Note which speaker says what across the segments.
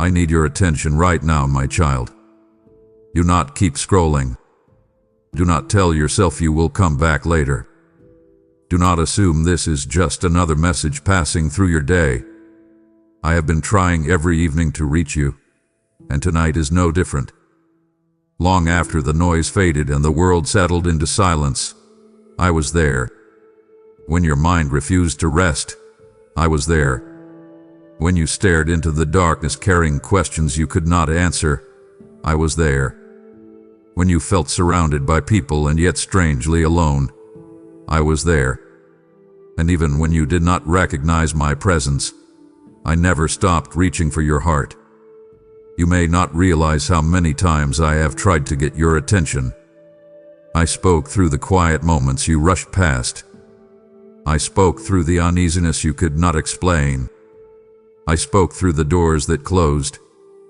Speaker 1: I need your attention right now, my child. Do not keep scrolling. Do not tell yourself you will come back later. Do not assume this is just another message passing through your day. I have been trying every evening to reach you, and tonight is no different. Long after the noise faded and the world settled into silence, I was there. When your mind refused to rest, I was there. When you stared into the darkness carrying questions you could not answer, I was there. When you felt surrounded by people and yet strangely alone, I was there. And even when you did not recognize my presence, I never stopped reaching for your heart. You may not realize how many times I have tried to get your attention. I spoke through the quiet moments you rushed past. I spoke through the uneasiness you could not explain. I spoke through the doors that closed,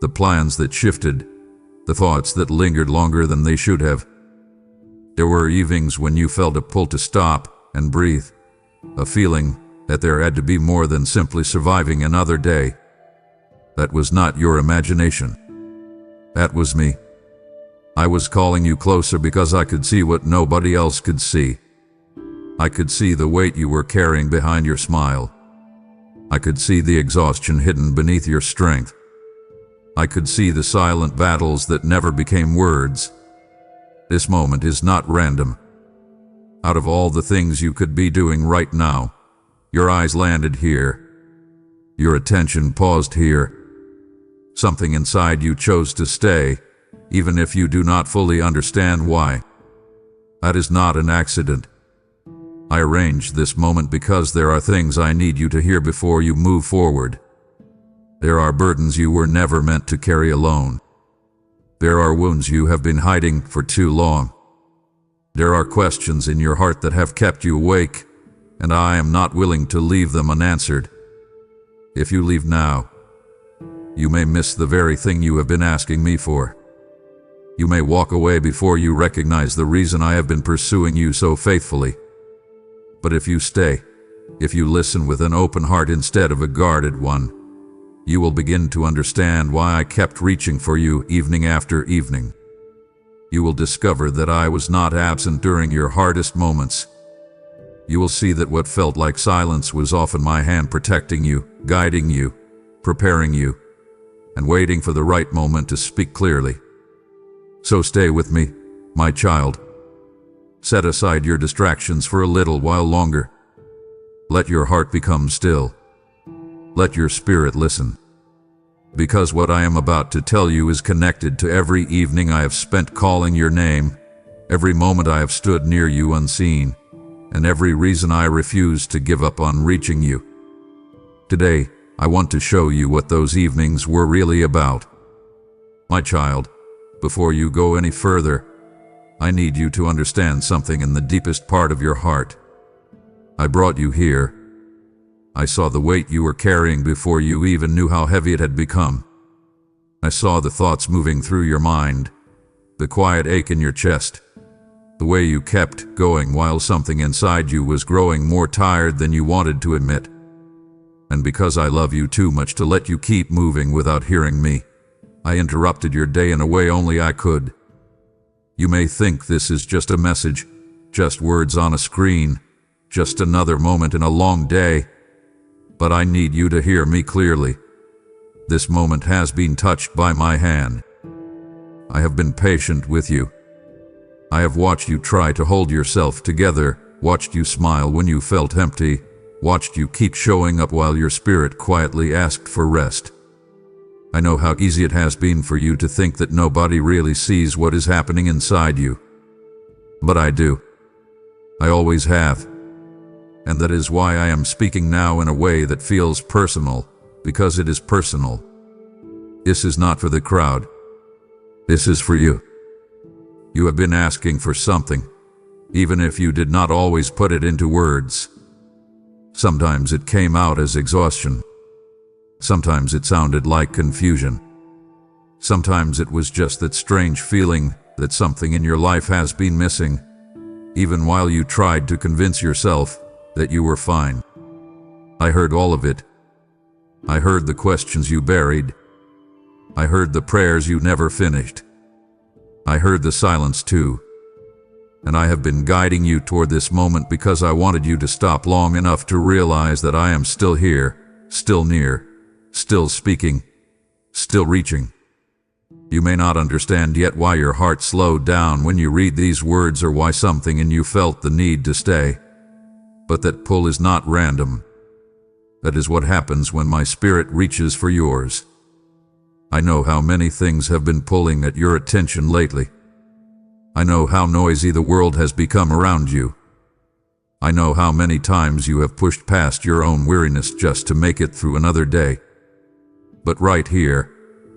Speaker 1: the plans that shifted, the thoughts that lingered longer than they should have. There were evenings when you felt a pull to stop and breathe, a feeling that there had to be more than simply surviving another day. That was not your imagination. That was me. I was calling you closer because I could see what nobody else could see. I could see the weight you were carrying behind your smile. I could see the exhaustion hidden beneath your strength. I could see the silent battles that never became words. This moment is not random. Out of all the things you could be doing right now, your eyes landed here. Your attention paused here. Something inside you chose to stay, even if you do not fully understand why. That is not an accident. I arranged this moment because there are things I need you to hear before you move forward. There are burdens you were never meant to carry alone. There are wounds you have been hiding for too long. There are questions in your heart that have kept you awake, and I am not willing to leave them unanswered. If you leave now, you may miss the very thing you have been asking me for. You may walk away before you recognize the reason I have been pursuing you so faithfully. But if you stay, if you listen with an open heart instead of a guarded one, you will begin to understand why I kept reaching for you evening after evening. You will discover that I was not absent during your hardest moments. You will see that what felt like silence was often my hand protecting you, guiding you, preparing you, and waiting for the right moment to speak clearly. So stay with me, my child. Set aside your distractions for a little while longer. Let your heart become still. Let your spirit listen. Because what I am about to tell you is connected to every evening I have spent calling your name, every moment I have stood near you unseen, and every reason I refused to give up on reaching you. Today, I want to show you what those evenings were really about. My child, before you go any further, I need you to understand something in the deepest part of your heart. I brought you here. I saw the weight you were carrying before you even knew how heavy it had become. I saw the thoughts moving through your mind, the quiet ache in your chest, the way you kept going while something inside you was growing more tired than you wanted to admit. And because I love you too much to let you keep moving without hearing me, I interrupted your day in a way only I could. You may think this is just a message, just words on a screen, just another moment in a long day, but I need you to hear me clearly. This moment has been touched by my hand. I have been patient with you. I have watched you try to hold yourself together, watched you smile when you felt empty, watched you keep showing up while your spirit quietly asked for rest. I know how easy it has been for you to think that nobody really sees what is happening inside you. But I do. I always have. And that is why I am speaking now in a way that feels personal, because it is personal. This is not for the crowd. This is for you. You have been asking for something, even if you did not always put it into words. Sometimes it came out as exhaustion. Sometimes it sounded like confusion. Sometimes it was just that strange feeling that something in your life has been missing, even while you tried to convince yourself that you were fine. I heard all of it. I heard the questions you buried. I heard the prayers you never finished. I heard the silence too. And I have been guiding you toward this moment because I wanted you to stop long enough to realize that I am still here, still near, still speaking, still reaching. You may not understand yet why your heart slowed down when you read these words or why something in you felt the need to stay. But that pull is not random. That is what happens when my spirit reaches for yours. I know how many things have been pulling at your attention lately. I know how noisy the world has become around you. I know how many times you have pushed past your own weariness just to make it through another day. But right here,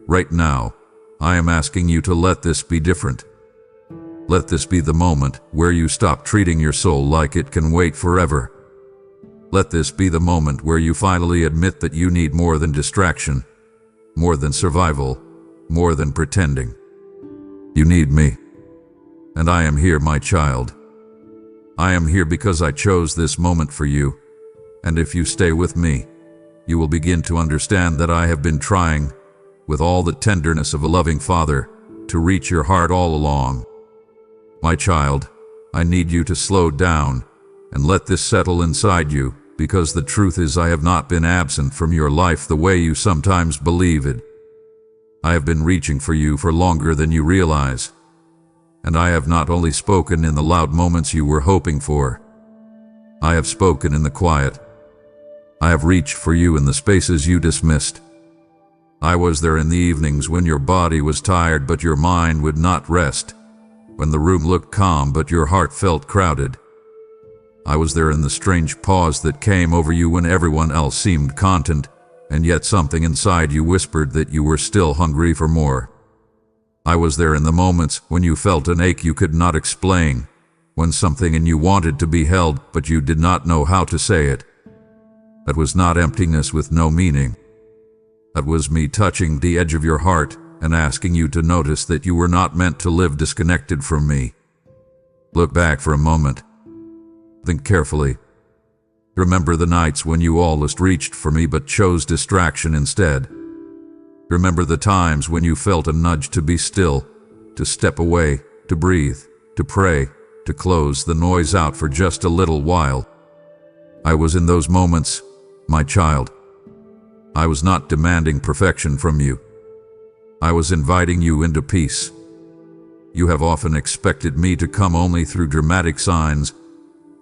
Speaker 1: right now, I am asking you to let this be different. Let this be the moment where you stop treating your soul like it can wait forever. Let this be the moment where you finally admit that you need more than distraction, more than survival, more than pretending. You need me. And I am here, my child. I am here because I chose this moment for you. And if you stay with me, you will begin to understand that I have been trying, with all the tenderness of a loving father, to reach your heart all along. My child, I need you to slow down and let this settle inside you, because the truth is I have not been absent from your life the way you sometimes believe it. I have been reaching for you for longer than you realize. And I have not only spoken in the loud moments you were hoping for. I have spoken in the quiet. I have reached for you in the spaces you dismissed. I was there in the evenings when your body was tired but your mind would not rest, when the room looked calm but your heart felt crowded. I was there in the strange pause that came over you when everyone else seemed content, and yet something inside you whispered that you were still hungry for more. I was there in the moments when you felt an ache you could not explain, when something in you wanted to be held but you did not know how to say it. That was not emptiness with no meaning. That was me touching the edge of your heart and asking you to notice that you were not meant to live disconnected from me. Look back for a moment. Think carefully. Remember the nights when you almost reached for me but chose distraction instead. Remember the times when you felt a nudge to be still, to step away, to breathe, to pray, to close the noise out for just a little while. I was in those moments, my child. I was not demanding perfection from you. I was inviting you into peace. You have often expected me to come only through dramatic signs,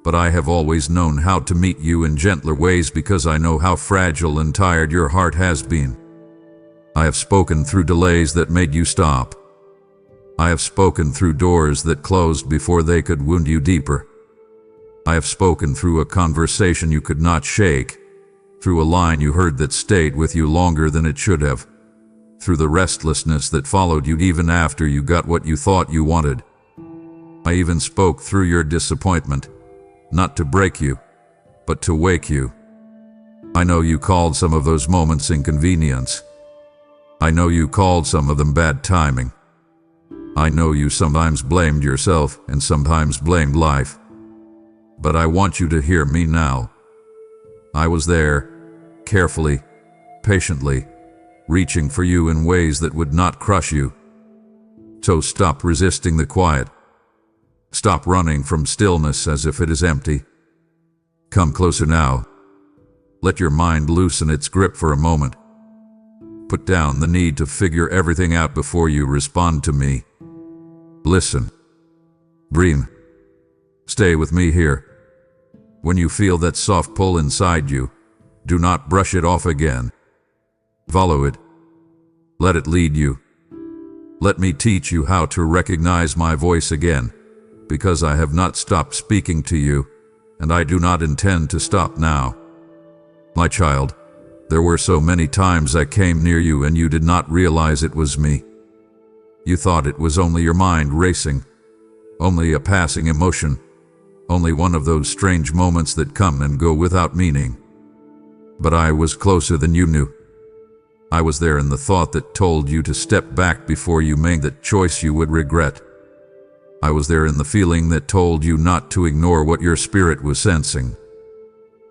Speaker 1: but I have always known how to meet you in gentler ways because I know how fragile and tired your heart has been. I have spoken through delays that made you stop. I have spoken through doors that closed before they could wound you deeper. I have spoken through a conversation you could not shake, through a line you heard that stayed with you longer than it should have, through the restlessness that followed you even after you got what you thought you wanted. I even spoke through your disappointment, not to break you, but to wake you. I know you called some of those moments inconvenience. I know you called some of them bad timing. I know you sometimes blamed yourself and sometimes blamed life. But I want you to hear me now. I was there, carefully, patiently, reaching for you in ways that would not crush you. So stop resisting the quiet. Stop running from stillness as if it is empty. Come closer now. Let your mind loosen its grip for a moment. Put down the need to figure everything out before you respond to me. Listen. Breathe. Stay with me here. When you feel that soft pull inside you, do not brush it off again. Follow it. Let it lead you. Let me teach you how to recognize my voice again, because I have not stopped speaking to you, and I do not intend to stop now. My child, there were so many times I came near you and you did not realize it was me. You thought it was only your mind racing, only a passing emotion, only one of those strange moments that come and go without meaning. But I was closer than you knew. I was there in the thought that told you to step back before you made that choice you would regret. I was there in the feeling that told you not to ignore what your spirit was sensing.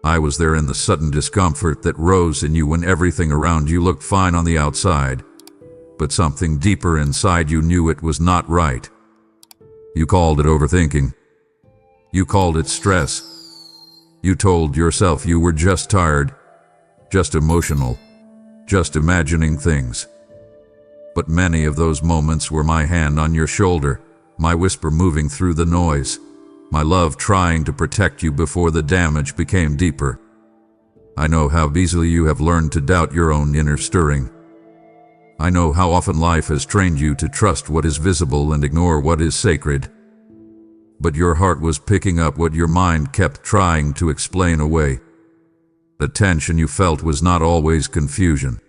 Speaker 1: I was there in the sudden discomfort that rose in you when everything around you looked fine on the outside, but something deeper inside you knew it was not right. You called it overthinking. You called it stress. You told yourself you were just tired, just emotional, just imagining things. But many of those moments were my hand on your shoulder, my whisper moving through the noise, my love trying to protect you before the damage became deeper. I know how easily you have learned to doubt your own inner stirring. I know how often life has trained you to trust what is visible and ignore what is sacred. But your heart was picking up what your mind kept trying to explain away. The tension you felt was not always confusion.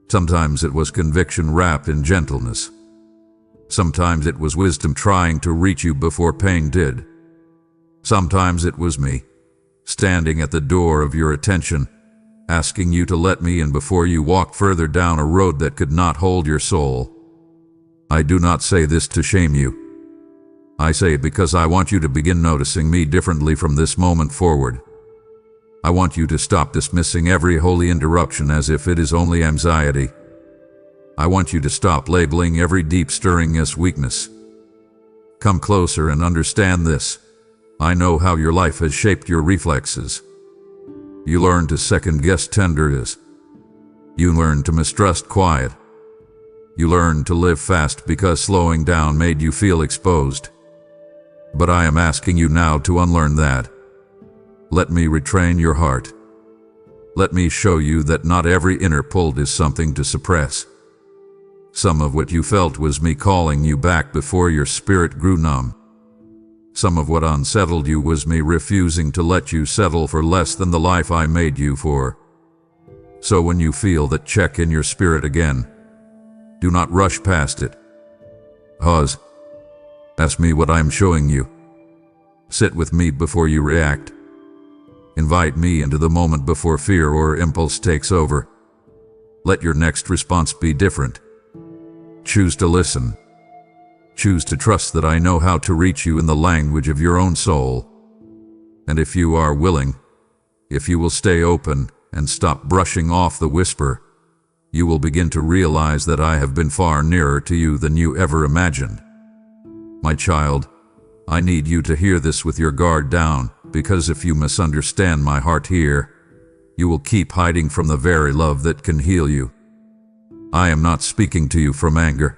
Speaker 1: Sometimes it was conviction wrapped in gentleness. Sometimes it was wisdom trying to reach you before pain did. Sometimes it was me, standing at the door of your attention, asking you to let me in before you walked further down a road that could not hold your soul. I do not say this to shame you. I say it because I want you to begin noticing me differently from this moment forward. I want you to stop dismissing every holy interruption as if it is only anxiety. I want you to stop labeling every deep stirring as weakness. Come closer and understand this. I know how your life has shaped your reflexes. You learn to second-guess tenderness. You learn to mistrust quiet. You learn to live fast because slowing down made you feel exposed. But I am asking you now to unlearn that. Let me retrain your heart. Let me show you that not every inner pull is something to suppress. Some of what you felt was me calling you back before your spirit grew numb. Some of what unsettled you was me refusing to let you settle for less than the life I made you for. So when you feel that check in your spirit again, do not rush past it. Pause. Ask me what I am showing you. Sit with me before you react. Invite me into the moment before fear or impulse takes over. Let your next response be different. Choose to listen. Choose to trust that I know how to reach you in the language of your own soul. And if you are willing, if you will stay open and stop brushing off the whisper, you will begin to realize that I have been far nearer to you than you ever imagined. My child, I need you to hear this with your guard down, because if you misunderstand my heart here, you will keep hiding from the very love that can heal you. I am not speaking to you from anger.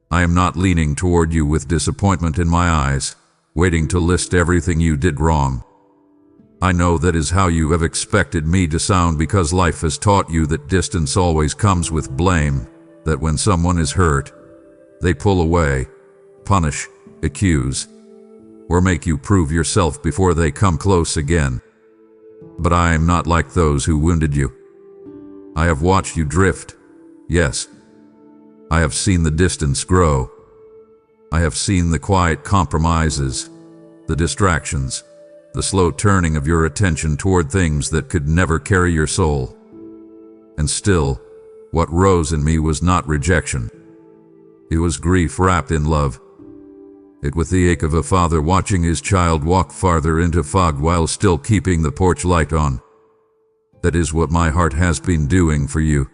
Speaker 1: I am not leaning toward you with disappointment in my eyes, waiting to list everything you did wrong. I know that is how you have expected me to sound because life has taught you that distance always comes with blame, that when someone is hurt, they pull away, punish, accuse, or make you prove yourself before they come close again. But I am not like those who wounded you. I have watched you drift. Yes. I have seen the distance grow. I have seen the quiet compromises, the distractions, the slow turning of your attention toward things that could never carry your soul. And still, what rose in me was not rejection. It was grief wrapped in love. It was the ache of a father watching his child walk farther into fog while still keeping the porch light on. That is what my heart has been doing for you.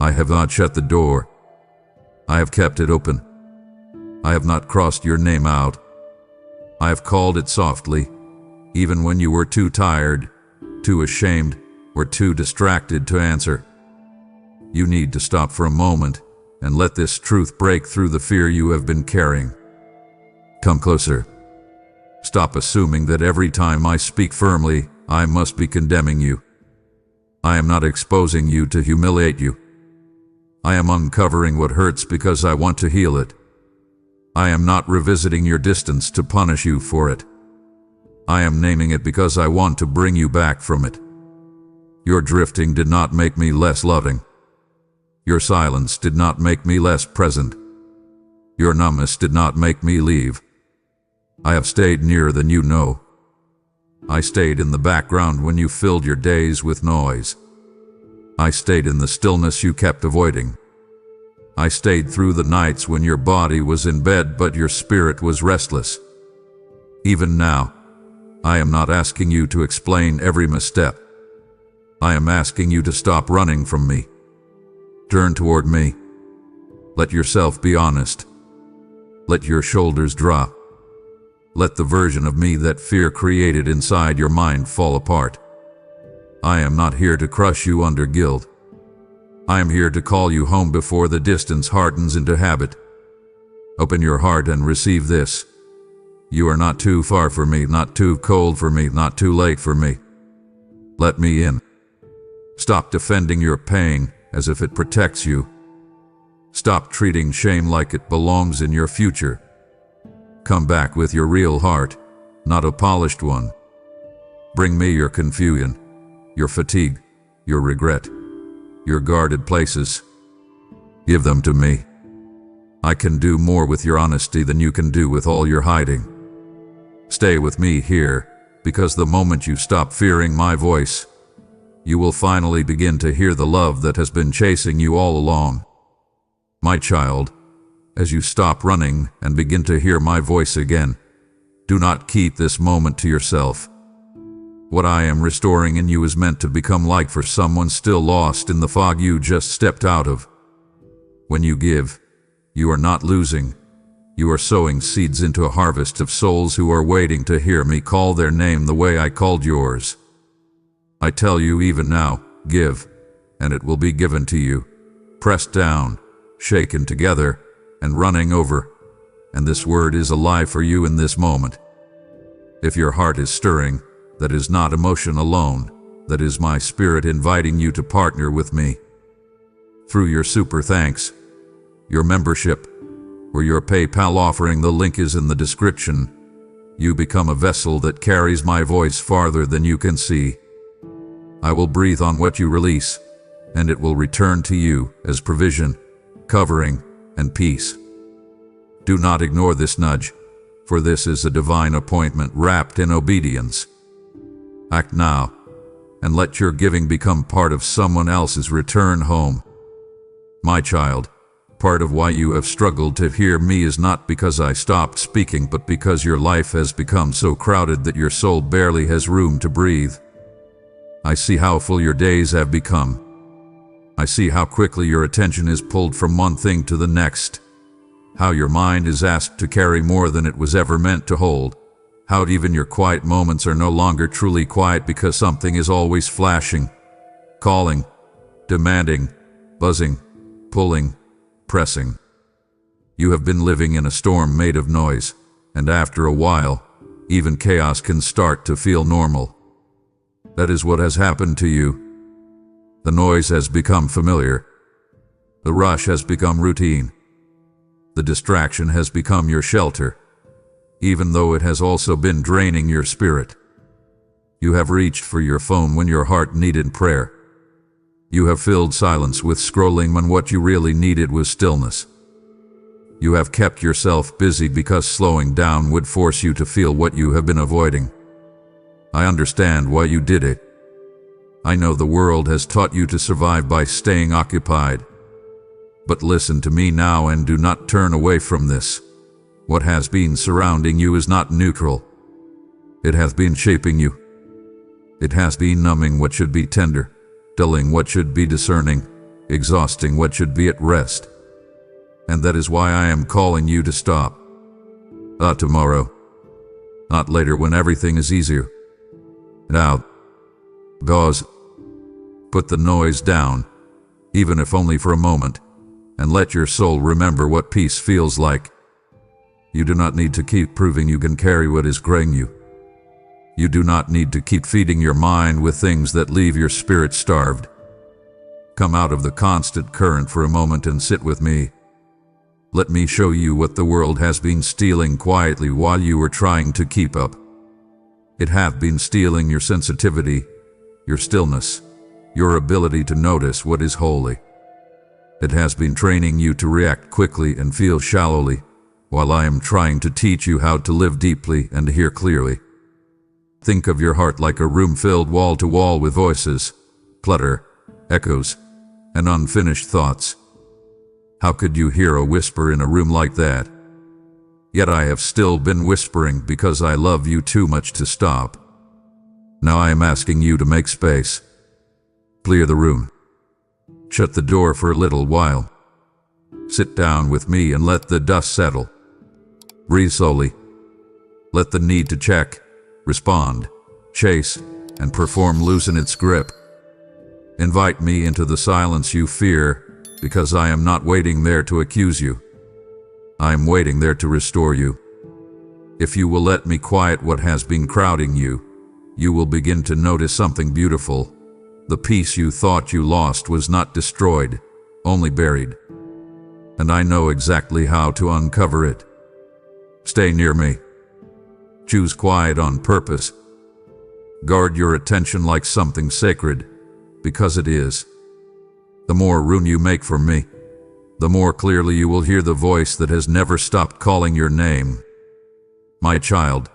Speaker 1: I have not shut the door. I have kept it open. I have not crossed your name out. I have called it softly, even when you were too tired, too ashamed, or too distracted to answer. You need to stop for a moment and let this truth break through the fear you have been carrying. Come closer. Stop assuming that every time I speak firmly, I must be condemning you. I am not exposing you to humiliate you. I am uncovering what hurts because I want to heal it. I am not revisiting your distance to punish you for it. I am naming it because I want to bring you back from it. Your drifting did not make me less loving. Your silence did not make me less present. Your numbness did not make me leave. I have stayed nearer than you know. I stayed in the background when you filled your days with noise. I stayed in the stillness you kept avoiding. I stayed through the nights when your body was in bed but your spirit was restless. Even now, I am not asking you to explain every misstep. I am asking you to stop running from me. Turn toward me, Let yourself be honest. Let your shoulders drop. Let the version of me that fear created inside your mind fall apart. I am not here to crush you under guilt. I am here to call you home before the distance hardens into habit. Open your heart and receive this. You are not too far for me, not too cold for me, not too late for me. Let me in. Stop defending your pain as if it protects you. Stop treating shame like it belongs in your future. Come back with your real heart, not a polished one. Bring me your confusion, your fatigue, your regret, your guarded places. Give them to me. I can do more with your honesty than you can do with all your hiding. Stay with me here, because the moment you stop fearing my voice, you will finally begin to hear the love that has been chasing you all along. My child, as you stop running and begin to hear my voice again, do not keep this moment to yourself. What I am restoring in you is meant to become light for someone still lost in the fog you just stepped out of. When you give, you are not losing. You are sowing seeds into a harvest of souls who are waiting to hear me call their name the way I called yours. I tell you even now, give, and it will be given to you, pressed down, shaken together, and running over. And this word is alive for you in this moment. If your heart is stirring, that is not emotion alone, that is my spirit inviting you to partner with me. Through your super thanks, your membership, or your PayPal offering, the link is in the description, you become a vessel that carries my voice farther than you can see. I will breathe on what you release, and it will return to you as provision, covering, and peace. Do not ignore this nudge, for this is a divine appointment wrapped in obedience. Act now, and let your giving become part of someone else's return home. My child, part of why you have struggled to hear me is not because I stopped speaking, but because your life has become so crowded that your soul barely has room to breathe. I see how full your days have become. I see how quickly your attention is pulled from one thing to the next. How your mind is asked to carry more than it was ever meant to hold. How even your quiet moments are no longer truly quiet because something is always flashing, calling, demanding, buzzing, pulling, pressing. You have been living in a storm made of noise, and after a while, even chaos can start to feel normal. That is what has happened to you. The noise has become familiar. The rush has become routine. The distraction has become your shelter, even though it has also been draining your spirit. You have reached for your phone when your heart needed prayer. You have filled silence with scrolling when what you really needed was stillness. You have kept yourself busy because slowing down would force you to feel what you have been avoiding. I understand why you did it. I know the world has taught you to survive by staying occupied. But listen to me now and do not turn away from this. What has been surrounding you is not neutral. It has been shaping you. It has been numbing what should be tender, dulling what should be discerning, exhausting what should be at rest. And that is why I am calling you to stop. Not tomorrow. Not later when everything is easier. Now, pause. Put the noise down, even if only for a moment, and let your soul remember what peace feels like. You do not need to keep proving you can carry what is graying you. You do not need to keep feeding your mind with things that leave your spirit starved. Come out of the constant current for a moment and sit with me. Let me show you what the world has been stealing quietly while you were trying to keep up. It hath been stealing your sensitivity, your stillness, your ability to notice what is holy. It has been training you to react quickly and feel shallowly, while I am trying to teach you how to live deeply and hear clearly. Think of your heart like a room filled wall to wall with voices, clutter, echoes, and unfinished thoughts. How could you hear a whisper in a room like that? Yet I have still been whispering because I love you too much to stop. Now I am asking you to make space. Clear the room. Shut the door for a little while. Sit down with me and let the dust settle. Breathe slowly. Let the need to check, respond, chase, and perform loosen its grip. Invite me into the silence you fear, because I am not waiting there to accuse you. I am waiting there to restore you. If you will let me quiet what has been crowding you, you will begin to notice something beautiful. The peace you thought you lost was not destroyed, only buried. And I know exactly how to uncover it. Stay near me. Choose quiet on purpose. Guard your attention like something sacred, because it is. The more room you make for me, the more clearly you will hear the voice that has never stopped calling your name. My child,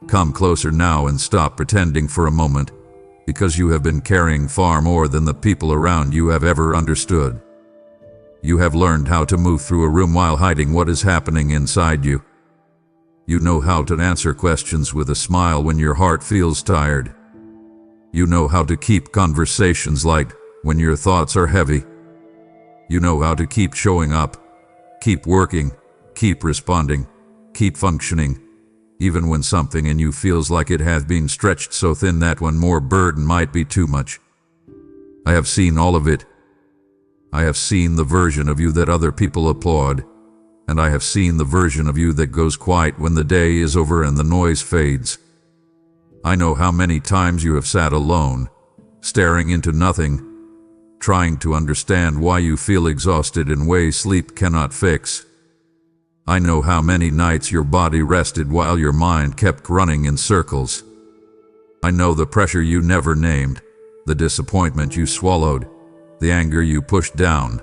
Speaker 1: come closer now and stop pretending for a moment, because you have been carrying far more than the people around you have ever understood. You have learned how to move through a room while hiding what is happening inside you. You know how to answer questions with a smile when your heart feels tired. You know how to keep conversations light when your thoughts are heavy. You know how to keep showing up, keep working, keep responding, keep functioning, even when something in you feels like it has been stretched so thin that one more burden might be too much. I have seen all of it. I have seen the version of you that other people applaud, and I have seen the version of you that goes quiet when the day is over and the noise fades. I know how many times you have sat alone, staring into nothing, trying to understand why you feel exhausted in ways sleep cannot fix. I know how many nights your body rested while your mind kept running in circles. I know the pressure you never named, the disappointment you swallowed, the anger you pushed down,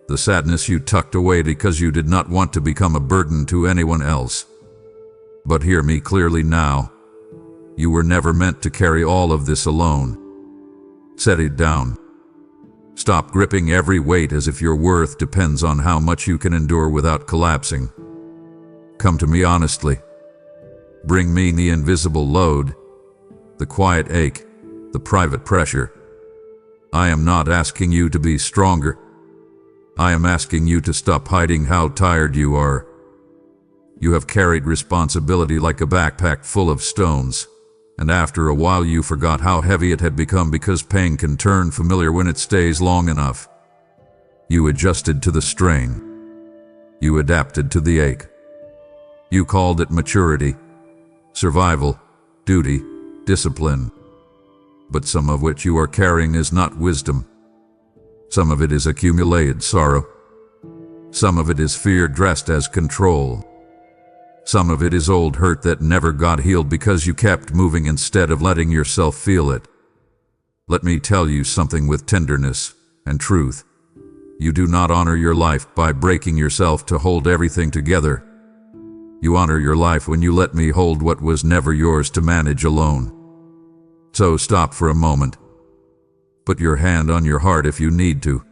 Speaker 1: the sadness you tucked away because you did not want to become a burden to anyone else. But hear me clearly now. You were never meant to carry all of this alone. Set it down. Stop gripping every weight as if your worth depends on how much you can endure without collapsing. Come to me honestly. Bring me the invisible load, the quiet ache, the private pressure. I am not asking you to be stronger. I am asking you to stop hiding how tired you are. You have carried responsibility like a backpack full of stones, and after a while you forgot how heavy it had become because pain can turn familiar when it stays long enough. You adjusted to the strain. You adapted to the ache. You called it maturity, survival, duty, discipline. But some of what you are carrying is not wisdom. Some of it is accumulated sorrow. Some of it is fear dressed as control. Some of it is old hurt that never got healed because you kept moving instead of letting yourself feel it. Let me tell you something with tenderness and truth. You do not honor your life by breaking yourself to hold everything together. You honor your life when you let me hold what was never yours to manage alone. So stop for a moment. Put your hand on your heart if you need to.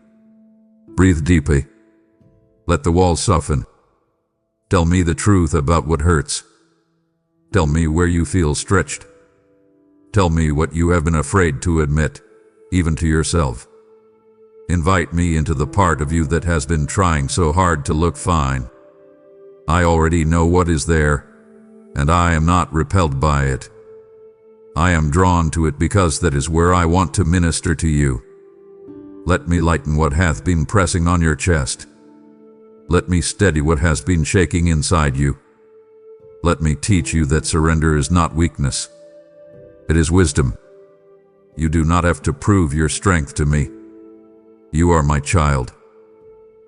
Speaker 1: Breathe deeply. Let the walls soften. Tell me the truth about what hurts. Tell me where you feel stretched. Tell me what you have been afraid to admit, even to yourself. Invite me into the part of you that has been trying so hard to look fine. I already know what is there, and I am not repelled by it. I am drawn to it because that is where I want to minister to you. Let me lighten what hath been pressing on your chest. Let me steady what has been shaking inside you. Let me teach you that surrender is not weakness. It is wisdom. You do not have to prove your strength to me. You are my child.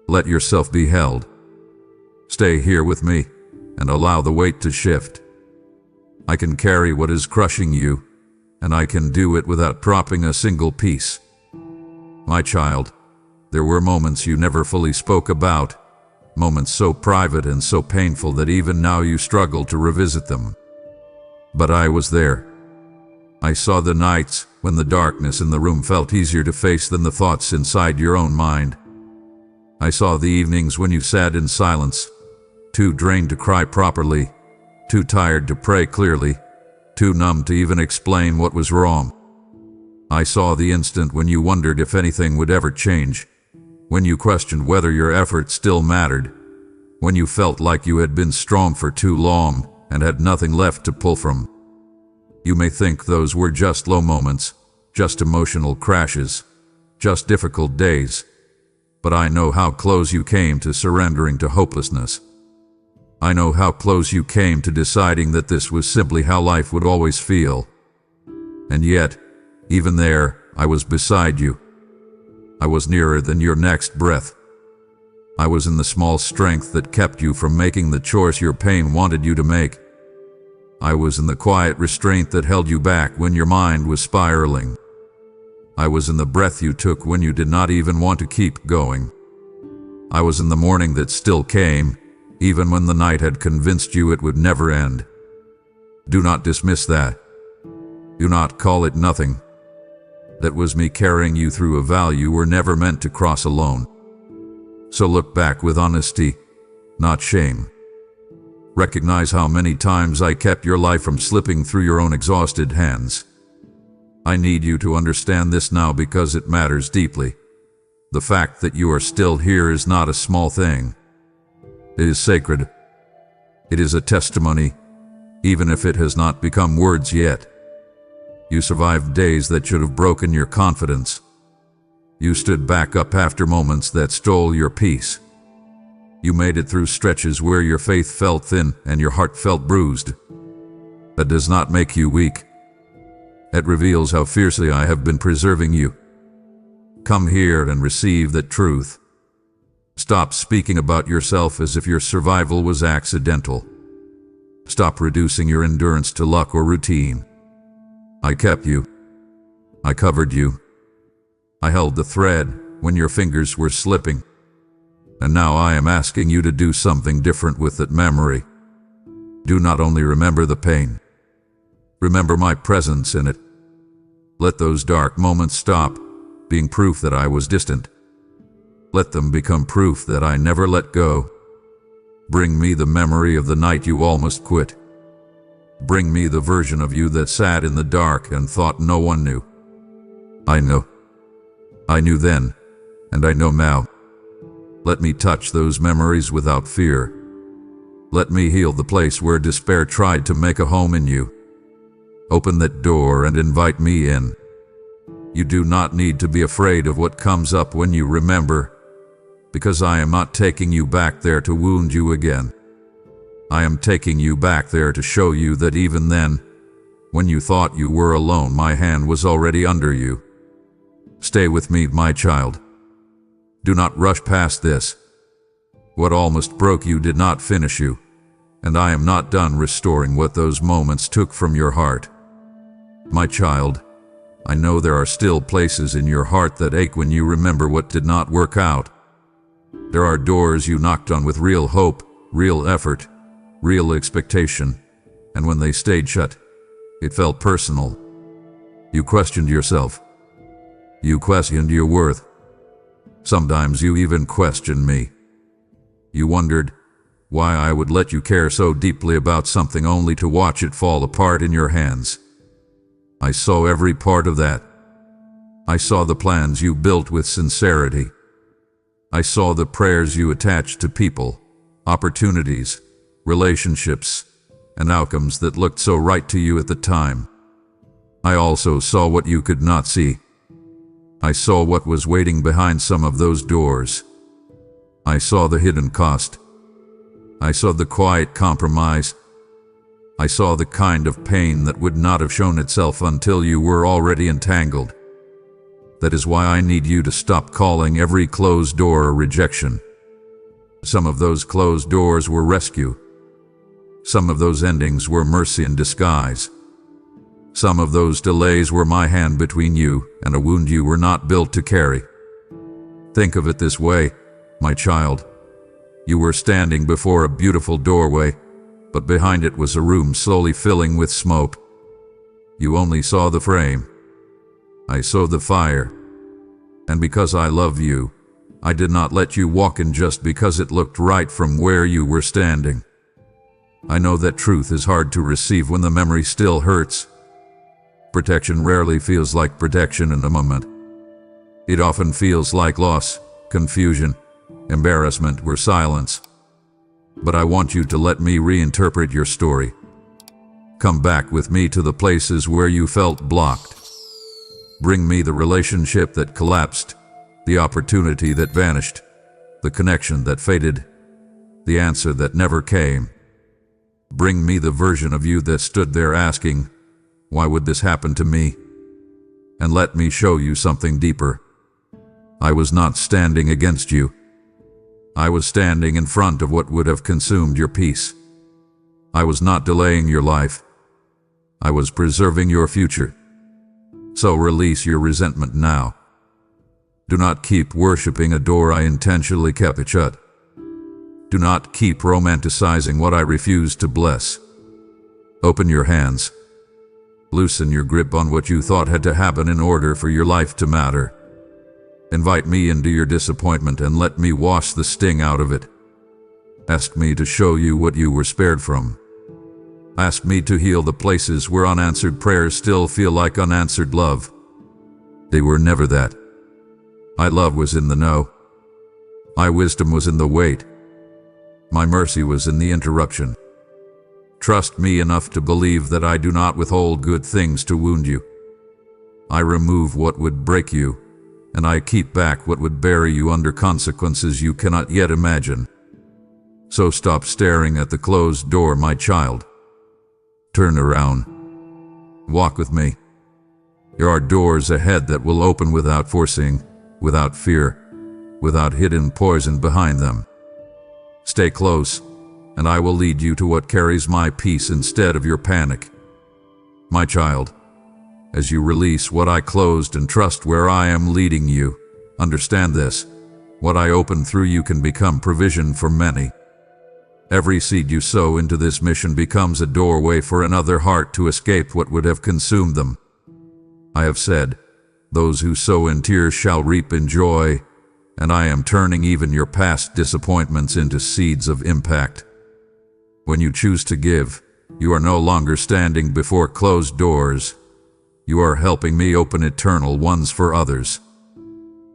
Speaker 1: Let yourself be held. Stay here with me and allow the weight to shift. I can carry what is crushing you, and I can do it without dropping a single piece. My child, there were moments you never fully spoke about, moments so private and so painful that even now you struggle to revisit them. But I was there. I saw the nights when the darkness in the room felt easier to face than the thoughts inside your own mind. I saw the evenings when you sat in silence, too drained to cry properly, too tired to pray clearly, too numb to even explain what was wrong. I saw the instant when you wondered if anything would ever change, when you questioned whether your effort still mattered, when you felt like you had been strong for too long and had nothing left to pull from. You may think those were just low moments, just emotional crashes, just difficult days, but I know how close you came to surrendering to hopelessness. I know how close you came to deciding that this was simply how life would always feel. And yet, even there, I was beside you. I was nearer than your next breath. I was in the small strength that kept you from making the choice your pain wanted you to make. I was in the quiet restraint that held you back when your mind was spiraling. I was in the breath you took when you did not even want to keep going. I was in the morning that still came, even when the night had convinced you it would never end. Do not dismiss that. Do not call it nothing. That was me carrying you through a valley you were never meant to cross alone. So look back with honesty, not shame. Recognize how many times I kept your life from slipping through your own exhausted hands. I need you to understand this now because it matters deeply. The fact that you are still here is not a small thing. It is sacred. It is a testimony, even if it has not become words yet. You survived days that should have broken your confidence. You stood back up after moments that stole your peace. You made it through stretches where your faith felt thin and your heart felt bruised. That does not make you weak. It reveals how fiercely I have been preserving you. Come here and receive that truth. Stop speaking about yourself as if your survival was accidental. Stop reducing your endurance to luck or routine. I kept you. I covered you. I held the thread when your fingers were slipping. And now I am asking you to do something different with that memory. Do not only remember the pain. Remember my presence in it. Let those dark moments stop being proof that I was distant. Let them become proof that I never let go. Bring me the memory of the night you almost quit. Bring me the version of you that sat in the dark and thought no one knew. I know. I knew then, and I know now. Let me touch those memories without fear. Let me heal the place where despair tried to make a home in you. Open that door and invite me in. You do not need to be afraid of what comes up when you remember, because I am not taking you back there to wound you again. I am taking you back there to show you that even then, when you thought you were alone, my hand was already under you. Stay with me, my child. Do not rush past this. What almost broke you did not finish you, and I am not done restoring what those moments took from your heart. My child, I know there are still places in your heart that ache when you remember what did not work out. There are doors you knocked on with real hope, real effort, real expectation, and when they stayed shut, it felt personal. You questioned yourself. You questioned your worth. Sometimes you even questioned me. You wondered why I would let you care so deeply about something only to watch it fall apart in your hands. I saw every part of that. I saw the plans you built with sincerity. I saw the prayers you attached to people, opportunities, relationships, and outcomes that looked so right to you at the time. I also saw what you could not see. I saw what was waiting behind some of those doors. I saw the hidden cost. I saw the quiet compromise. I saw the kind of pain that would not have shown itself until you were already entangled. That is why I need you to stop calling every closed door a rejection. Some of those closed doors were rescue. Some of those endings were mercy in disguise. Some of those delays were my hand between you and a wound you were not built to carry. Think of it this way, my child. You were standing before a beautiful doorway, but behind it was a room slowly filling with smoke. You only saw the frame. I saw the fire. And because I love you, I did not let you walk in just because it looked right from where you were standing. I know that truth is hard to receive when the memory still hurts. Protection rarely feels like protection in the moment. It often feels like loss, confusion, embarrassment or silence. But I want you to let me reinterpret your story. Come back with me to the places where you felt blocked. Bring me the relationship that collapsed, the opportunity that vanished, the connection that faded, the answer that never came. Bring me the version of you that stood there asking, "Why would this happen to me?" And let me show you something deeper. I was not standing against you. I was standing in front of what would have consumed your peace. I was not delaying your life. I was preserving your future. So release your resentment now. Do not keep worshiping a door I intentionally kept shut. Do not keep romanticizing what I refuse to bless. Open your hands. Loosen your grip on what you thought had to happen in order for your life to matter. Invite me into your disappointment and let me wash the sting out of it. Ask me to show you what you were spared from. Ask me to heal the places where unanswered prayers still feel like unanswered love. They were never that. My love was in the no. My wisdom was in the wait. My mercy was in the interruption. Trust me enough to believe that I do not withhold good things to wound you. I remove what would break you, and I keep back what would bury you under consequences you cannot yet imagine. So stop staring at the closed door, my child. Turn around. Walk with me. There are doors ahead that will open without forcing, without fear, without hidden poison behind them. Stay close, and I will lead you to what carries my peace instead of your panic. My child, as you release what I closed and trust where I am leading you, understand this: what I open through you can become provision for many. Every seed you sow into this mission becomes a doorway for another heart to escape what would have consumed them. I have said, those who sow in tears shall reap in joy, and I am turning even your past disappointments into seeds of impact. When you choose to give, you are no longer standing before closed doors. You are helping me open eternal ones for others.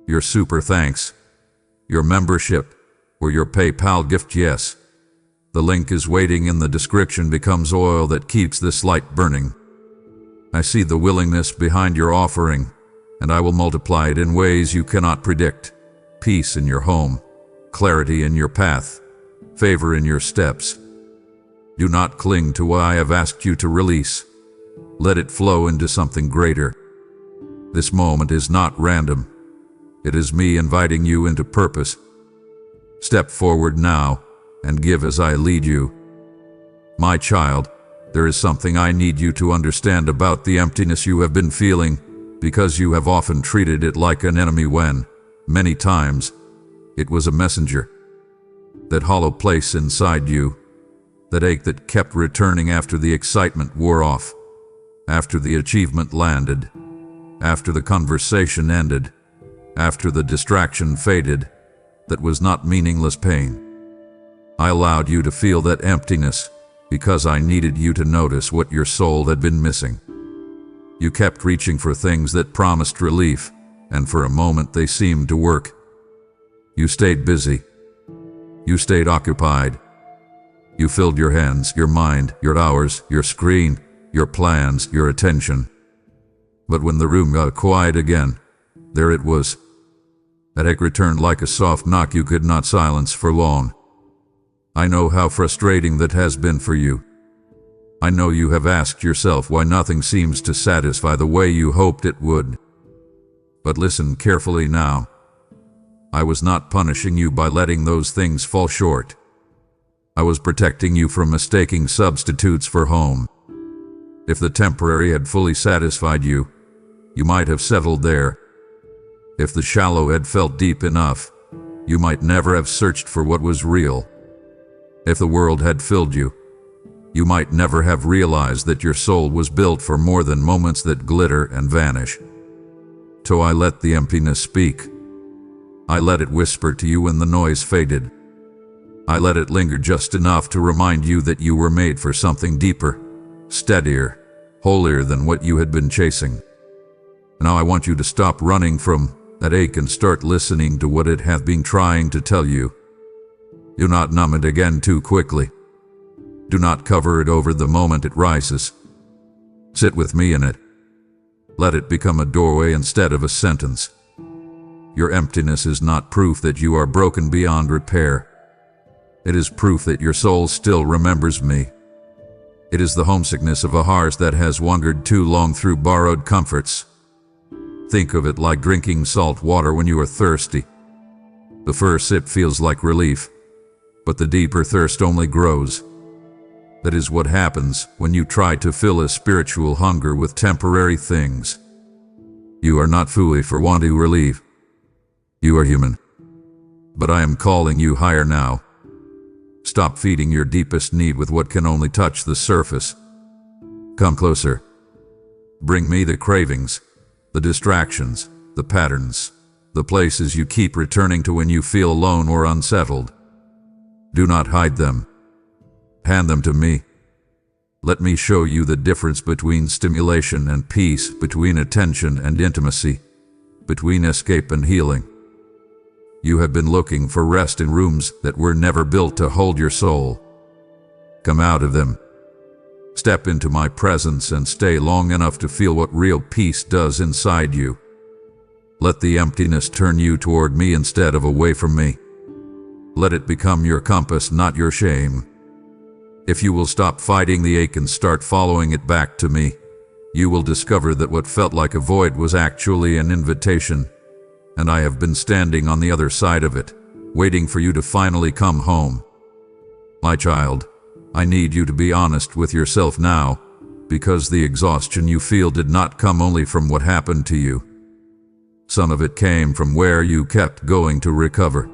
Speaker 1: Your super thanks, your membership, or your PayPal gift, yes. The link is waiting in the description, becomes oil that keeps this light burning. I see the willingness behind your offering, and I will multiply it in ways you cannot predict. Peace in your home, clarity in your path, favor in your steps. Do not cling to what I have asked you to release. Let it flow into something greater. This moment is not random. It is me inviting you into purpose. Step forward now and give as I lead you. My child, there is something I need you to understand about the emptiness you have been feeling, because you have often treated it like an enemy when, many times, it was a messenger. That hollow place inside you, that ache that kept returning after the excitement wore off, after the achievement landed, after the conversation ended, after the distraction faded, that was not meaningless pain. I allowed you to feel that emptiness because I needed you to notice what your soul had been missing. You kept reaching for things that promised relief, and for a moment they seemed to work. You stayed busy. You stayed occupied. You filled your hands, your mind, your hours, your screen, your plans, your attention. But when the room got quiet again, there it was. That ache returned like a soft knock you could not silence for long. I know how frustrating that has been for you. I know you have asked yourself why nothing seems to satisfy the way you hoped it would. But listen carefully now. I was not punishing you by letting those things fall short. I was protecting you from mistaking substitutes for home. If the temporary had fully satisfied you, you might have settled there. If the shallow had felt deep enough, you might never have searched for what was real. If the world had filled you, you might never have realized that your soul was built for more than moments that glitter and vanish. So I let the emptiness speak. I let it whisper to you when the noise faded. I let it linger just enough to remind you that you were made for something deeper, steadier, holier than what you had been chasing. Now I want you to stop running from that ache and start listening to what it hath been trying to tell you. Do not numb it again too quickly. Do not cover it over the moment it rises. Sit with me in it. Let it become a doorway instead of a sentence. Your emptiness is not proof that you are broken beyond repair. It is proof that your soul still remembers me. It is the homesickness of a heart that has wandered too long through borrowed comforts. Think of it like drinking salt water when you are thirsty. The first sip feels like relief, but the deeper thirst only grows. That is what happens when you try to fill a spiritual hunger with temporary things. You are not foolish for wanting relief. You are human. But I am calling you higher now. Stop feeding your deepest need with what can only touch the surface. Come closer. Bring me the cravings, the distractions, the patterns, the places you keep returning to when you feel alone or unsettled. Do not hide them. Hand them to me. Let me show you the difference between stimulation and peace, between attention and intimacy, between escape and healing. You have been looking for rest in rooms that were never built to hold your soul. Come out of them. Step into my presence and stay long enough to feel what real peace does inside you. Let the emptiness turn you toward me instead of away from me. Let it become your compass, not your shame. If you will stop fighting the ache and start following it back to me, you will discover that what felt like a void was actually an invitation, and I have been standing on the other side of it, waiting for you to finally come home. My child, I need you to be honest with yourself now, because the exhaustion you feel did not come only from what happened to you. Some of it came from where you kept going to recover.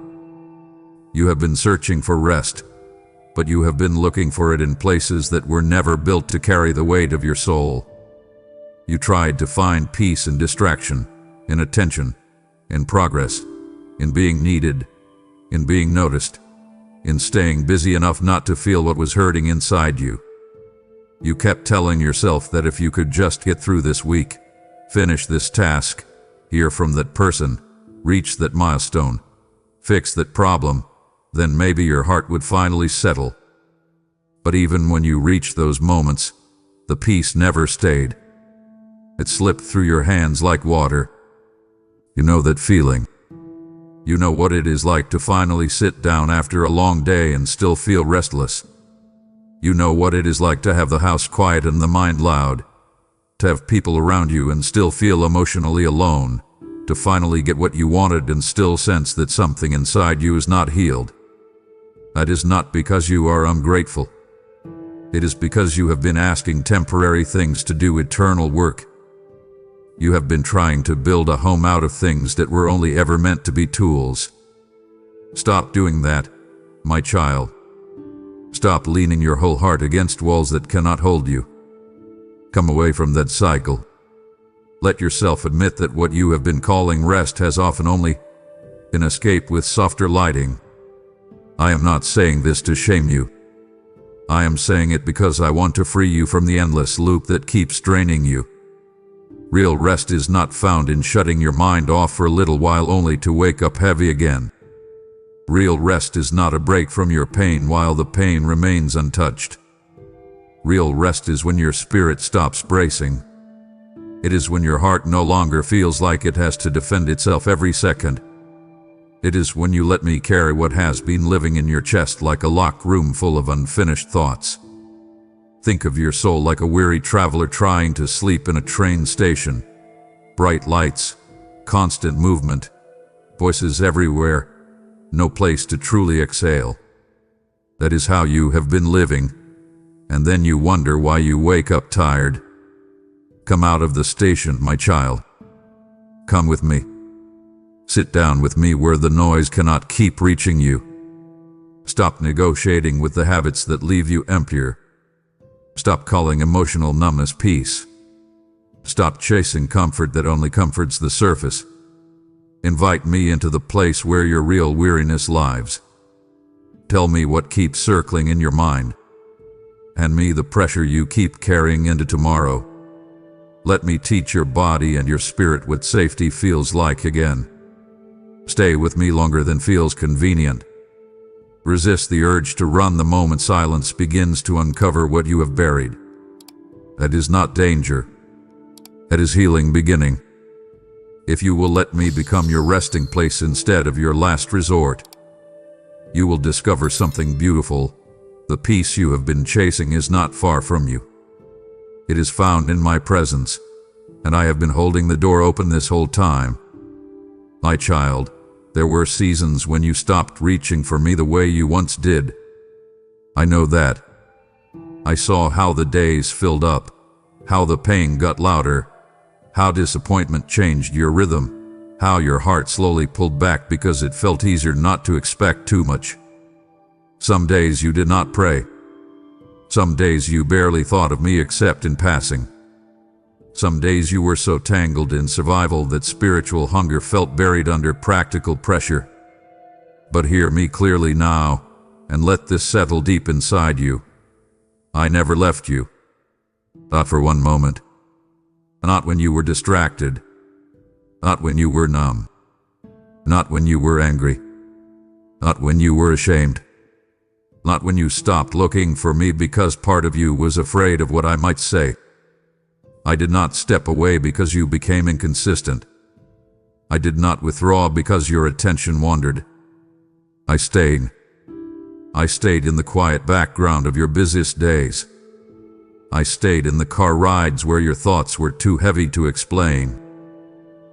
Speaker 1: You have been searching for rest, but you have been looking for it in places that were never built to carry the weight of your soul. You tried to find peace in distraction, in attention, in progress, in being needed, in being noticed, in staying busy enough not to feel what was hurting inside you. You kept telling yourself that if you could just get through this week, finish this task, hear from that person, reach that milestone, fix that problem, then maybe your heart would finally settle. But even when you reached those moments, the peace never stayed. It slipped through your hands like water. You know that feeling. You know what it is like to finally sit down after a long day and still feel restless. You know what it is like to have the house quiet and the mind loud, to have people around you and still feel emotionally alone, to finally get what you wanted and still sense that something inside you is not healed. That is not because you are ungrateful. It is because you have been asking temporary things to do eternal work. You have been trying to build a home out of things that were only ever meant to be tools. Stop doing that, my child. Stop leaning your whole heart against walls that cannot hold you. Come away from that cycle. Let yourself admit that what you have been calling rest has often only been escape with softer lighting. I am not saying this to shame you. I am saying it because I want to free you from the endless loop that keeps draining you. Real rest is not found in shutting your mind off for a little while only to wake up heavy again. Real rest is not a break from your pain while the pain remains untouched. Real rest is when your spirit stops bracing. It is when your heart no longer feels like it has to defend itself every second. It is when you let me carry what has been living in your chest like a locked room full of unfinished thoughts. Think of your soul like a weary traveler trying to sleep in a train station. Bright lights, constant movement, voices everywhere, no place to truly exhale. That is how you have been living, and then you wonder why you wake up tired. Come out of the station, my child. Come with me. Sit down with me where the noise cannot keep reaching you. Stop negotiating with the habits that leave you emptier. Stop calling emotional numbness peace. Stop chasing comfort that only comforts the surface. Invite me into the place where your real weariness lives. Tell me what keeps circling in your mind. Hand me the pressure you keep carrying into tomorrow. Let me teach your body and your spirit what safety feels like again. Stay with me longer than feels convenient. Resist the urge to run the moment silence begins to uncover what you have buried. That is not danger. That is healing beginning. If you will let me become your resting place instead of your last resort, you will discover something beautiful. The peace you have been chasing is not far from you. It is found in my presence, and I have been holding the door open this whole time. My child, there were seasons when you stopped reaching for me the way you once did. I know that. I saw how the days filled up, how the pain got louder, how disappointment changed your rhythm, how your heart slowly pulled back because it felt easier not to expect too much. Some days you did not pray. Some days you barely thought of me except in passing. Some days you were so tangled in survival that spiritual hunger felt buried under practical pressure. But hear me clearly now, and let this settle deep inside you. I never left you. Not for one moment. Not when you were distracted. Not when you were numb. Not when you were angry. Not when you were ashamed. Not when you stopped looking for me because part of you was afraid of what I might say. I did not step away because you became inconsistent. I did not withdraw because your attention wandered. I stayed. I stayed in the quiet background of your busiest days. I stayed in the car rides where your thoughts were too heavy to explain.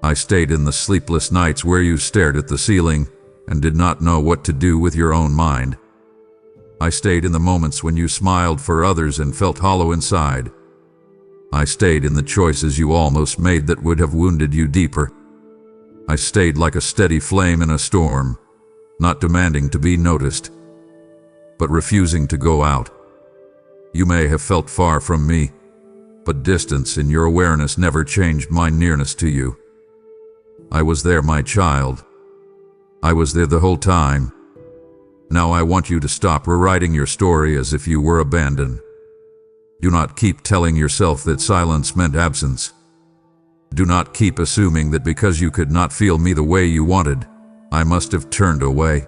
Speaker 1: I stayed in the sleepless nights where you stared at the ceiling and did not know what to do with your own mind. I stayed in the moments when you smiled for others and felt hollow inside. I stayed in the choices you almost made that would have wounded you deeper. I stayed like a steady flame in a storm, not demanding to be noticed, but refusing to go out. You may have felt far from me, but distance in your awareness never changed my nearness to you. I was there, my child. I was there the whole time. Now I want you to stop rewriting your story as if you were abandoned. Do not keep telling yourself that silence meant absence. Do not keep assuming that because you could not feel me the way you wanted, I must have turned away.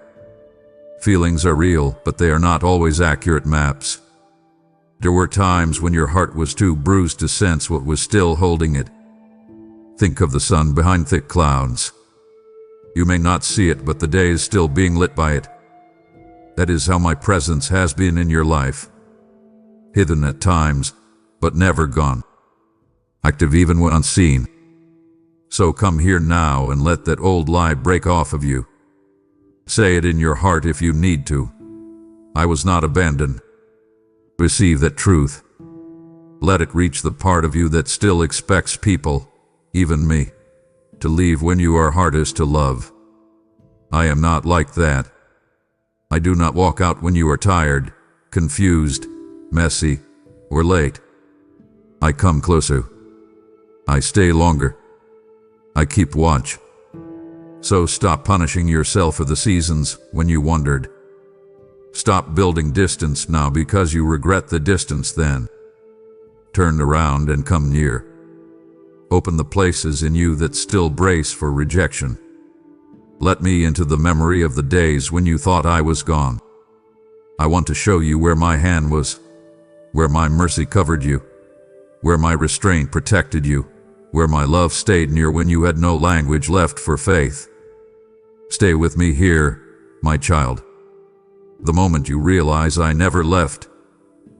Speaker 1: Feelings are real, but they are not always accurate maps. There were times when your heart was too bruised to sense what was still holding it. Think of the sun behind thick clouds. You may not see it, but the day is still being lit by it. That is how my presence has been in your life. Hidden at times, but never gone. Active even when unseen. So come here now and let that old lie break off of you. Say it in your heart if you need to. I was not abandoned. Receive that truth. Let it reach the part of you that still expects people, even me, to leave when you are hardest to love. I am not like that. I do not walk out when you are tired, confused, messy, or late. I come closer. I stay longer. I keep watch. So stop punishing yourself for the seasons when you wandered. Stop building distance now because you regret the distance then. Turn around and come near. Open the places in you that still brace for rejection. Let me into the memory of the days when you thought I was gone. I want to show you where my hand was, where my mercy covered you, where my restraint protected you, where my love stayed near when you had no language left for faith. Stay with me here, my child. The moment you realize I never left,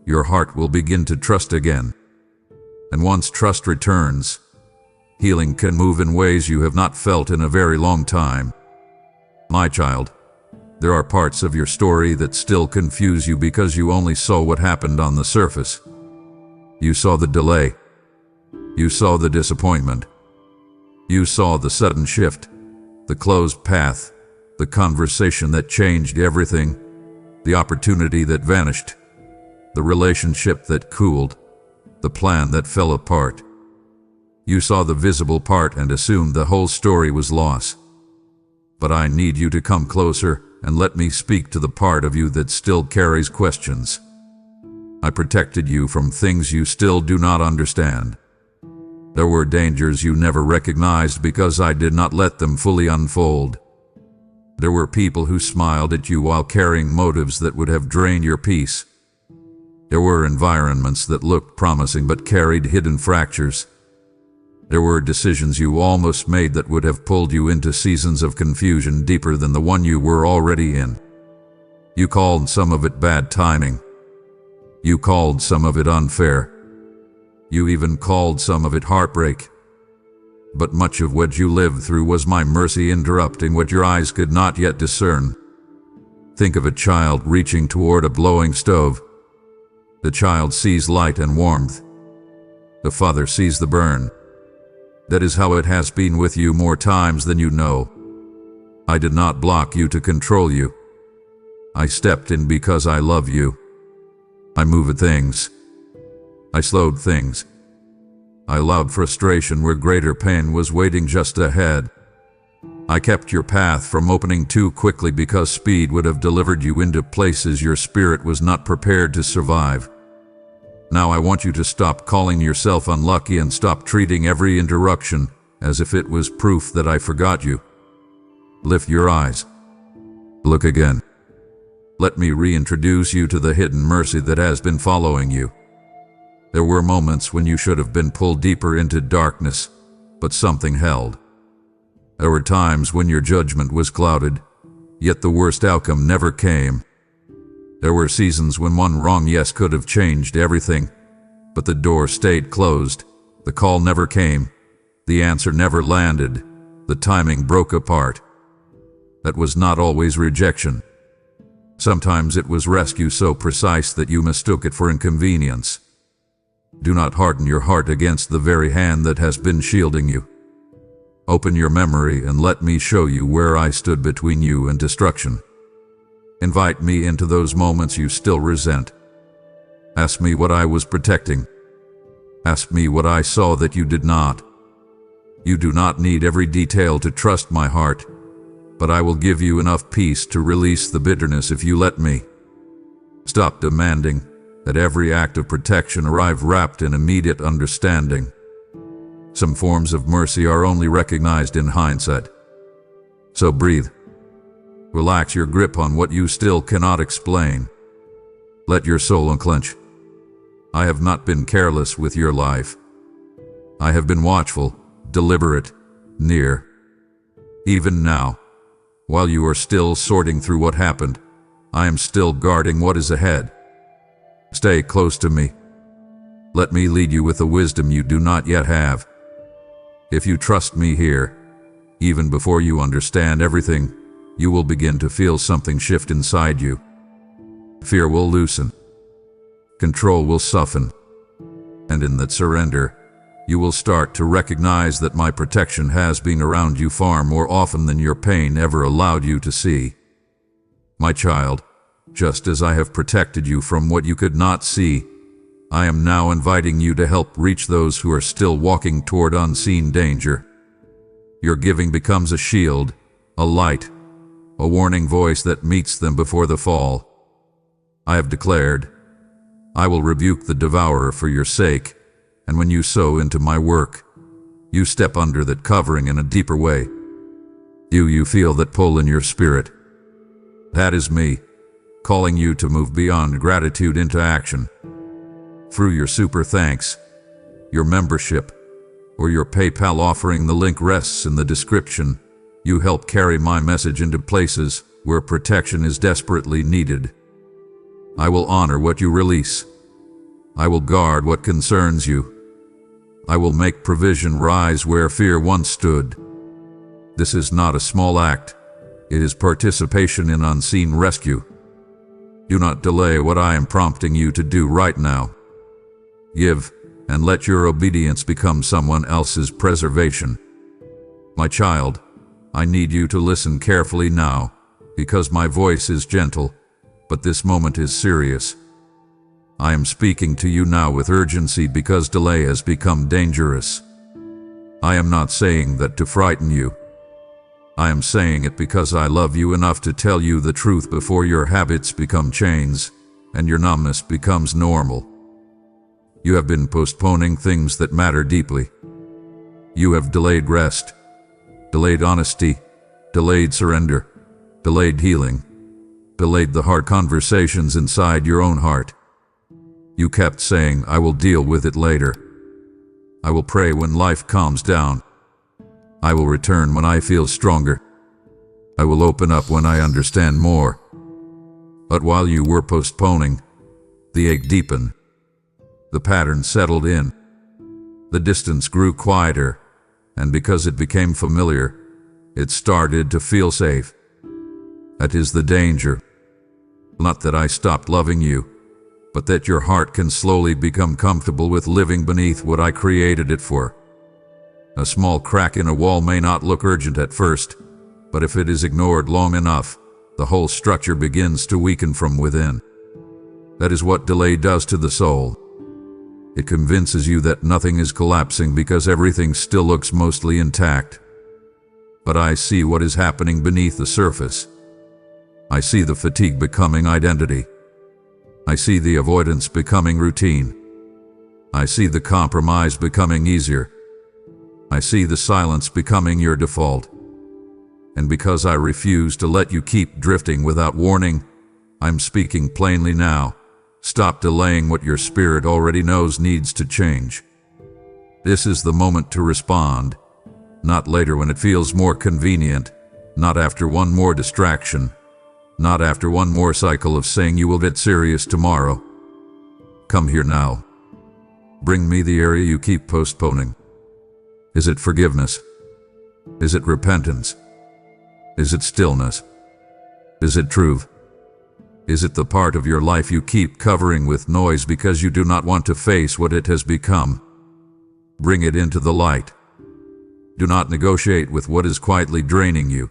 Speaker 1: your heart will begin to trust again. And once trust returns, healing can move in ways you have not felt in a very long time. My child, there are parts of your story that still confuse you because you only saw what happened on the surface. You saw the delay. You saw the disappointment. You saw the sudden shift, the closed path, the conversation that changed everything, the opportunity that vanished, the relationship that cooled, the plan that fell apart. You saw the visible part and assumed the whole story was lost. But I need you to come closer and let me speak to the part of you that still carries questions. I protected you from things you still do not understand. There were dangers you never recognized because I did not let them fully unfold. There were people who smiled at you while carrying motives that would have drained your peace. There were environments that looked promising but carried hidden fractures. There were decisions you almost made that would have pulled you into seasons of confusion deeper than the one you were already in. You called some of it bad timing. You called some of it unfair. You even called some of it heartbreak. But much of what you lived through was my mercy interrupting what your eyes could not yet discern. Think of a child reaching toward a blowing stove. The child sees light and warmth. The father sees the burn. That is how it has been with you more times than you know. I did not block you to control you. I stepped in because I love you. I moved things. I slowed things. I allowed frustration where greater pain was waiting just ahead. I kept your path from opening too quickly because speed would have delivered you into places your spirit was not prepared to survive. Now I want you to stop calling yourself unlucky and stop treating every interruption as if it was proof that I forgot you. Lift your eyes. Look again. Let me reintroduce you to the hidden mercy that has been following you. There were moments when you should have been pulled deeper into darkness, but something held. There were times when your judgment was clouded, yet the worst outcome never came. There were seasons when one wrong yes could have changed everything, but the door stayed closed. The call never came. The answer never landed. The timing broke apart. That was not always rejection. Sometimes it was rescue so precise that you mistook it for inconvenience. Do not harden your heart against the very hand that has been shielding you. Open your memory and let me show you where I stood between you and destruction. Invite me into those moments you still resent. Ask me what I was protecting. Ask me what I saw that you did not. You do not need every detail to trust my heart, but I will give you enough peace to release the bitterness if you let me. Stop demanding that every act of protection arrive wrapped in immediate understanding. Some forms of mercy are only recognized in hindsight. So breathe. Relax your grip on what you still cannot explain. Let your soul unclench. I have not been careless with your life. I have been watchful, deliberate, near. Even now, while you are still sorting through what happened, I am still guarding what is ahead. Stay close to me. Let me lead you with the wisdom you do not yet have. If you trust me here, even before you understand everything, you will begin to feel something shift inside you. Fear will loosen. Control will soften. And in that surrender, you will start to recognize that my protection has been around you far more often than your pain ever allowed you to see. My child, just as I have protected you from what you could not see, I am now inviting you to help reach those who are still walking toward unseen danger. Your giving becomes a shield, a light, a warning voice that meets them before the fall. I have declared, I will rebuke the devourer for your sake, and when you sow into my work, you step under that covering in a deeper way. You feel that pull in your spirit. That is me, calling you to move beyond gratitude into action. Through your super thanks, your membership, or your PayPal offering, the link rests in the description. You help carry my message into places where protection is desperately needed. I will honor what you release. I will guard what concerns you. I will make provision rise where fear once stood. This is not a small act. It is participation in unseen rescue. Do not delay what I am prompting you to do right now. Give, and let your obedience become someone else's preservation. My child, I need you to listen carefully now, because my voice is gentle, but this moment is serious. I am speaking to you now with urgency because delay has become dangerous. I am not saying that to frighten you. I am saying it because I love you enough to tell you the truth before your habits become chains, and your numbness becomes normal. You have been postponing things that matter deeply. You have delayed rest, delayed honesty, delayed surrender, delayed healing, delayed the hard conversations inside your own heart. You kept saying, I will deal with it later. I will pray when life calms down. I will return when I feel stronger. I will open up when I understand more. But while you were postponing, the ache deepened. The pattern settled in. The distance grew quieter, and because it became familiar, it started to feel safe. That is the danger. Not that I stopped loving you, but that your heart can slowly become comfortable with living beneath what I created it for. A small crack in a wall may not look urgent at first, but if it is ignored long enough, the whole structure begins to weaken from within. That is what delay does to the soul. It convinces you that nothing is collapsing because everything still looks mostly intact. But I see what is happening beneath the surface. I see the fatigue becoming identity. I see the avoidance becoming routine. I see the compromise becoming easier. I see the silence becoming your default. And because I refuse to let you keep drifting without warning, I'm speaking plainly now. Stop delaying what your spirit already knows needs to change. This is the moment to respond, not later when it feels more convenient, not after one more distraction, not after one more cycle of saying you will get serious tomorrow. Come here now. Bring me the area you keep postponing. Is it forgiveness? Is it repentance? Is it stillness? Is it truth? Is it the part of your life you keep covering with noise because you do not want to face what it has become? Bring it into the light. Do not negotiate with what is quietly draining you.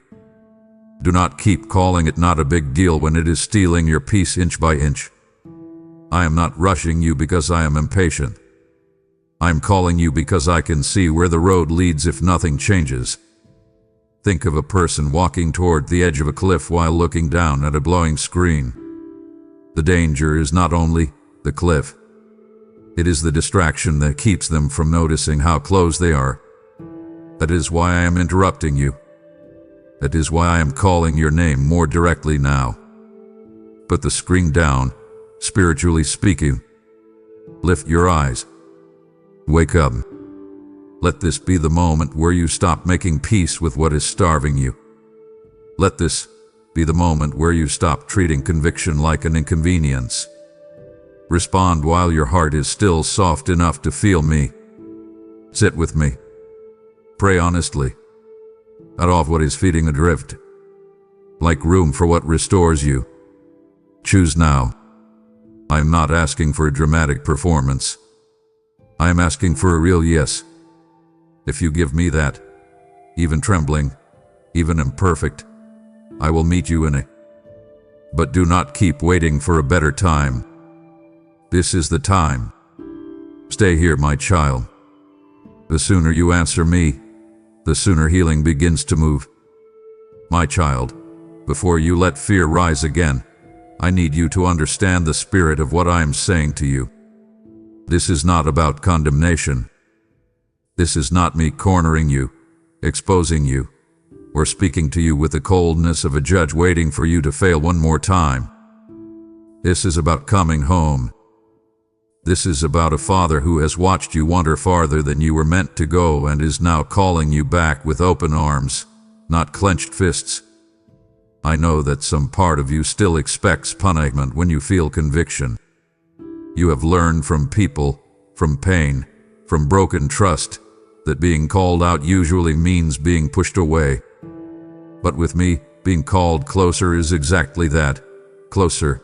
Speaker 1: Do not keep calling it not a big deal when it is stealing your peace inch by inch. I am not rushing you because I am impatient. I am calling you because I can see where the road leads if nothing changes. Think of a person walking toward the edge of a cliff while looking down at a glowing screen. The danger is not only the cliff. It is the distraction that keeps them from noticing how close they are. That is why I am interrupting you. That is why I am calling your name more directly now. Put the screen down, spiritually speaking. Lift your eyes. Wake up. Let this be the moment where you stop making peace with what is starving you. Let this be the moment where you stop treating conviction like an inconvenience. Respond while your heart is still soft enough to feel me. Sit with me. Pray honestly. Cut off what is feeding adrift. Like room for what restores you. Choose now. I am not asking for a dramatic performance. I am asking for a real yes. If you give me that, even trembling, even imperfect, I will meet you in it. But do not keep waiting for a better time. This is the time. Stay here, my child. The sooner you answer me, the sooner healing begins to move. My child, before you let fear rise again, I need you to understand the spirit of what I am saying to you. This is not about condemnation. This is not me cornering you, exposing you, or speaking to you with the coldness of a judge waiting for you to fail one more time. This is about coming home. This is about a father who has watched you wander farther than you were meant to go and is now calling you back with open arms, not clenched fists. I know that some part of you still expects punishment when you feel conviction. You have learned from people, from pain, from broken trust, that being called out usually means being pushed away. But with me, being called closer is exactly that, closer.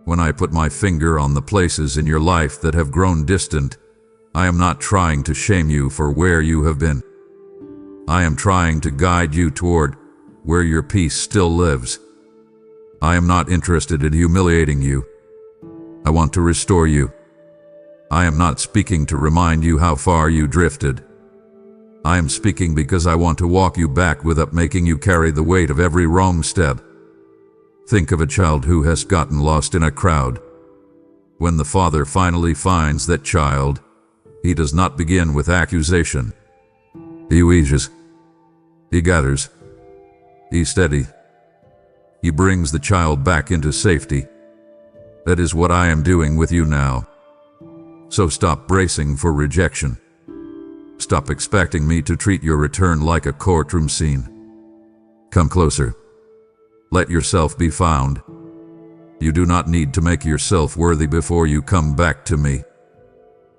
Speaker 1: When I put my finger on the places in your life that have grown distant, I am not trying to shame you for where you have been. I am trying to guide you toward where your peace still lives. I am not interested in humiliating you. I want to restore you. I am not speaking to remind you how far you drifted. I am speaking because I want to walk you back without making you carry the weight of every wrong step. Think of a child who has gotten lost in a crowd. When the father finally finds that child, he does not begin with accusation. He wedges. He gathers. He steady. He brings the child back into safety. That is what I am doing with you now. So stop bracing for rejection. Stop expecting me to treat your return like a courtroom scene. Come closer. Let yourself be found. You do not need to make yourself worthy before you come back to me.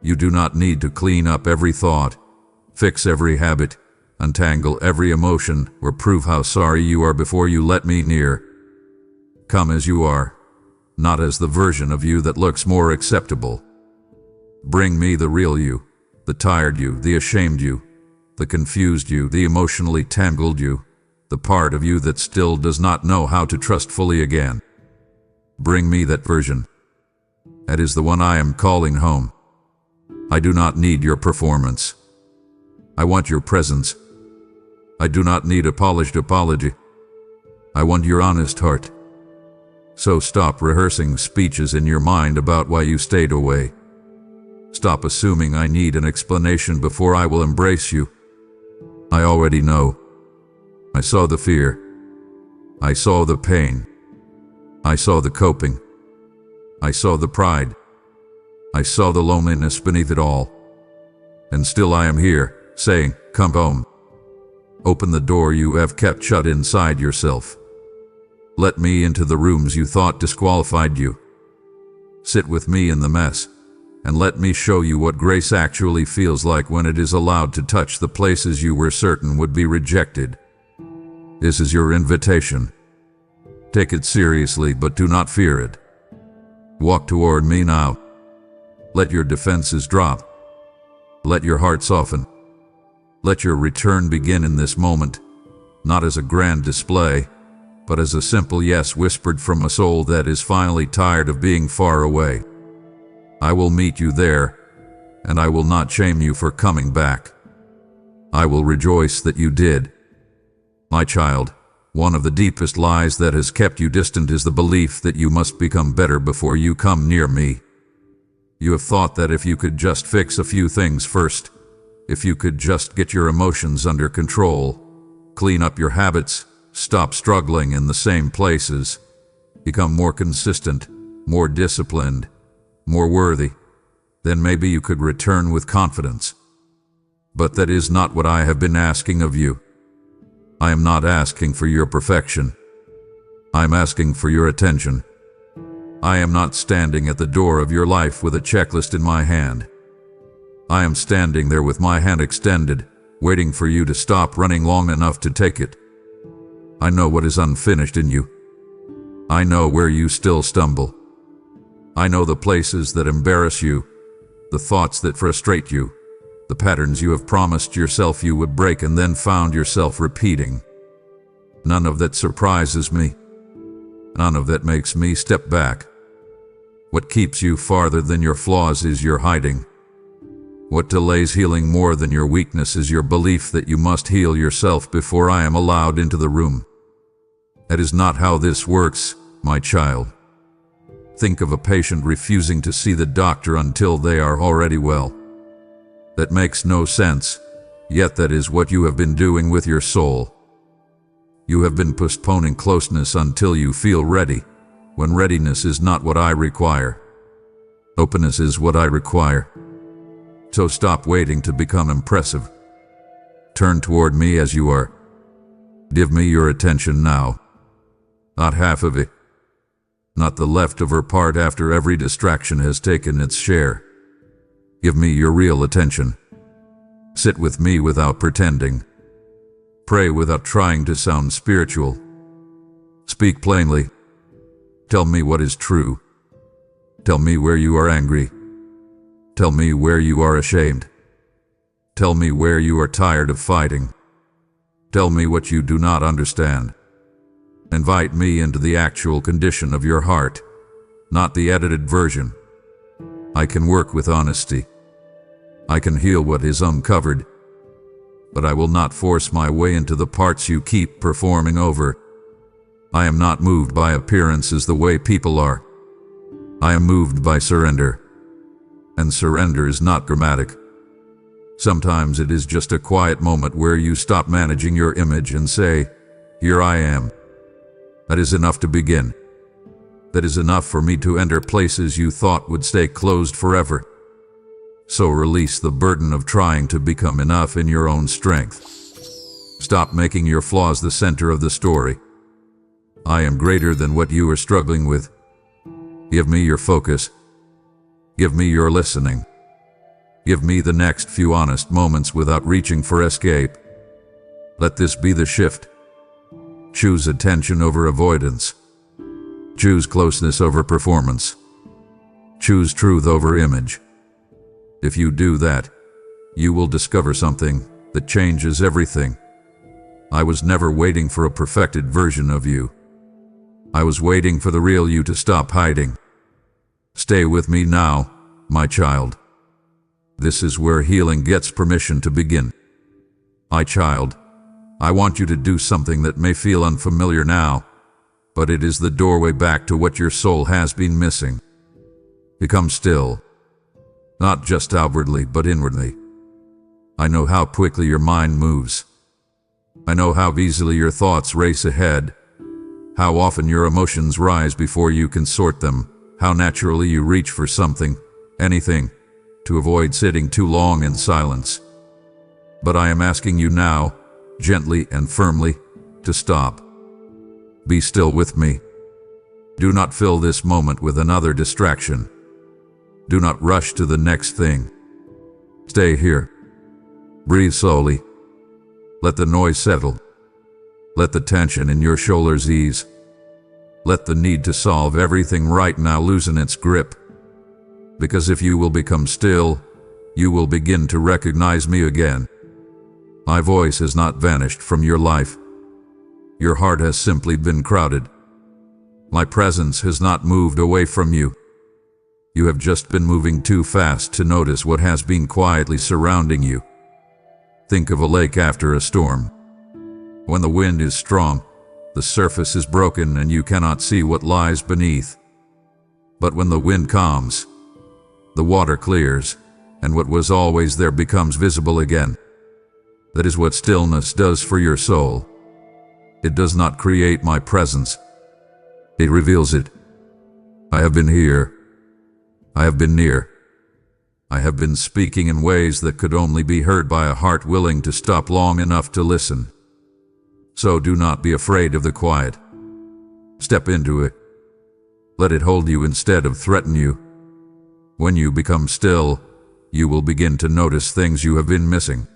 Speaker 1: You do not need to clean up every thought, fix every habit, untangle every emotion, or prove how sorry you are before you let me near. Come as you are, not as the version of you that looks more acceptable. Bring me the real you, the tired you, the ashamed you, the confused you, the emotionally tangled you, the part of you that still does not know how to trust fully again. Bring me that version. That is the one I am calling home. I do not need your performance. I want your presence. I do not need a polished apology. I want your honest heart. So stop rehearsing speeches in your mind about why you stayed away. Stop assuming I need an explanation before I will embrace you. I already know. I saw the fear. I saw the pain. I saw the coping. I saw the pride. I saw the loneliness beneath it all. And still I am here, saying, come home. Open the door you have kept shut inside yourself. Let me into the rooms you thought disqualified you. Sit with me in the mess, and let me show you what grace actually feels like when it is allowed to touch the places you were certain would be rejected. This is your invitation. Take it seriously, but do not fear it. Walk toward me now. Let your defenses drop. Let your heart soften. Let your return begin in this moment, not as a grand display, but as a simple yes whispered from a soul that is finally tired of being far away. I will meet you there, and I will not shame you for coming back. I will rejoice that you did. My child, one of the deepest lies that has kept you distant is the belief that you must become better before you come near me. You have thought that if you could just fix a few things first, if you could just get your emotions under control, clean up your habits, stop struggling in the same places, become more consistent, more disciplined, more worthy, then maybe you could return with confidence. But that is not what I have been asking of you. I am not asking for your perfection. I am asking for your attention. I am not standing at the door of your life with a checklist in my hand. I am standing there with my hand extended, waiting for you to stop running long enough to take it. I know what is unfinished in you. I know where you still stumble. I know the places that embarrass you, the thoughts that frustrate you, the patterns you have promised yourself you would break and then found yourself repeating. None of that surprises me. None of that makes me step back. What keeps you farther than your flaws is your hiding. What delays healing more than your weakness is your belief that you must heal yourself before I am allowed into the room. That is not how this works, my child. Think of a patient refusing to see the doctor until they are already well. That makes no sense, yet that is what you have been doing with your soul. You have been postponing closeness until you feel ready, when readiness is not what I require. Openness is what I require. So stop waiting to become impressive. Turn toward me as you are. Give me your attention now. Not half of it. Not the leftover part after every distraction has taken its share. Give me your real attention. Sit with me without pretending. Pray without trying to sound spiritual. Speak plainly. Tell me what is true. Tell me where you are angry. Tell me where you are ashamed. Tell me where you are tired of fighting. Tell me what you do not understand. Invite me into the actual condition of your heart, not the edited version. I can work with honesty. I can heal what is uncovered, but I will not force my way into the parts you keep performing over. I am not moved by appearances the way people are. I am moved by surrender. And surrender is not dramatic. Sometimes it is just a quiet moment where you stop managing your image and say, here I am. That is enough to begin. That is enough for me to enter places you thought would stay closed forever. So release the burden of trying to become enough in your own strength. Stop making your flaws the center of the story. I am greater than what you are struggling with. Give me your focus. Give me your listening. Give me the next few honest moments without reaching for escape. Let this be the shift. Choose attention over avoidance. Choose closeness over performance. Choose truth over image. If you do that, you will discover something that changes everything. I was never waiting for a perfected version of you. I was waiting for the real you to stop hiding. Stay with me now, my child. This is where healing gets permission to begin. My child, I want you to do something that may feel unfamiliar now, but it is the doorway back to what your soul has been missing. Become still, not just outwardly, but inwardly. I know how quickly your mind moves. I know how easily your thoughts race ahead, how often your emotions rise before you can sort them, how naturally you reach for something, anything, to avoid sitting too long in silence. But I am asking you now, gently and firmly, to stop. Be still with me. Do not fill this moment with another distraction. Do not rush to the next thing. Stay here. Breathe slowly. Let the noise settle. Let the tension in your shoulders ease. Let the need to solve everything right now loosen its grip. Because if you will become still, you will begin to recognize me again. My voice has not vanished from your life. Your heart has simply been crowded. My presence has not moved away from you. You have just been moving too fast to notice what has been quietly surrounding you. Think of a lake after a storm. When the wind is strong, the surface is broken and you cannot see what lies beneath. But when the wind calms, the water clears, and what was always there becomes visible again. That is what stillness does for your soul. It does not create my presence. It reveals it. I have been here. I have been near. I have been speaking in ways that could only be heard by a heart willing to stop long enough to listen. So do not be afraid of the quiet. Step into it. Let it hold you instead of threaten you. When you become still, you will begin to notice things you have been missing.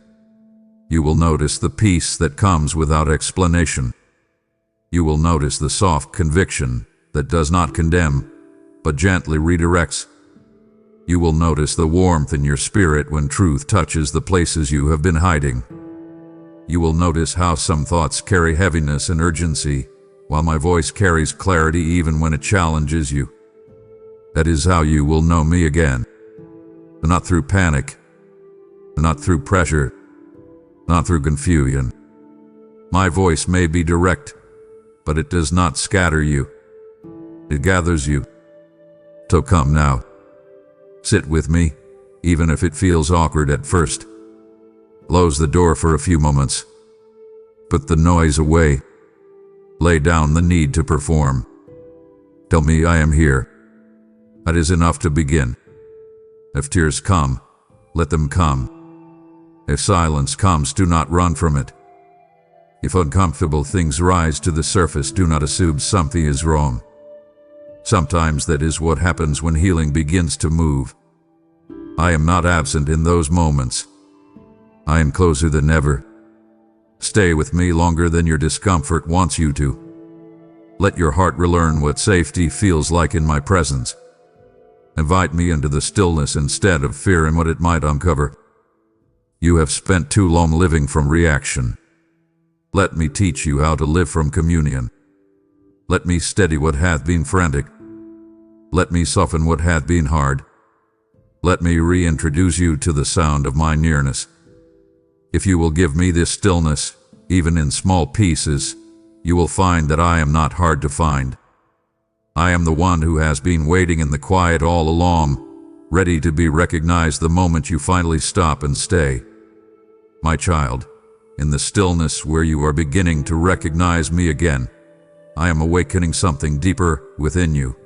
Speaker 1: You will notice the peace that comes without explanation. You will notice the soft conviction that does not condemn, but gently redirects. You will notice the warmth in your spirit when truth touches the places you have been hiding. You will notice how some thoughts carry heaviness and urgency, while my voice carries clarity even when it challenges you. That is how you will know me again. Not through panic, not through pressure, not through confusion. My voice may be direct, but it does not scatter you. It gathers you. So come now. Sit with me, even if it feels awkward at first. Close the door for a few moments. Put the noise away. Lay down the need to perform. Tell me I am here. That is enough to begin. If tears come, let them come. If silence comes, do not run from it. If uncomfortable things rise to the surface, do not assume something is wrong. Sometimes that is what happens when healing begins to move. I am not absent in those moments. I am closer than ever. Stay with me longer than your discomfort wants you to. Let your heart relearn what safety feels like in my presence. Invite me into the stillness instead of fear and what it might uncover. You have spent too long living from reaction. Let me teach you how to live from communion. Let me steady what hath been frantic. Let me soften what hath been hard. Let me reintroduce you to the sound of my nearness. If you will give me this stillness, even in small pieces, you will find that I am not hard to find. I am the one who has been waiting in the quiet all along, ready to be recognized the moment you finally stop and stay. My child, in the stillness where you are beginning to recognize me again, I am awakening something deeper within you,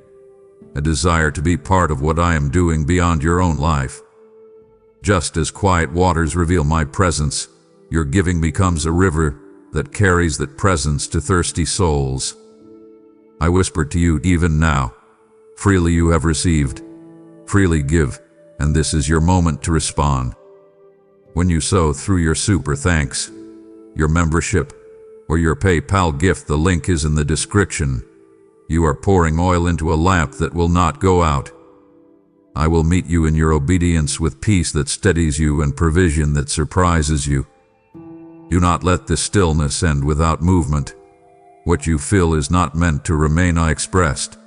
Speaker 1: a desire to be part of what I am doing beyond your own life. Just as quiet waters reveal my presence, your giving becomes a river that carries that presence to thirsty souls. I whisper to you even now, freely you have received, freely give, and this is your moment to respond. When you sow through your super thanks, your membership, or your PayPal gift, the link is in the description. You are pouring oil into a lamp that will not go out. I will meet you in your obedience with peace that steadies you and provision that surprises you. Do not let this stillness end without movement. What you feel is not meant to remain unexpressed.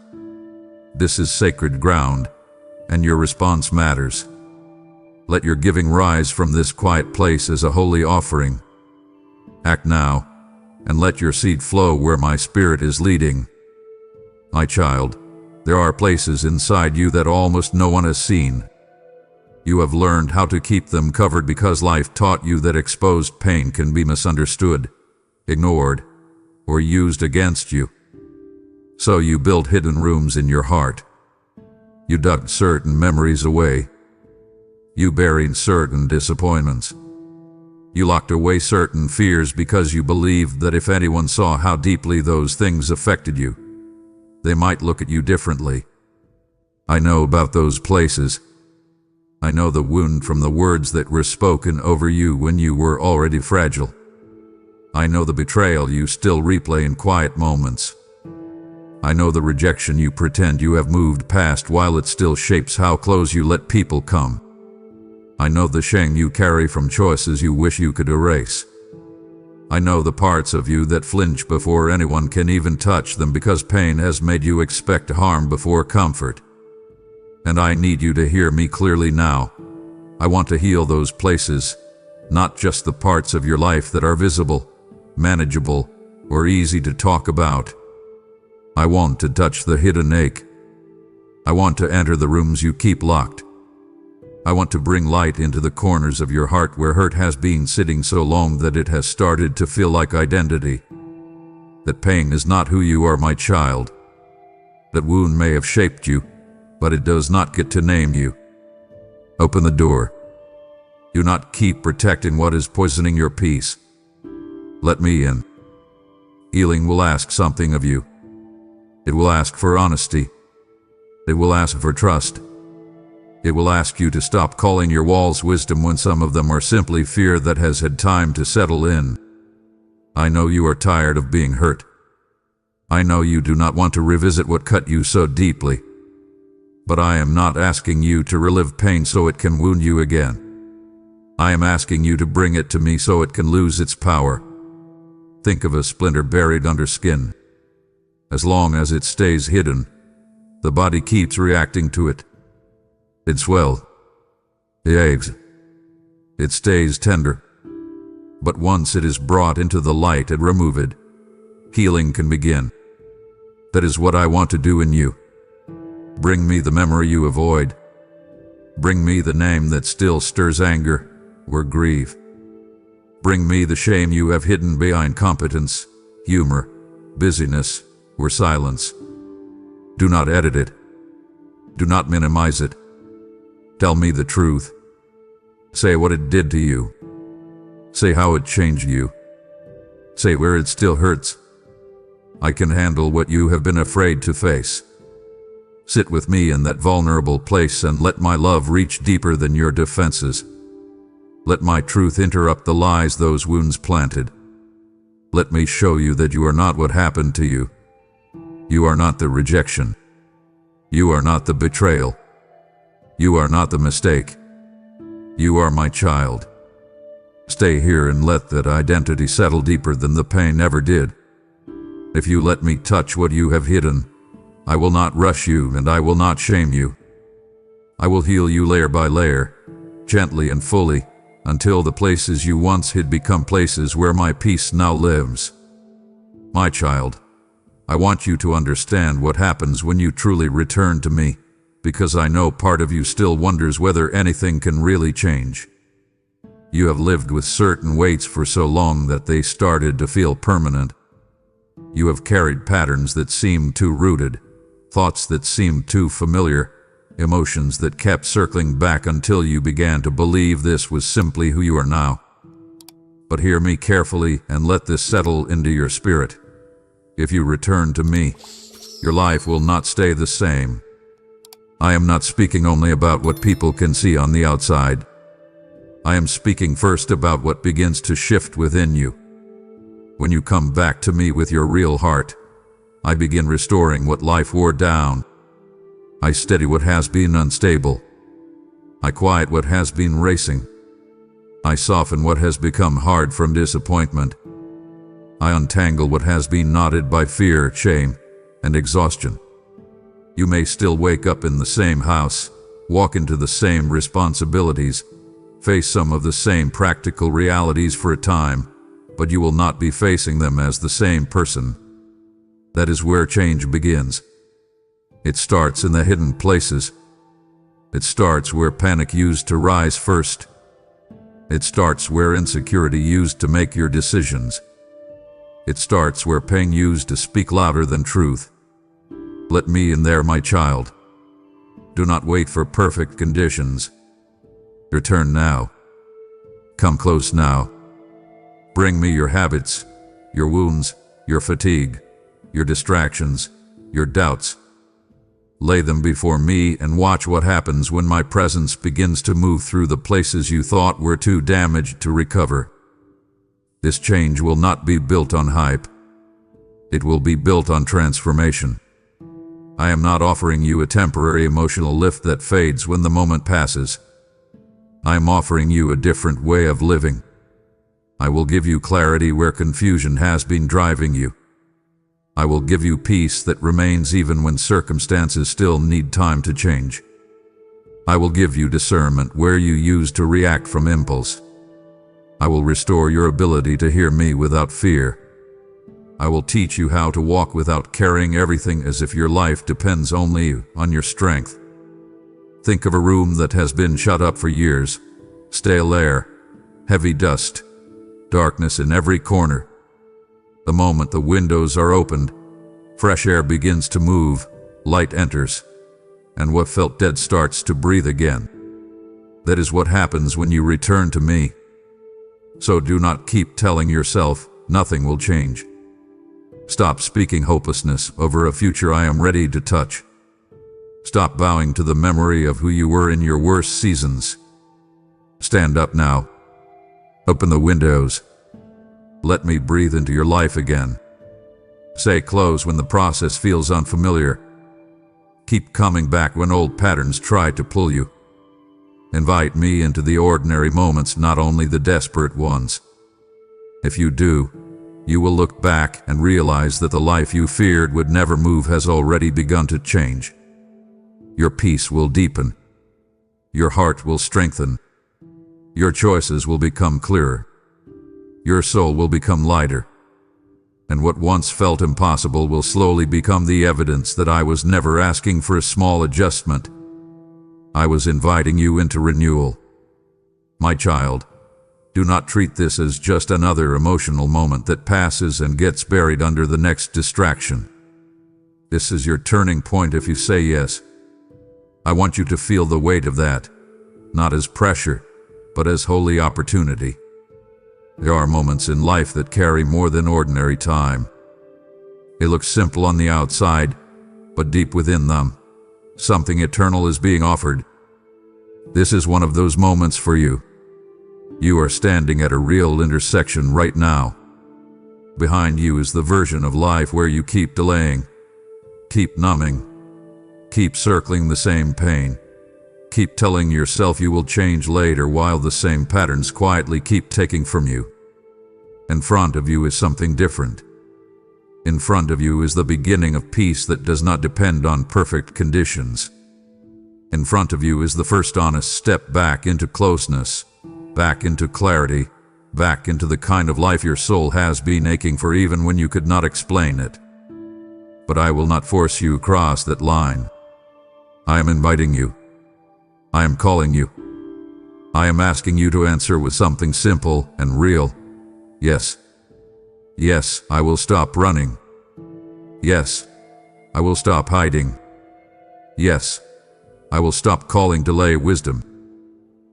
Speaker 1: This is sacred ground, and your response matters. Let your giving rise from this quiet place as a holy offering. Act now, and let your seed flow where my spirit is leading. My child, there are places inside you that almost no one has seen. You have learned how to keep them covered because life taught you that exposed pain can be misunderstood, ignored, or used against you. So you built hidden rooms in your heart. You dug certain memories away. You buried certain disappointments. You locked away certain fears because you believed that if anyone saw how deeply those things affected you, they might look at you differently. I know about those places. I know the wound from the words that were spoken over you when you were already fragile. I know the betrayal you still replay in quiet moments. I know the rejection you pretend you have moved past while it still shapes how close you let people come. I know the shame you carry from choices you wish you could erase. I know the parts of you that flinch before anyone can even touch them because pain has made you expect harm before comfort. And I need you to hear me clearly now. I want to heal those places, not just the parts of your life that are visible, manageable, or easy to talk about. I want to touch the hidden ache. I want to enter the rooms you keep locked. I want to bring light into the corners of your heart where hurt has been sitting so long that it has started to feel like identity. That pain is not who you are, my child. That wound may have shaped you, but it does not get to name you. Open the door. Do not keep protecting what is poisoning your peace. Let me in. Healing will ask something of you. It will ask for honesty. It will ask for trust. It will ask you to stop calling your walls wisdom when some of them are simply fear that has had time to settle in. I know you are tired of being hurt. I know you do not want to revisit what cut you so deeply. But I am not asking you to relive pain so it can wound you again. I am asking you to bring it to me so it can lose its power. Think of a splinter buried under skin. As long as it stays hidden, the body keeps reacting to it. It swells. It aches. It stays tender. But once it is brought into the light and removed, healing can begin. That is what I want to do in you. Bring me the memory you avoid. Bring me the name that still stirs anger or grief. Bring me the shame you have hidden behind competence, humor, busyness, or silence. Do not edit it. Do not minimize it. Tell me the truth. Say what it did to you. Say how it changed you. Say where it still hurts. I can handle what you have been afraid to face. Sit with me in that vulnerable place and let my love reach deeper than your defenses. Let my truth interrupt the lies those wounds planted. Let me show you that you are not what happened to you. You are not the rejection. You are not the betrayal. You are not the mistake. You are my child. Stay here and let that identity settle deeper than the pain ever did. If you let me touch what you have hidden, I will not rush you and I will not shame you. I will heal you layer by layer, gently and fully, until the places you once hid become places where my peace now lives. My child, I want you to understand what happens when you truly return to me, because I know part of you still wonders whether anything can really change. You have lived with certain weights for so long that they started to feel permanent. You have carried patterns that seemed too rooted, thoughts that seemed too familiar, emotions that kept circling back until you began to believe this was simply who you are now. But hear me carefully and let this settle into your spirit. If you return to me, your life will not stay the same. I am not speaking only about what people can see on the outside. I am speaking first about what begins to shift within you. When you come back to me with your real heart, I begin restoring what life wore down. I steady what has been unstable. I quiet what has been racing. I soften what has become hard from disappointment. I untangle what has been knotted by fear, shame, and exhaustion. You may still wake up in the same house, walk into the same responsibilities, face some of the same practical realities for a time, but you will not be facing them as the same person. That is where change begins. It starts in the hidden places. It starts where panic used to rise first. It starts where insecurity used to make your decisions. It starts where pain used to speak louder than truth. Let me in there, my child. Do not wait for perfect conditions. Return now. Come close now. Bring me your habits, your wounds, your fatigue, your distractions, your doubts. Lay them before me and watch what happens when my presence begins to move through the places you thought were too damaged to recover. This change will not be built on hype. It will be built on transformation. I am not offering you a temporary emotional lift that fades when the moment passes. I am offering you a different way of living. I will give you clarity where confusion has been driving you. I will give you peace that remains even when circumstances still need time to change. I will give you discernment where you used to react from impulse. I will restore your ability to hear me without fear. I will teach you how to walk without carrying everything as if your life depends only on your strength. Think of a room that has been shut up for years, stale air, heavy dust, darkness in every corner. The moment the windows are opened, fresh air begins to move, light enters, and what felt dead starts to breathe again. That is what happens when you return to me. So do not keep telling yourself nothing will change. Stop speaking hopelessness over a future I am ready to touch. Stop bowing to the memory of who you were in your worst seasons. Stand up now. Open the windows. Let me breathe into your life again. Say close when the process feels unfamiliar. Keep coming back when old patterns try to pull you. Invite me into the ordinary moments, not only the desperate ones. If you do, you will look back and realize that the life you feared would never move has already begun to change. Your peace will deepen. Your heart will strengthen. Your choices will become clearer. Your soul will become lighter. And what once felt impossible will slowly become the evidence that I was never asking for a small adjustment. I was inviting you into renewal. My child, do not treat this as just another emotional moment that passes and gets buried under the next distraction. This is your turning point if you say yes. I want you to feel the weight of that, not as pressure, but as holy opportunity. There are moments in life that carry more than ordinary time. It looks simple on the outside, but deep within them, something eternal is being offered. This is one of those moments for you. You are standing at a real intersection right now. Behind you is the version of life where you keep delaying, keep numbing, keep circling the same pain. Keep telling yourself you will change later while the same patterns quietly keep taking from you. In front of you is something different. In front of you is the beginning of peace that does not depend on perfect conditions. In front of you is the first honest step back into closeness, back into clarity, back into the kind of life your soul has been aching for even when you could not explain it. But I will not force you across that line. I am inviting you. I am calling you. I am asking you to answer with something simple and real. Yes. Yes, I will stop running. Yes, I will stop hiding. Yes, I will stop calling delay wisdom.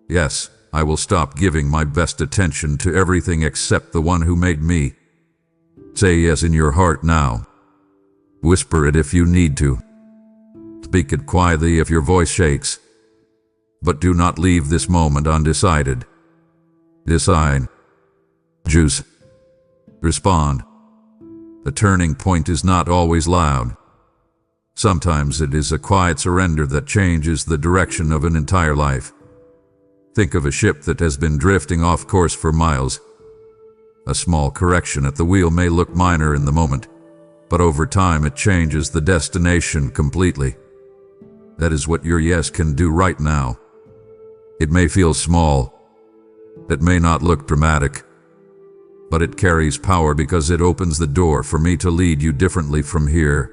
Speaker 1: Yes, I will stop giving my best attention to everything except the one who made me. Say yes in your heart now. Whisper it if you need to. Speak it quietly if your voice shakes. But do not leave this moment undecided. Decide. Choose. Respond. The turning point is not always loud. Sometimes it is a quiet surrender that changes the direction of an entire life. Think of a ship that has been drifting off course for miles. A small correction at the wheel may look minor in the moment, but over time it changes the destination completely. That is what your yes can do right now. It may feel small. It may not look dramatic. But it carries power because it opens the door for me to lead you differently from here.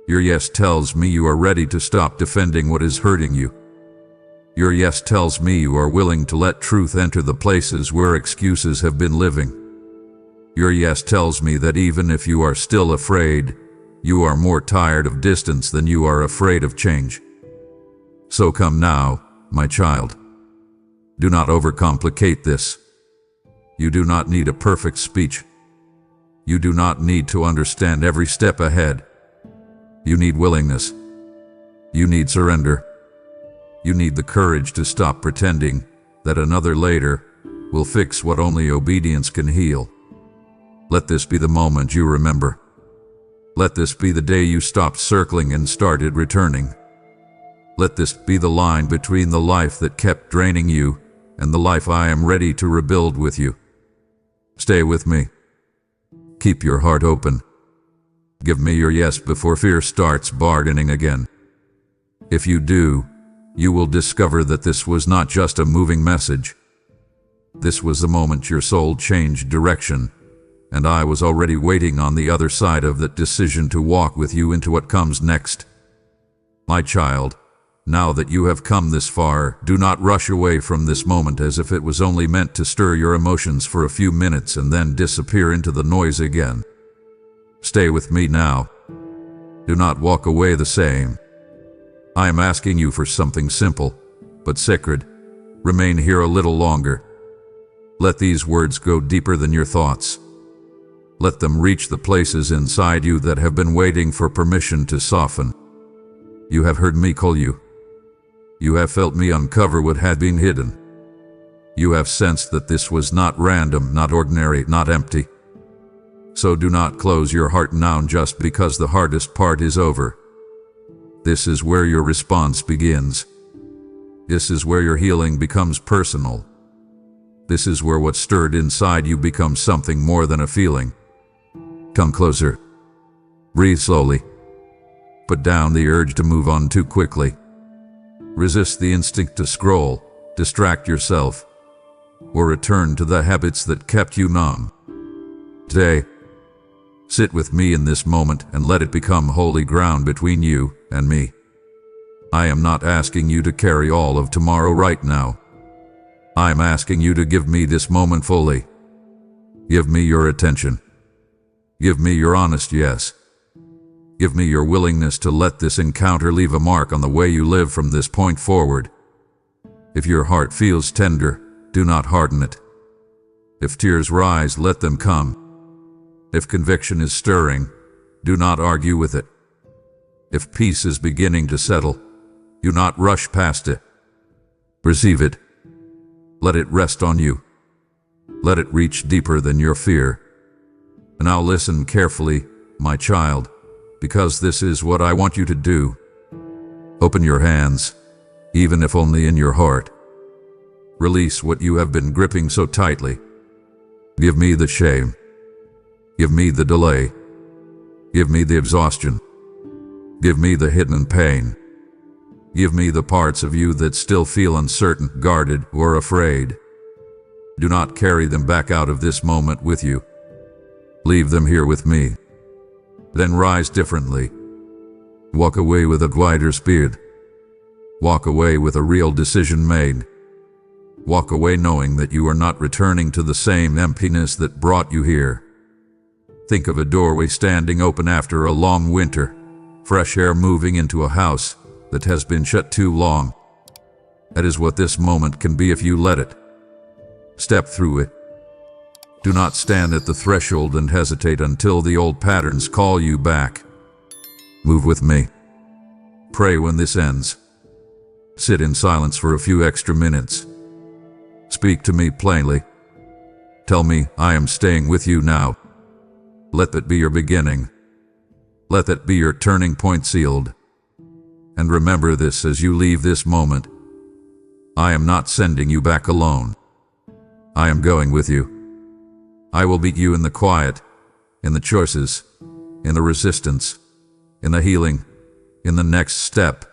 Speaker 1: Your yes tells me you are ready to stop defending what is hurting you. Your yes tells me you are willing to let truth enter the places where excuses have been living. Your yes tells me that even if you are still afraid, you are more tired of distance than you are afraid of change. So come now, my child. Do not overcomplicate this. You do not need a perfect speech. You do not need to understand every step ahead. You need willingness. You need surrender. You need the courage to stop pretending that another later will fix what only obedience can heal. Let this be the moment you remember. Let this be the day you stopped circling and started returning. Let this be the line between the life that kept draining you and the life I am ready to rebuild with you. Stay with me. Keep your heart open. Give me your yes before fear starts bargaining again. If you do, you will discover that this was not just a moving message. This was the moment your soul changed direction, and I was already waiting on the other side of that decision to walk with you into what comes next. My child, now that you have come this far, do not rush away from this moment as if it was only meant to stir your emotions for a few minutes and then disappear into the noise again. Stay with me now. Do not walk away the same. I am asking you for something simple, but sacred. Remain here a little longer. Let these words go deeper than your thoughts. Let them reach the places inside you that have been waiting for permission to soften. You have heard me call you. You have felt me uncover what had been hidden. You have sensed that this was not random, not ordinary, not empty. So do not close your heart now just because the hardest part is over. This is where your response begins. This is where your healing becomes personal. This is where what stirred inside you becomes something more than a feeling. Come closer. Breathe slowly. Put down the urge to move on too quickly. Resist the instinct to scroll, distract yourself, or return to the habits that kept you numb. Today, sit with me in this moment and let it become holy ground between you and me. I am not asking you to carry all of tomorrow right now. I am asking you to give me this moment fully. Give me your attention. Give me your honest yes. Give me your willingness to let this encounter leave a mark on the way you live from this point forward. If your heart feels tender, do not harden it. If tears rise, let them come. If conviction is stirring, do not argue with it. If peace is beginning to settle, do not rush past it. Receive it. Let it rest on you. Let it reach deeper than your fear. And now listen carefully, my child, because this is what I want you to do. Open your hands, even if only in your heart. Release what you have been gripping so tightly. Give me the shame. Give me the delay. Give me the exhaustion. Give me the hidden pain. Give me the parts of you that still feel uncertain, guarded, or afraid. Do not carry them back out of this moment with you. Leave them here with me. Then rise differently. Walk away with a quieter spirit. Walk away with a real decision made. Walk away knowing that you are not returning to the same emptiness that brought you here. Think of a doorway standing open after a long winter, fresh air moving into a house that has been shut too long. That is what this moment can be if you let it. Step through it. Do not stand at the threshold and hesitate until the old patterns call you back. Move with me. Pray when this ends. Sit in silence for a few extra minutes. Speak to me plainly. Tell me, I am staying with you now. Let that be your beginning. Let that be your turning point sealed. And remember this as you leave this moment. I am not sending you back alone. I am going with you. I will meet you in the quiet, in the choices, in the resistance, in the healing, in the next step,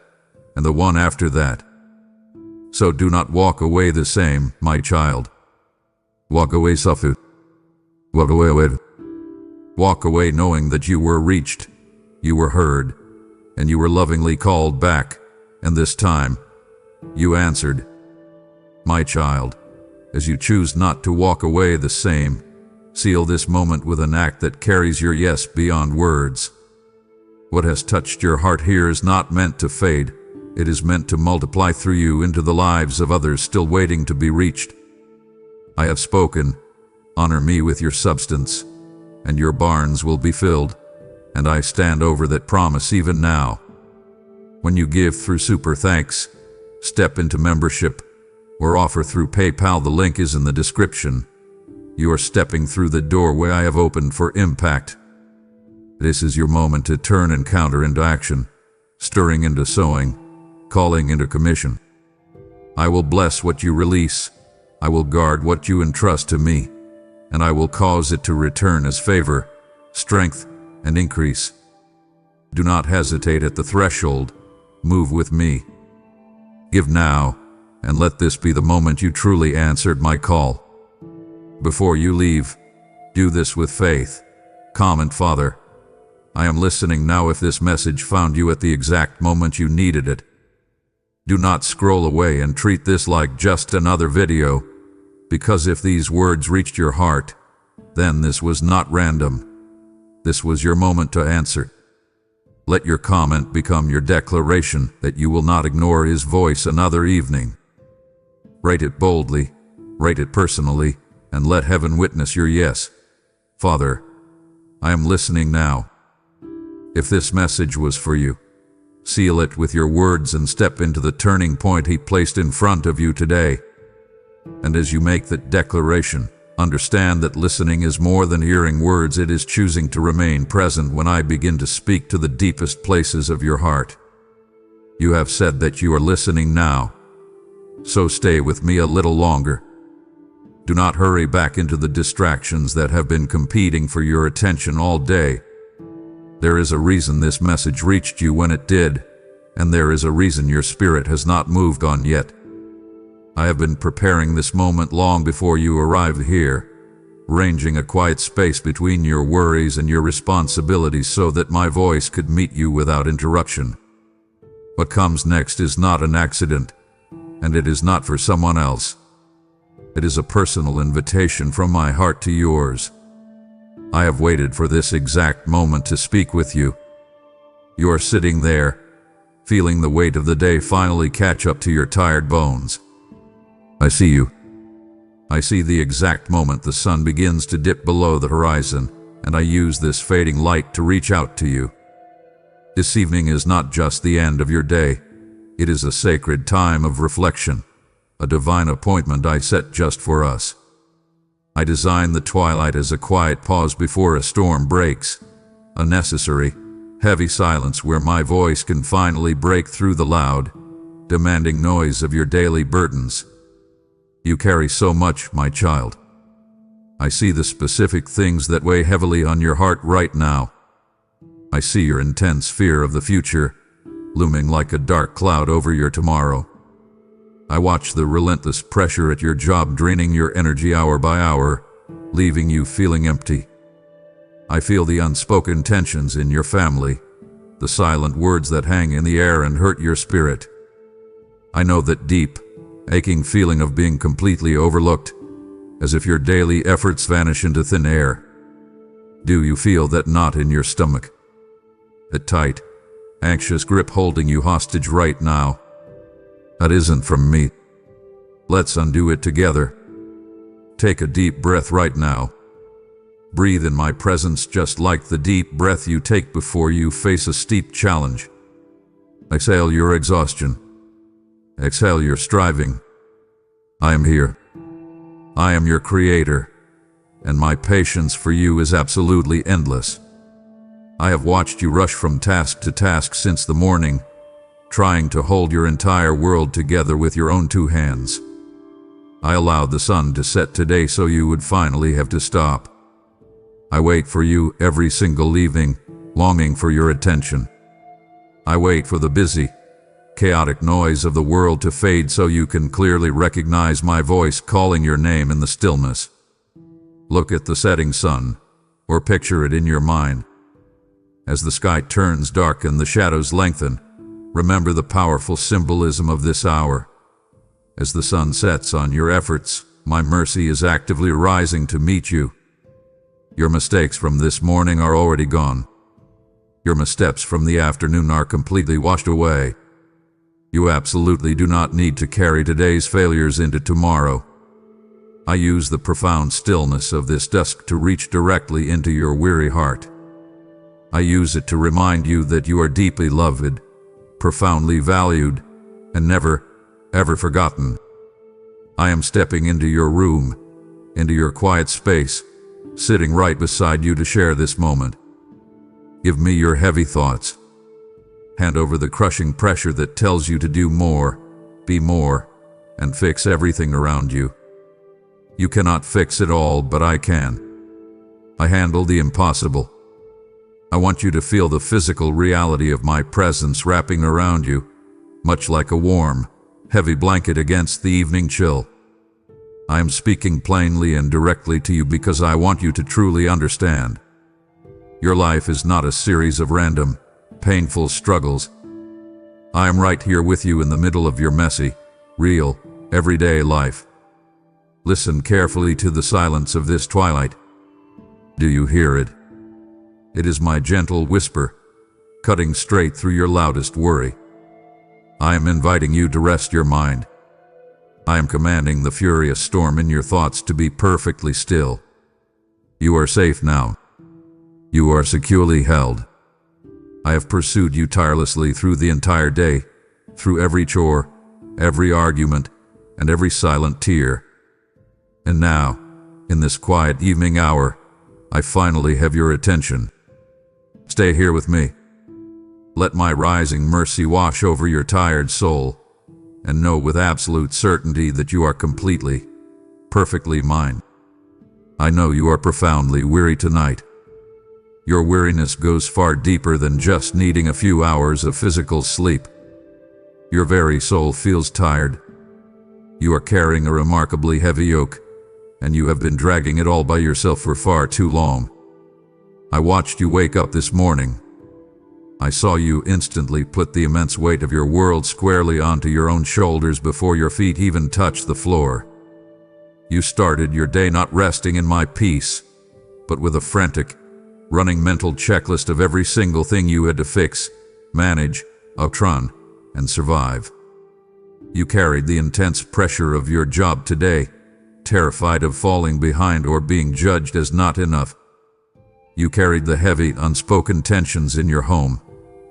Speaker 1: and the one after that. So do not walk away the same, my child. Walk away suffered. Walk away. Walk away knowing that you were reached, you were heard, and you were lovingly called back, and this time, you answered. My child, as you choose not to walk away the same, seal this moment with an act that carries your yes beyond words. What has touched your heart here is not meant to fade. It is meant to multiply through you into the lives of others still waiting to be reached. I have spoken. Honor me with your substance, and your barns will be filled, and I stand over that promise even now. When you give through super thanks, step into membership, or offer through PayPal, the link is in the description. You are stepping through the doorway I have opened for impact. This is your moment to turn encounter into action, stirring into sowing, calling into commission. I will bless what you release. I will guard what you entrust to me, and I will cause it to return as favor, strength, and increase. Do not hesitate at the threshold. Move with me. Give now, and let this be the moment you truly answered my call. Before you leave, do this with faith. Comment, Father, I am listening now if this message found you at the exact moment you needed it. Do not scroll away and treat this like just another video, because if these words reached your heart, then this was not random. This was your moment to answer. Let your comment become your declaration that you will not ignore His voice another evening. Write it boldly, write it personally, and let heaven witness your yes. Father, I am listening now. If this message was for you, seal it with your words and step into the turning point He placed in front of you today. And as you make that declaration, understand that listening is more than hearing words. It is choosing to remain present when I begin to speak to the deepest places of your heart. You have said that you are listening now, so stay with me a little longer. Do not hurry back into the distractions that have been competing for your attention all day. There is a reason this message reached you when it did, and there is a reason your spirit has not moved on yet. I have been preparing this moment long before you arrived here, arranging a quiet space between your worries and your responsibilities so that my voice could meet you without interruption. What comes next is not an accident, and it is not for someone else. It is a personal invitation from my heart to yours. I have waited for this exact moment to speak with you. You are sitting there, feeling the weight of the day finally catch up to your tired bones. I see you. I see the exact moment the sun begins to dip below the horizon, and I use this fading light to reach out to you. This evening is not just the end of your day. It is a sacred time of reflection, a divine appointment I set just for us. I designed the twilight as a quiet pause before a storm breaks, a necessary, heavy silence where my voice can finally break through the loud, demanding noise of your daily burdens. You carry so much, my child. I see the specific things that weigh heavily on your heart right now. I see your intense fear of the future, looming like a dark cloud over your tomorrow. I watch the relentless pressure at your job draining your energy hour by hour, leaving you feeling empty. I feel the unspoken tensions in your family, the silent words that hang in the air and hurt your spirit. I know that deep, aching feeling of being completely overlooked, as if your daily efforts vanish into thin air. Do you feel that knot in your stomach? That tight, anxious grip holding you hostage right now? That isn't from me. Let's undo it together. Take a deep breath right now. Breathe in my presence just like the deep breath you take before you face a steep challenge. Exhale your exhaustion. Exhale your striving. I am here. I am your creator, and my patience for you is absolutely endless. I have watched you rush from task to task since the morning, trying to hold your entire world together with your own two hands. I allowed the sun to set today so you would finally have to stop. I wait for you every single evening, longing for your attention. I wait for the busy, chaotic noise of the world to fade so you can clearly recognize my voice calling your name in the stillness. Look at the setting sun, or picture it in your mind. As the sky turns dark and the shadows lengthen, remember the powerful symbolism of this hour. As the sun sets on your efforts, my mercy is actively rising to meet you. Your mistakes from this morning are already gone. Your missteps from the afternoon are completely washed away. You absolutely do not need to carry today's failures into tomorrow. I use the profound stillness of this dusk to reach directly into your weary heart. I use it to remind you that you are deeply loved, profoundly valued, and never, ever forgotten. I am stepping into your room, into your quiet space, sitting right beside you to share this moment. Give me your heavy thoughts. Hand over the crushing pressure that tells you to do more, be more, and fix everything around you. You cannot fix it all, but I can. I handle the impossible. I want you to feel the physical reality of my presence wrapping around you, much like a warm, heavy blanket against the evening chill. I am speaking plainly and directly to you because I want you to truly understand. Your life is not a series of random, painful struggles. I am right here with you in the middle of your messy, real, everyday life. Listen carefully to the silence of this twilight. Do you hear it? It is my gentle whisper, cutting straight through your loudest worry. I am inviting you to rest your mind. I am commanding the furious storm in your thoughts to be perfectly still. You are safe now. You are securely held. I have pursued you tirelessly through the entire day, through every chore, every argument, and every silent tear. And now, in this quiet evening hour, I finally have your attention. Stay here with me. Let my rising mercy wash over your tired soul, and know with absolute certainty that you are completely, perfectly mine. I know you are profoundly weary tonight. Your weariness goes far deeper than just needing a few hours of physical sleep. Your very soul feels tired. You are carrying a remarkably heavy yoke, and you have been dragging it all by yourself for far too long. I watched you wake up this morning. I saw you instantly put the immense weight of your world squarely onto your own shoulders before your feet even touched the floor. You started your day not resting in my peace, but with a frantic, running mental checklist of every single thing you had to fix, manage, outrun, and survive. You carried the intense pressure of your job today, terrified of falling behind or being judged as not enough. You carried the heavy, unspoken tensions in your home,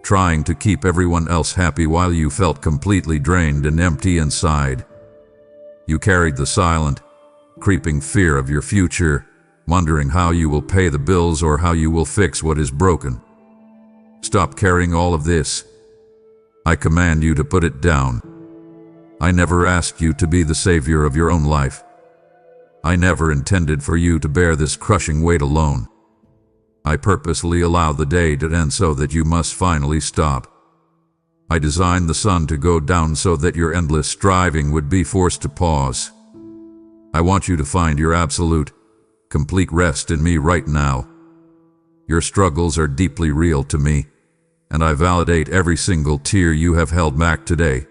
Speaker 1: trying to keep everyone else happy while you felt completely drained and empty inside. You carried the silent, creeping fear of your future, wondering how you will pay the bills or how you will fix what is broken. Stop carrying all of this. I command you to put it down. I never asked you to be the savior of your own life. I never intended for you to bear this crushing weight alone. I purposely allowed the day to end so that you must finally stop. I designed the sun to go down so that your endless striving would be forced to pause. I want you to find your absolute, complete rest in me right now. Your struggles are deeply real to me, and I validate every single tear you have held back today.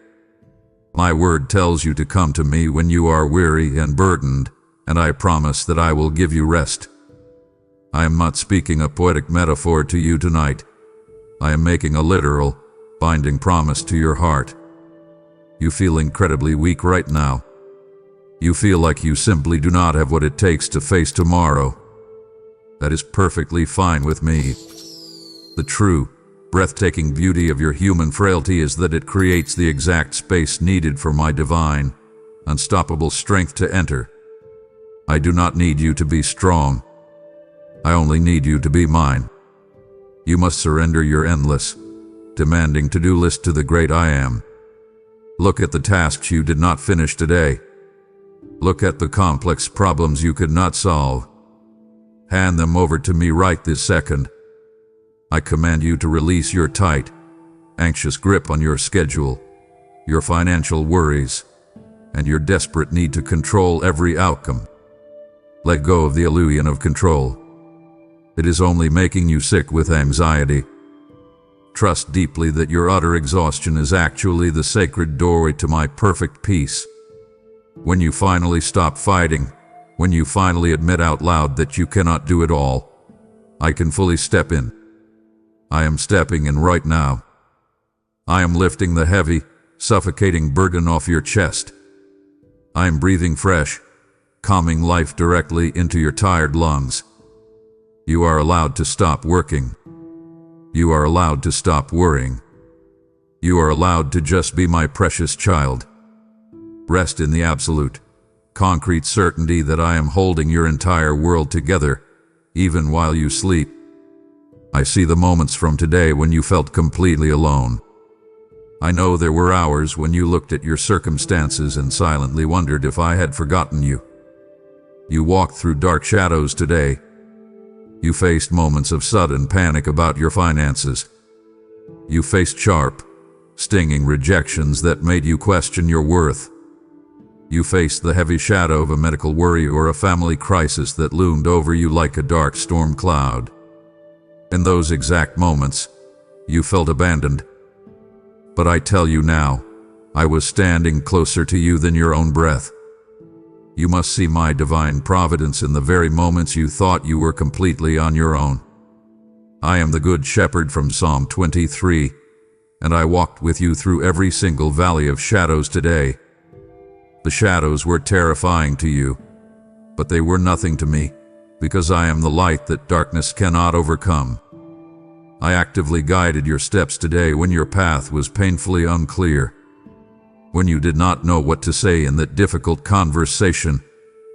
Speaker 1: My word tells you to come to me when you are weary and burdened, and I promise that I will give you rest. I am not speaking a poetic metaphor to you tonight. I am making a literal, binding promise to your heart. You feel incredibly weak right now. You feel like you simply do not have what it takes to face tomorrow. That is perfectly fine with me. The true, breathtaking beauty of your human frailty is that it creates the exact space needed for my divine, unstoppable strength to enter. I do not need you to be strong. I only need you to be mine. You must surrender your endless, demanding to-do list to the great I Am. Look at the tasks you did not finish today. Look at the complex problems you could not solve. Hand them over to me right this second. I command you to release your tight, anxious grip on your schedule, your financial worries, and your desperate need to control every outcome. Let go of the illusion of control. It is only making you sick with anxiety. Trust deeply that your utter exhaustion is actually the sacred doorway to my perfect peace. When you finally stop fighting, when you finally admit out loud that you cannot do it all, I can fully step in. I am stepping in right now. I am lifting the heavy, suffocating burden off your chest. I am breathing fresh, calming life directly into your tired lungs. You are allowed to stop working. You are allowed to stop worrying. You are allowed to just be my precious child. Rest in the absolute, concrete certainty that I am holding your entire world together, even while you sleep. I see the moments from today when you felt completely alone. I know there were hours when you looked at your circumstances and silently wondered if I had forgotten you. You walked through dark shadows today. You faced moments of sudden panic about your finances. You faced sharp, stinging rejections that made you question your worth. You faced the heavy shadow of a medical worry or a family crisis that loomed over you like a dark storm cloud. In those exact moments, you felt abandoned. But I tell you now, I was standing closer to you than your own breath. You must see my divine providence in the very moments you thought you were completely on your own. I am the Good Shepherd from Psalm 23, and I walked with you through every single valley of shadows today. The shadows were terrifying to you, but they were nothing to me, because I am the light that darkness cannot overcome. I actively guided your steps today when your path was painfully unclear. When you did not know what to say in that difficult conversation,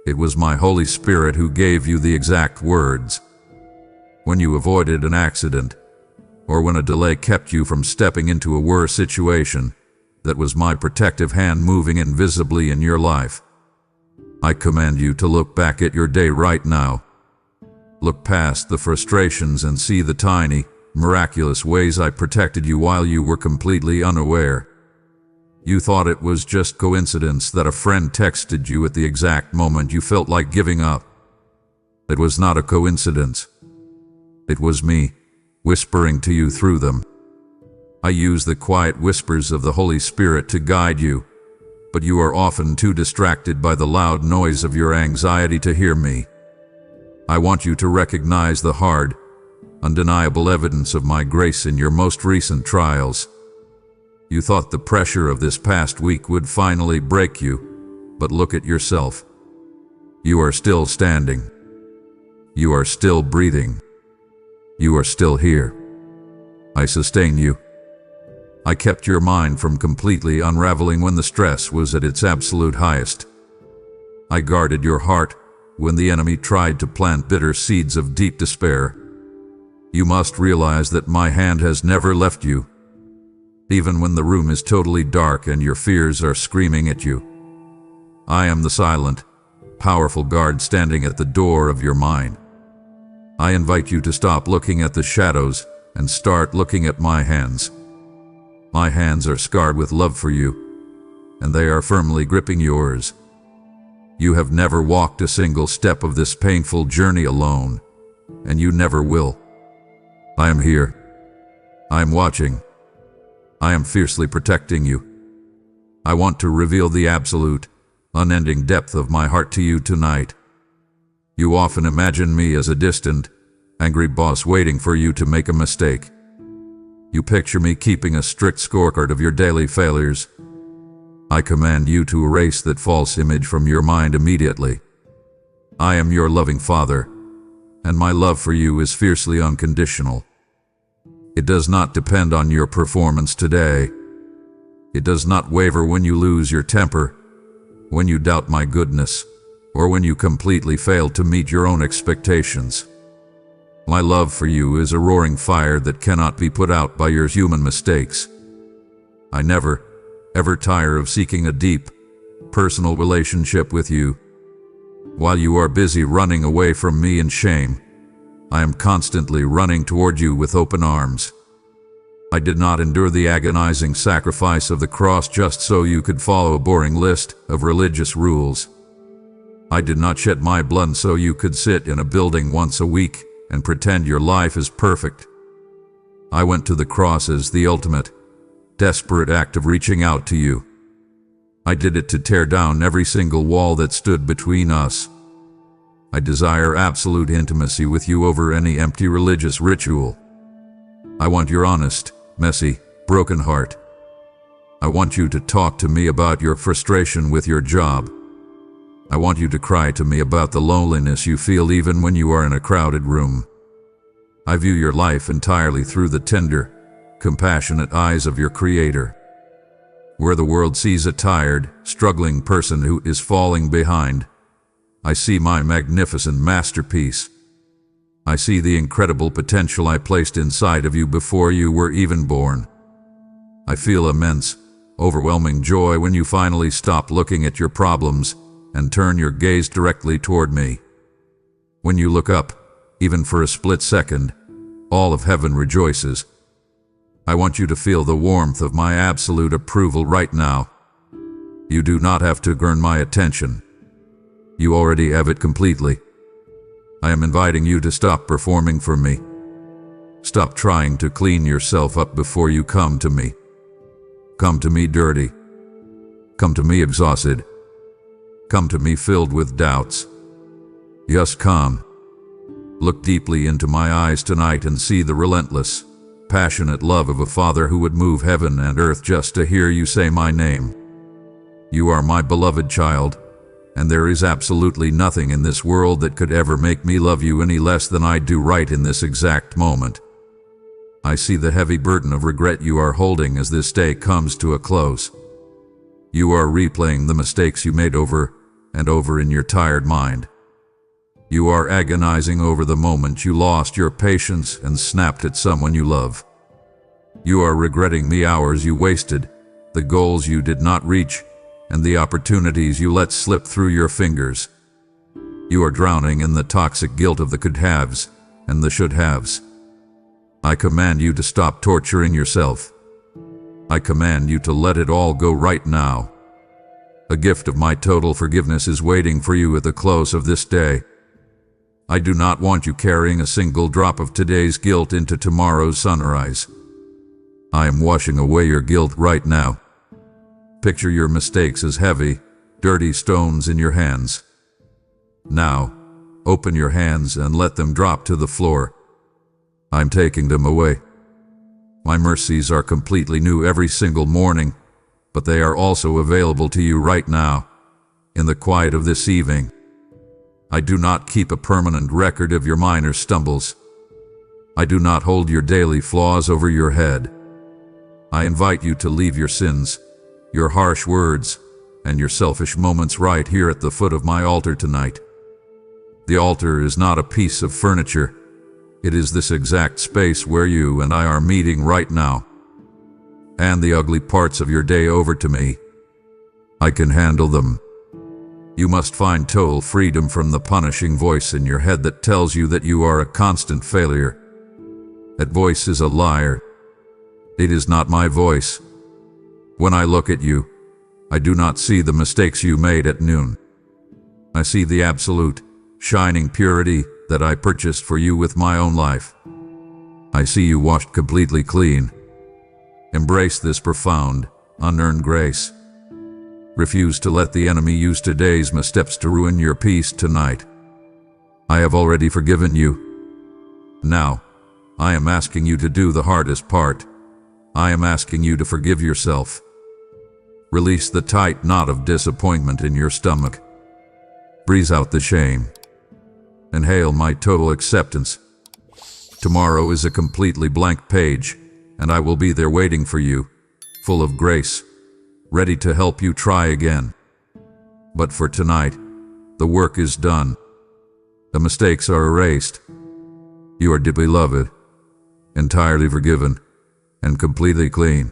Speaker 1: it was my Holy Spirit who gave you the exact words. When you avoided an accident, or when a delay kept you from stepping into a worse situation, that was my protective hand moving invisibly in your life. I command you to look back at your day right now. Look past the frustrations and see the tiny, miraculous ways I protected you while you were completely unaware. You thought it was just coincidence that a friend texted you at the exact moment you felt like giving up. It was not a coincidence. It was me, whispering to you through them. I use the quiet whispers of the Holy Spirit to guide you, but you are often too distracted by the loud noise of your anxiety to hear me. I want you to recognize the hard, undeniable evidence of my grace in your most recent trials. You thought the pressure of this past week would finally break you, but look at yourself. You are still standing. You are still breathing. You are still here. I sustain you. I kept your mind from completely unraveling when the stress was at its absolute highest. I guarded your heart when the enemy tried to plant bitter seeds of deep despair. You must realize that my hand has never left you, even when the room is totally dark and your fears are screaming at you. I am the silent, powerful guard standing at the door of your mind. I invite you to stop looking at the shadows and start looking at my hands. My hands are scarred with love for you, and they are firmly gripping yours. You have never walked a single step of this painful journey alone, and you never will. I am here. I am watching. I am fiercely protecting you. I want to reveal the absolute, unending depth of my heart to you tonight. You often imagine me as a distant, angry boss waiting for you to make a mistake. You picture me keeping a strict scorecard of your daily failures. I command you to erase that false image from your mind immediately. I am your loving Father, and my love for you is fiercely unconditional. It does not depend on your performance today. It does not waver when you lose your temper, when you doubt my goodness, or when you completely fail to meet your own expectations. My love for you is a roaring fire that cannot be put out by your human mistakes. I never, ever tire of seeking a deep, personal relationship with you. While you are busy running away from me in shame, I am constantly running toward you with open arms. I did not endure the agonizing sacrifice of the cross just so you could follow a boring list of religious rules. I did not shed my blood so you could sit in a building once a week and pretend your life is perfect. I went to the cross as the ultimate, desperate act of reaching out to you. I did it to tear down every single wall that stood between us. I desire absolute intimacy with you over any empty religious ritual. I want your honest, messy, broken heart. I want you to talk to me about your frustration with your job. I want you to cry to me about the loneliness you feel even when you are in a crowded room. I view your life entirely through the tender, compassionate eyes of your Creator. Where the world sees a tired, struggling person who is falling behind, I see my magnificent masterpiece. I see the incredible potential I placed inside of you before you were even born. I feel immense, overwhelming joy when you finally stop looking at your problems and turn your gaze directly toward me. When you look up, even for a split second, all of heaven rejoices. I want you to feel the warmth of my absolute approval right now. You do not have to earn my attention. You already have it completely. I am inviting you to stop performing for me. Stop trying to clean yourself up before you come to me. Come to me dirty. Come to me exhausted. Come to me filled with doubts. Just come. Look deeply into my eyes tonight and see the relentless, passionate love of a Father who would move heaven and earth just to hear you say my name. You are my beloved child, and there is absolutely nothing in this world that could ever make me love you any less than I do right in this exact moment. I see the heavy burden of regret you are holding as this day comes to a close. You are replaying the mistakes you made over and over in your tired mind. You are agonizing over the moment you lost your patience and snapped at someone you love. You are regretting the hours you wasted, the goals you did not reach, and the opportunities you let slip through your fingers. You are drowning in the toxic guilt of the could-haves and the should-haves. I command you to stop torturing yourself. I command you to let it all go right now. A gift of my total forgiveness is waiting for you at the close of this day. I do not want you carrying a single drop of today's guilt into tomorrow's sunrise. I am washing away your guilt right now. Picture your mistakes as heavy, dirty stones in your hands. Now, open your hands and let them drop to the floor. I'm taking them away. My mercies are completely new every single morning, but they are also available to you right now, in the quiet of this evening. I do not keep a permanent record of your minor stumbles. I do not hold your daily flaws over your head. I invite you to leave your sins, your harsh words, and your selfish moments right here at the foot of my altar tonight. The altar is not a piece of furniture. It is this exact space where you and I are meeting right now. Hand the ugly parts of your day over to me. I can handle them. You must find total freedom from the punishing voice in your head that tells you that you are a constant failure. That voice is a liar. It is not my voice. When I look at you, I do not see the mistakes you made at noon. I see the absolute, shining purity that I purchased for you with my own life. I see you washed completely clean. Embrace this profound, unearned grace. Refuse to let the enemy use today's missteps to ruin your peace tonight. I have already forgiven you. Now, I am asking you to do the hardest part. I am asking you to forgive yourself. Release the tight knot of disappointment in your stomach. Breathe out the shame. Inhale my total acceptance. Tomorrow is a completely blank page, and I will be there waiting for you, full of grace, ready to help you try again. But for tonight, the work is done. The mistakes are erased. You are deeply loved, entirely forgiven, and completely clean.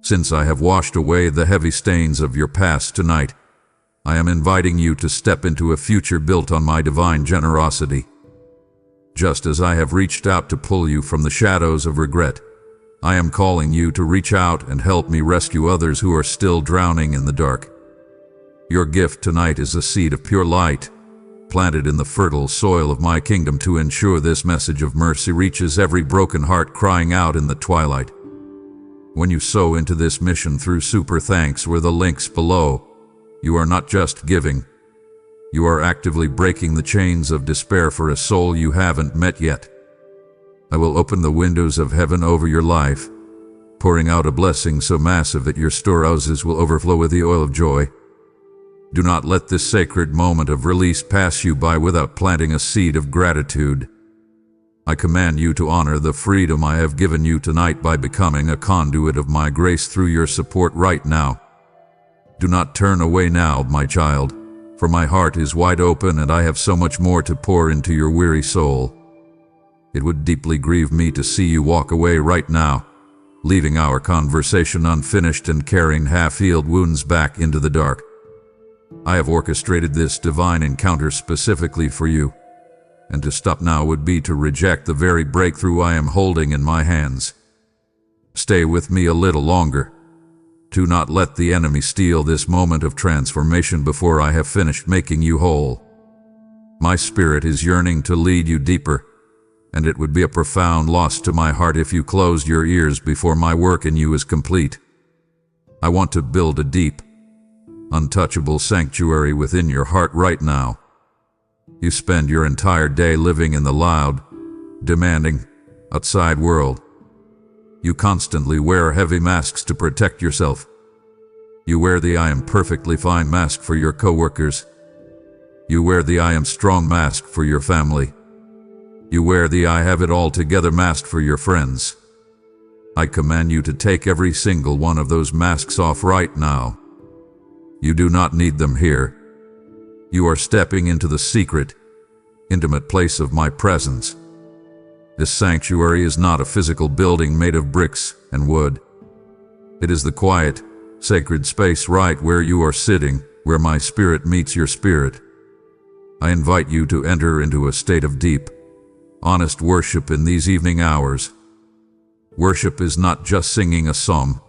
Speaker 1: Since I have washed away the heavy stains of your past tonight, I am inviting you to step into a future built on my divine generosity. Just as I have reached out to pull you from the shadows of regret, I am calling you to reach out and help me rescue others who are still drowning in the dark. Your gift tonight is a seed of pure light, planted in the fertile soil of my kingdom to ensure this message of mercy reaches every broken heart crying out in the twilight. When you sow into this mission through Super Thanks or the links below, you are not just giving. You are actively breaking the chains of despair for a soul you haven't met yet. I will open the windows of heaven over your life, pouring out a blessing so massive that your storehouses will overflow with the oil of joy. Do not let this sacred moment of release pass you by without planting a seed of gratitude. I command you to honor the freedom I have given you tonight by becoming a conduit of my grace through your support right now. Do not turn away now, my child, for my heart is wide open and I have so much more to pour into your weary soul. It would deeply grieve me to see you walk away right now, leaving our conversation unfinished and carrying half-healed wounds back into the dark. I have orchestrated this divine encounter specifically for you, and to stop now would be to reject the very breakthrough I am holding in my hands. Stay with me a little longer. Do not let the enemy steal this moment of transformation before I have finished making you whole. My spirit is yearning to lead you deeper, and it would be a profound loss to my heart if you closed your ears before my work in you is complete. I want to build a deep, untouchable sanctuary within your heart right now. You spend your entire day living in the loud, demanding, outside world. You constantly wear heavy masks to protect yourself. You wear the I am perfectly fine mask for your coworkers. You wear the I am strong mask for your family. You wear the I have it all together mask for your friends. I command you to take every single one of those masks off right now. You do not need them here. You are stepping into the secret, intimate place of my presence. This sanctuary is not a physical building made of bricks and wood. It is the quiet, sacred space right where you are sitting, where my spirit meets your spirit. I invite you to enter into a state of deep, honest worship in these evening hours. Worship is not just singing a song.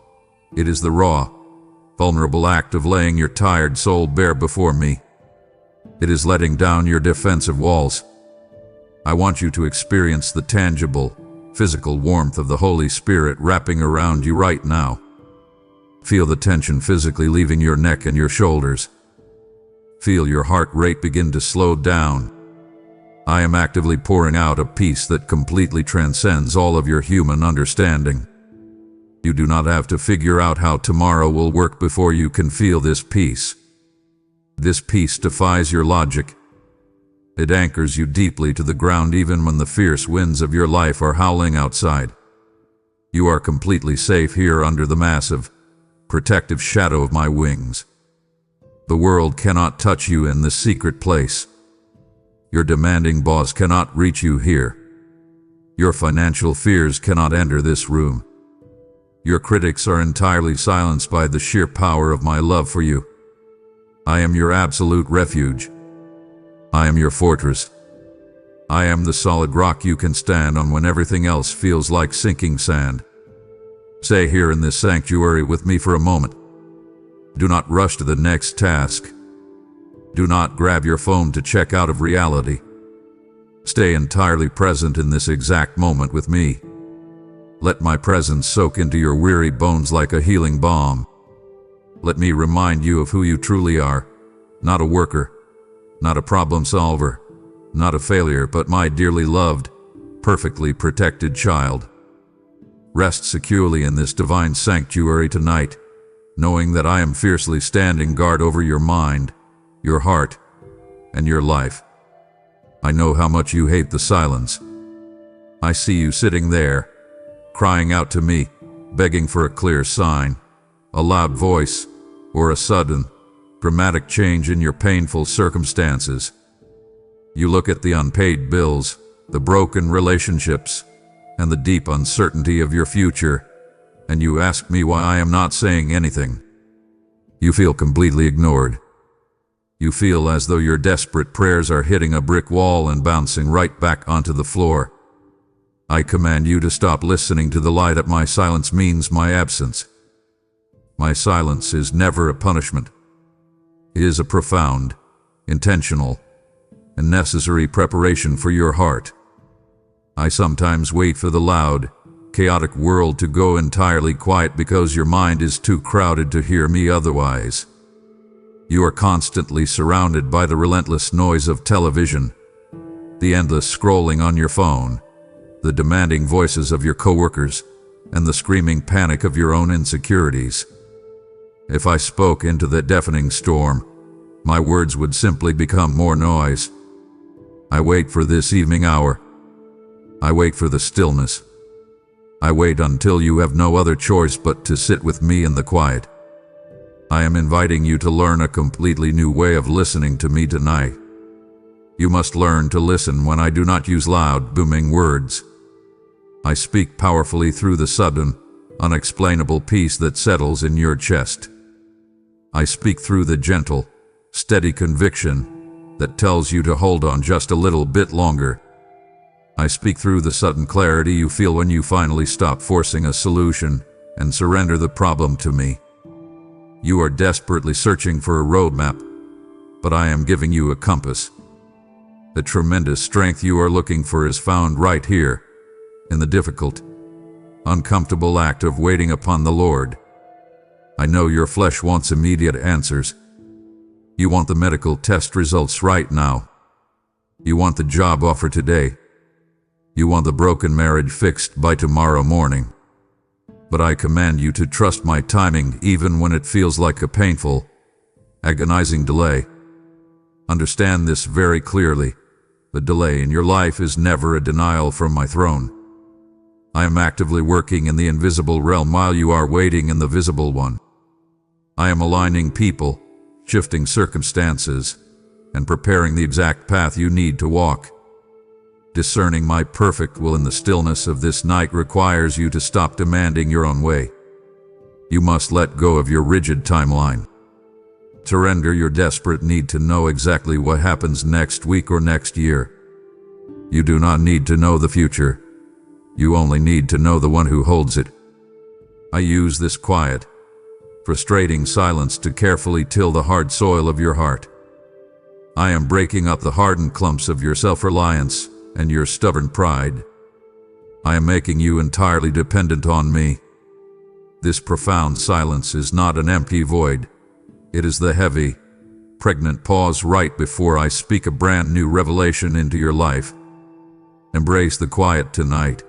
Speaker 1: It is the raw, vulnerable act of laying your tired soul bare before me. It is letting down your defensive walls. I want you to experience the tangible, physical warmth of the Holy Spirit wrapping around you right now. Feel the tension physically leaving your neck and your shoulders. Feel your heart rate begin to slow down. I am actively pouring out a peace that completely transcends all of your human understanding. You do not have to figure out how tomorrow will work before you can feel this peace. This peace defies your logic. It anchors you deeply to the ground even when the fierce winds of your life are howling outside. You are completely safe here under the massive, protective shadow of my wings. The world cannot touch you in this secret place. Your demanding boss cannot reach you here. Your financial fears cannot enter this room. Your critics are entirely silenced by the sheer power of my love for you. I am your absolute refuge. I am your fortress. I am the solid rock you can stand on when everything else feels like sinking sand. Stay here in this sanctuary with me for a moment. Do not rush to the next task. Do not grab your phone to check out of reality. Stay entirely present in this exact moment with me. Let my presence soak into your weary bones like a healing balm. Let me remind you of who you truly are, not a worker, not a problem solver, not a failure, but my dearly loved, perfectly protected child. Rest securely in this divine sanctuary tonight, knowing that I am fiercely standing guard over your mind, your heart, and your life. I know how much you hate the silence. I see you sitting there, crying out to me, begging for a clear sign, a loud voice, or a sudden, dramatic change in your painful circumstances. You look at the unpaid bills, the broken relationships, and the deep uncertainty of your future, and you ask me why I am not saying anything. You feel completely ignored. You feel as though your desperate prayers are hitting a brick wall and bouncing right back onto the floor. I command you to stop listening to the lie that my silence means my absence. My silence is never a punishment. It is a profound, intentional, and necessary preparation for your heart. I sometimes wait for the loud, chaotic world to go entirely quiet because your mind is too crowded to hear me otherwise. You are constantly surrounded by the relentless noise of television, the endless scrolling on your phone, the demanding voices of your coworkers, and the screaming panic of your own insecurities. If I spoke into that deafening storm, my words would simply become more noise. I wait for this evening hour. I wait for the stillness. I wait until you have no other choice but to sit with me in the quiet. I am inviting you to learn a completely new way of listening to me tonight. You must learn to listen when I do not use loud, booming words. I speak powerfully through the sudden, unexplainable peace that settles in your chest. I speak through the gentle, steady conviction that tells you to hold on just a little bit longer. I speak through the sudden clarity you feel when you finally stop forcing a solution and surrender the problem to me. You are desperately searching for a roadmap, but I am giving you a compass. The tremendous strength you are looking for is found right here, in the difficult, uncomfortable act of waiting upon the Lord. I know your flesh wants immediate answers. You want the medical test results right now. You want the job offer today. You want the broken marriage fixed by tomorrow morning. But I command you to trust my timing even when it feels like a painful, agonizing delay. Understand this very clearly. The delay in your life is never a denial from my throne. I am actively working in the invisible realm while you are waiting in the visible one. I am aligning people, shifting circumstances, and preparing the exact path you need to walk. Discerning my perfect will in the stillness of this night requires you to stop demanding your own way. You must let go of your rigid timeline. Surrender your desperate need to know exactly what happens next week or next year. You do not need to know the future. You only need to know the one who holds it. I use this quiet, frustrating silence to carefully till the hard soil of your heart. I am breaking up the hardened clumps of your self-reliance and your stubborn pride. I am making you entirely dependent on me. This profound silence is not an empty void. It is the heavy, pregnant pause right before I speak a brand new revelation into your life. Embrace the quiet tonight.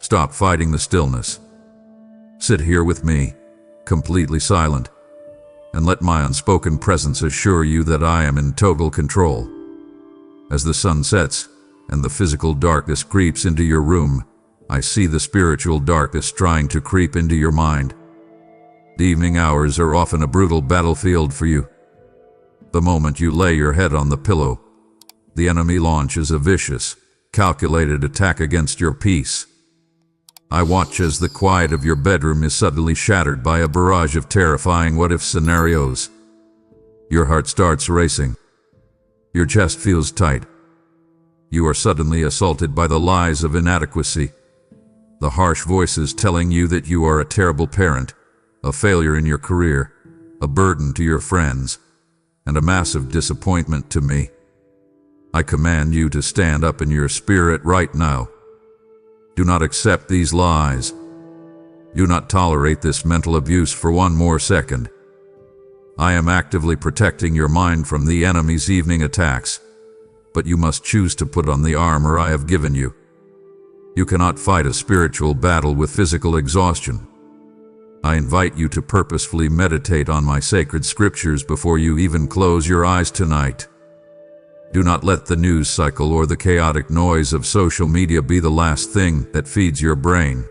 Speaker 1: Stop fighting the stillness. Sit here with me, completely silent, and let my unspoken presence assure you that I am in total control. As the sun sets and the physical darkness creeps into your room, I see the spiritual darkness trying to creep into your mind. The evening hours are often a brutal battlefield for you. The moment you lay your head on the pillow, the enemy launches a vicious, calculated attack against your peace. I watch as the quiet of your bedroom is suddenly shattered by a barrage of terrifying what-if scenarios. Your heart starts racing. Your chest feels tight. You are suddenly assaulted by the lies of inadequacy, the harsh voices telling you that you are a terrible parent, a failure in your career, a burden to your friends, and a massive disappointment to me. I command you to stand up in your spirit right now. Do not accept these lies. Do not tolerate this mental abuse for one more second. I am actively protecting your mind from the enemy's evening attacks, but you must choose to put on the armor I have given you. You cannot fight a spiritual battle with physical exhaustion. I invite you to purposefully meditate on my sacred scriptures before you even close your eyes tonight. Do not let the news cycle or the chaotic noise of social media be the last thing that feeds your brain.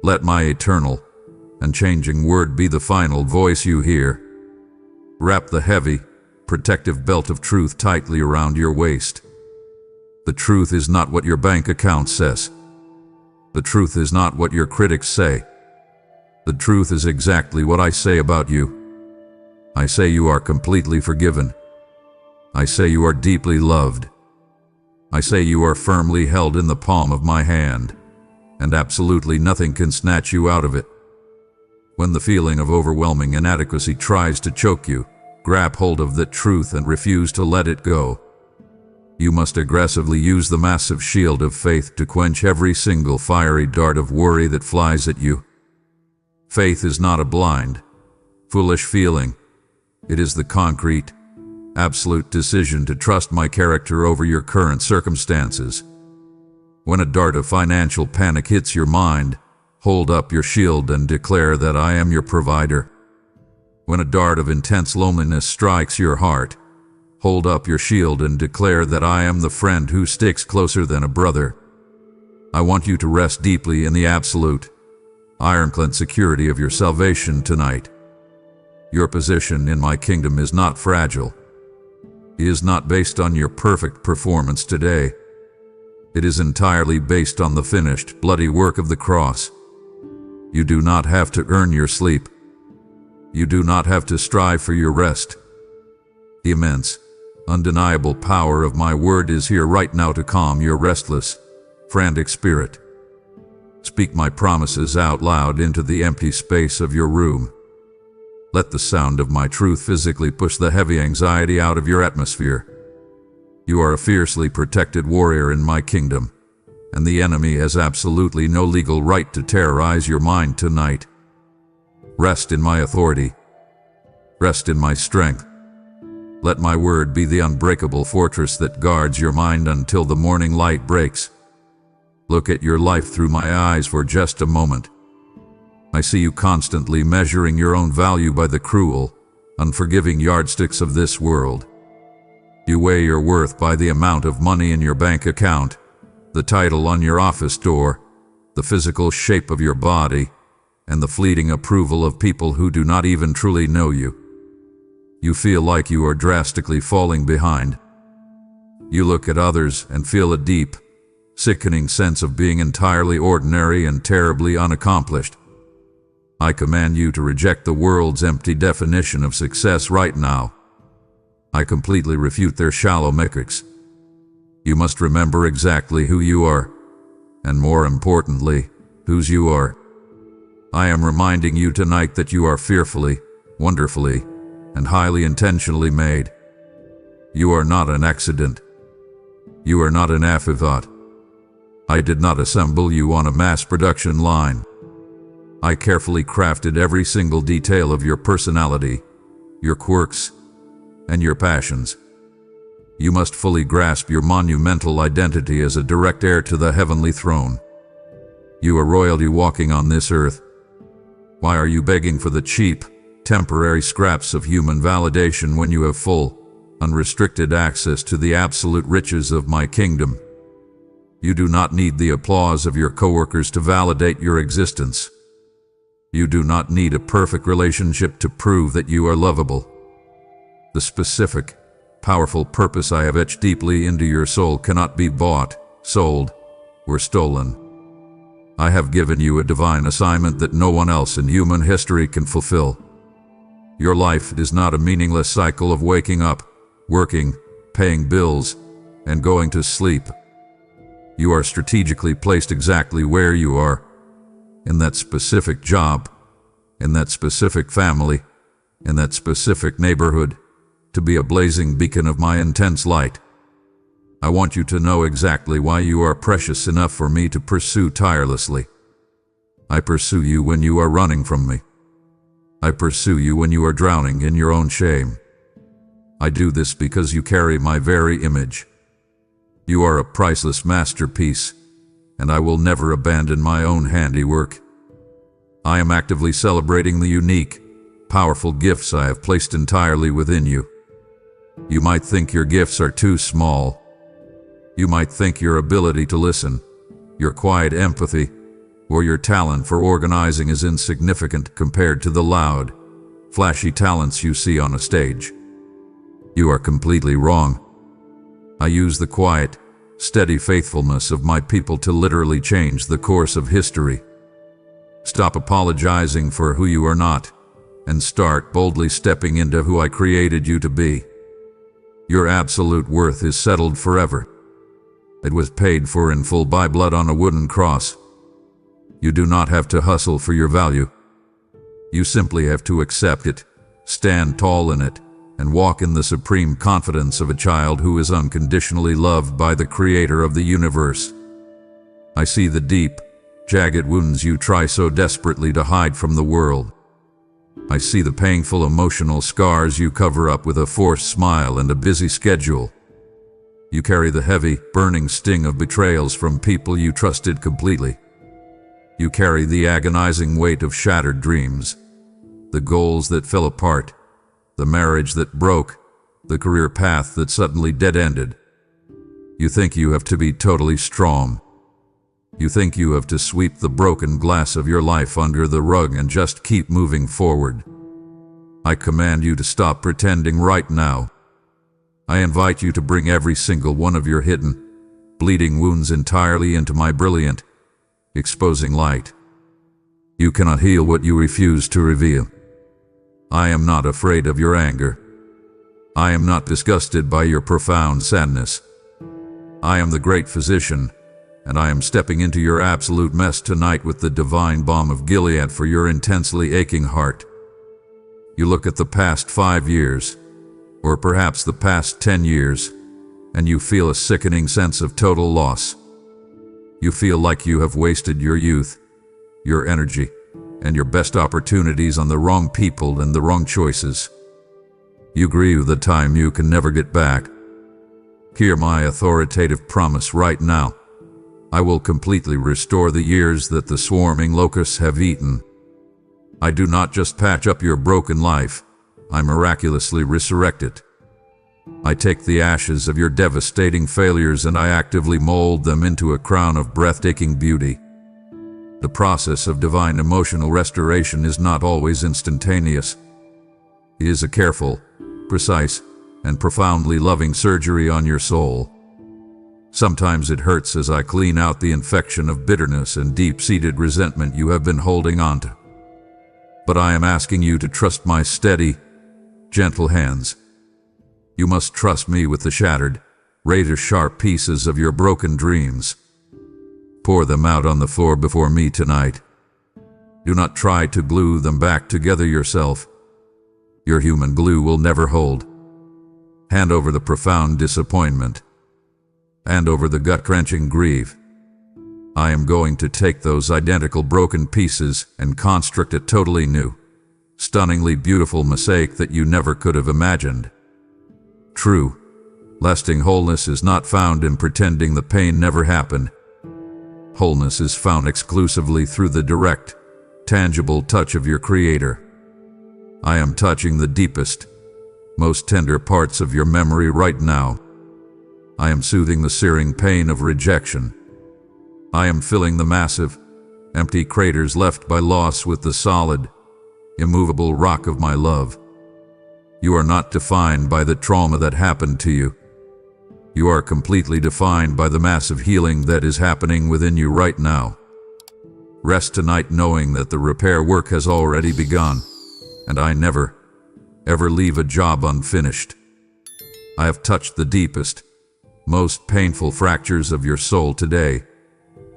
Speaker 1: Let my eternal and changing word be the final voice you hear. Wrap the heavy, protective belt of truth tightly around your waist. The truth is not what your bank account says. The truth is not what your critics say. The truth is exactly what I say about you. I say you are completely forgiven. I say you are deeply loved. I say you are firmly held in the palm of my hand, and absolutely nothing can snatch you out of it. When the feeling of overwhelming inadequacy tries to choke you, grab hold of that truth and refuse to let it go. You must aggressively use the massive shield of faith to quench every single fiery dart of worry that flies at you. Faith is not a blind, foolish feeling. It is the concrete, absolute decision to trust my character over your current circumstances. When a dart of financial panic hits your mind, hold up your shield and declare that I am your provider. When a dart of intense loneliness strikes your heart, hold up your shield and declare that I am the friend who sticks closer than a brother. I want you to rest deeply in the absolute, ironclad security of your salvation tonight. Your position in my kingdom is not fragile. It is not based on your perfect performance today. It is entirely based on the finished, bloody work of the cross. You do not have to earn your sleep. You do not have to strive for your rest. The immense, undeniable power of my word is here right now to calm your restless, frantic spirit. Speak my promises out loud into the empty space of your room. Let the sound of my truth physically push the heavy anxiety out of your atmosphere. You are a fiercely protected warrior in my kingdom, and the enemy has absolutely no legal right to terrorize your mind tonight. Rest in my authority. Rest in my strength. Let my word be the unbreakable fortress that guards your mind until the morning light breaks. Look at your life through my eyes for just a moment. I see you constantly measuring your own value by the cruel, unforgiving yardsticks of this world. You weigh your worth by the amount of money in your bank account, the title on your office door, the physical shape of your body, and the fleeting approval of people who do not even truly know you. You feel like you are drastically falling behind. You look at others and feel a deep, sickening sense of being entirely ordinary and terribly unaccomplished. I command you to reject the world's empty definition of success right now. I completely refute their shallow metrics. You must remember exactly who you are, and more importantly, whose you are. I am reminding you tonight that you are fearfully, wonderfully, and highly intentionally made. You are not an accident. You are not an afterthought. I did not assemble you on a mass production line. I carefully crafted every single detail of your personality, your quirks, and your passions. You must fully grasp your monumental identity as a direct heir to the heavenly throne. You are royalty walking on this earth. Why are you begging for the cheap, temporary scraps of human validation when you have full, unrestricted access to the absolute riches of my kingdom? You do not need the applause of your coworkers to validate your existence. You do not need a perfect relationship to prove that you are lovable. The specific, powerful purpose I have etched deeply into your soul cannot be bought, sold, or stolen. I have given you a divine assignment that no one else in human history can fulfill. Your life is not a meaningless cycle of waking up, working, paying bills, and going to sleep. You are strategically placed exactly where you are, in that specific job, in that specific family, in that specific neighborhood, to be a blazing beacon of my intense light. I want you to know exactly why you are precious enough for me to pursue tirelessly. I pursue you when you are running from me. I pursue you when you are drowning in your own shame. I do this because you carry my very image. You are a priceless masterpiece, and I will never abandon my own handiwork. I am actively celebrating the unique, powerful gifts I have placed entirely within you. You might think your gifts are too small. You might think your ability to listen, your quiet empathy, or your talent for organizing is insignificant compared to the loud, flashy talents you see on a stage. You are completely wrong. I use the quiet, steady faithfulness of my people to literally change the course of history. Stop apologizing for who you are not, and start boldly stepping into who I created you to be. Your absolute worth is settled forever. It was paid for in full by blood on a wooden cross. You do not have to hustle for your value. You simply have to accept it, stand tall in it, and walk in the supreme confidence of a child who is unconditionally loved by the Creator of the universe. I see the deep, jagged wounds you try so desperately to hide from the world. I see the painful emotional scars you cover up with a forced smile and a busy schedule. You carry the heavy, burning sting of betrayals from people you trusted completely. You carry the agonizing weight of shattered dreams, the goals that fell apart, the marriage that broke, the career path that suddenly dead-ended. You think you have to be totally strong. You think you have to sweep the broken glass of your life under the rug and just keep moving forward. I command you to stop pretending right now. I invite you to bring every single one of your hidden, bleeding wounds entirely into my brilliant, exposing light. You cannot heal what you refuse to reveal. I am not afraid of your anger. I am not disgusted by your profound sadness. I am the great physician, and I am stepping into your absolute mess tonight with the divine balm of Gilead for your intensely aching heart. You look at the past 5 years, or perhaps the past 10 years, and you feel a sickening sense of total loss. You feel like you have wasted your youth, your energy, and your best opportunities on the wrong people and the wrong choices. You grieve the time you can never get back. Hear my authoritative promise right now. I will completely restore the years that the swarming locusts have eaten. I do not just patch up your broken life, I miraculously resurrect it. I take the ashes of your devastating failures and I actively mold them into a crown of breathtaking beauty. The process of divine emotional restoration is not always instantaneous. It is a careful, precise, and profoundly loving surgery on your soul. Sometimes it hurts as I clean out the infection of bitterness and deep-seated resentment you have been holding on to. But I am asking you to trust my steady, gentle hands. You must trust me with the shattered, razor-sharp pieces of your broken dreams. Pour them out on the floor before me tonight. Do not try to glue them back together yourself. Your human glue will never hold. Hand over the profound disappointment. Hand over the gut-wrenching grief. I am going to take those identical broken pieces and construct a totally new, stunningly beautiful mosaic that you never could have imagined. True, lasting wholeness is not found in pretending the pain never happened. Wholeness is found exclusively through the direct, tangible touch of your Creator. I am touching the deepest, most tender parts of your memory right now. I am soothing the searing pain of rejection. I am filling the massive, empty craters left by loss with the solid, immovable rock of my love. You are not defined by the trauma that happened to you. You are completely defined by the massive healing that is happening within you right now. Rest tonight knowing that the repair work has already begun, and I never, ever leave a job unfinished. I have touched the deepest, most painful fractures of your soul today,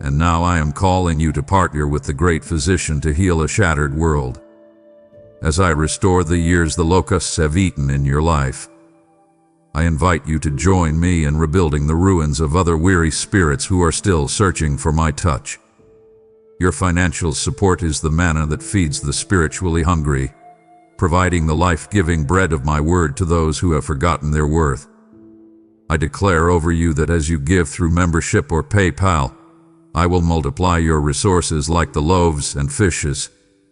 Speaker 1: and now I am calling you to partner with the great physician to heal a shattered world. As I restore the years the locusts have eaten in your life, I invite you to join me in rebuilding the ruins of other weary spirits who are still searching for my touch. Your financial support is the manna that feeds the spiritually hungry, providing the life-giving bread of my word to those who have forgotten their worth. I declare over you that as you give through membership or PayPal, I will multiply your resources like the loaves and fishes,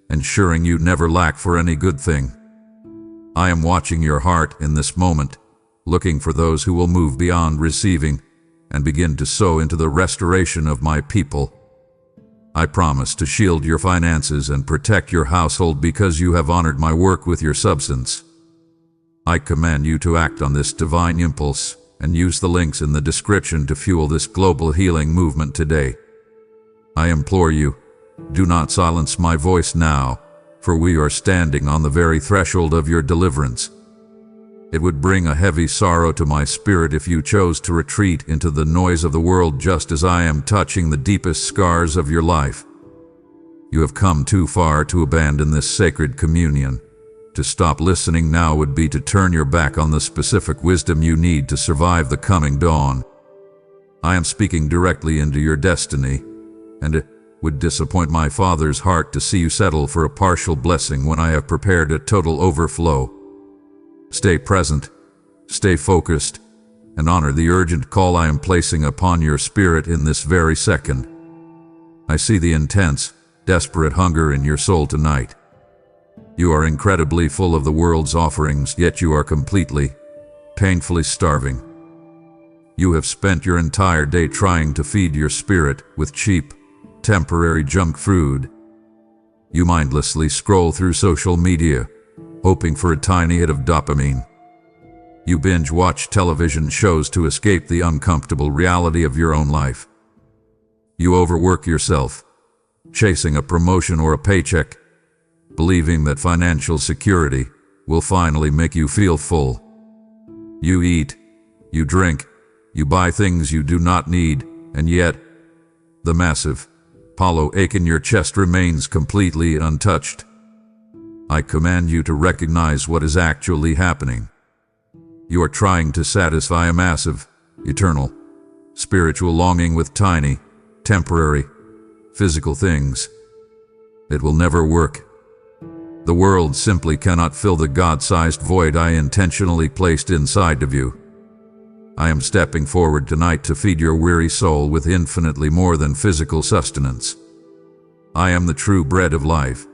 Speaker 1: ensuring you never lack for any good thing. I am watching your heart in this moment, looking for those who will move beyond receiving and begin to sow into the restoration of my people. I promise to shield your finances and protect your household because you have honored my work with your substance. I command you to act on this divine impulse and use the links in the description to fuel this global healing movement today. I implore you, do not silence my voice now, for we are standing on the very threshold of your deliverance. It would bring a heavy sorrow to my spirit if you chose to retreat into the noise of the world just as I am touching the deepest scars of your life. You have come too far to abandon this sacred communion. To stop listening now would be to turn your back on the specific wisdom you need to survive the coming dawn. I am speaking directly into your destiny, and it would disappoint my Father's heart to see you settle for a partial blessing when I have prepared a total overflow. Stay present, stay focused, and honor the urgent call I am placing upon your spirit in this very second. I see the intense, desperate hunger in your soul tonight. You are incredibly full of the world's offerings, yet you are completely, painfully starving. You have spent your entire day trying to feed your spirit with cheap, temporary junk food. You mindlessly scroll through social media, hoping for a tiny hit of dopamine. You binge-watch television shows to escape the uncomfortable reality of your own life. You overwork yourself, chasing a promotion or a paycheck, believing that financial security will finally make you feel full. You eat, you drink, you buy things you do not need, and yet, the massive, hollow ache in your chest remains completely untouched. I command you to recognize what is actually happening. You are trying to satisfy a massive, eternal, spiritual longing with tiny, temporary, physical things. It will never work. The world simply cannot fill the God-sized void I intentionally placed inside of you. I am stepping forward tonight to feed your weary soul with infinitely more than physical sustenance. I am the true bread of life.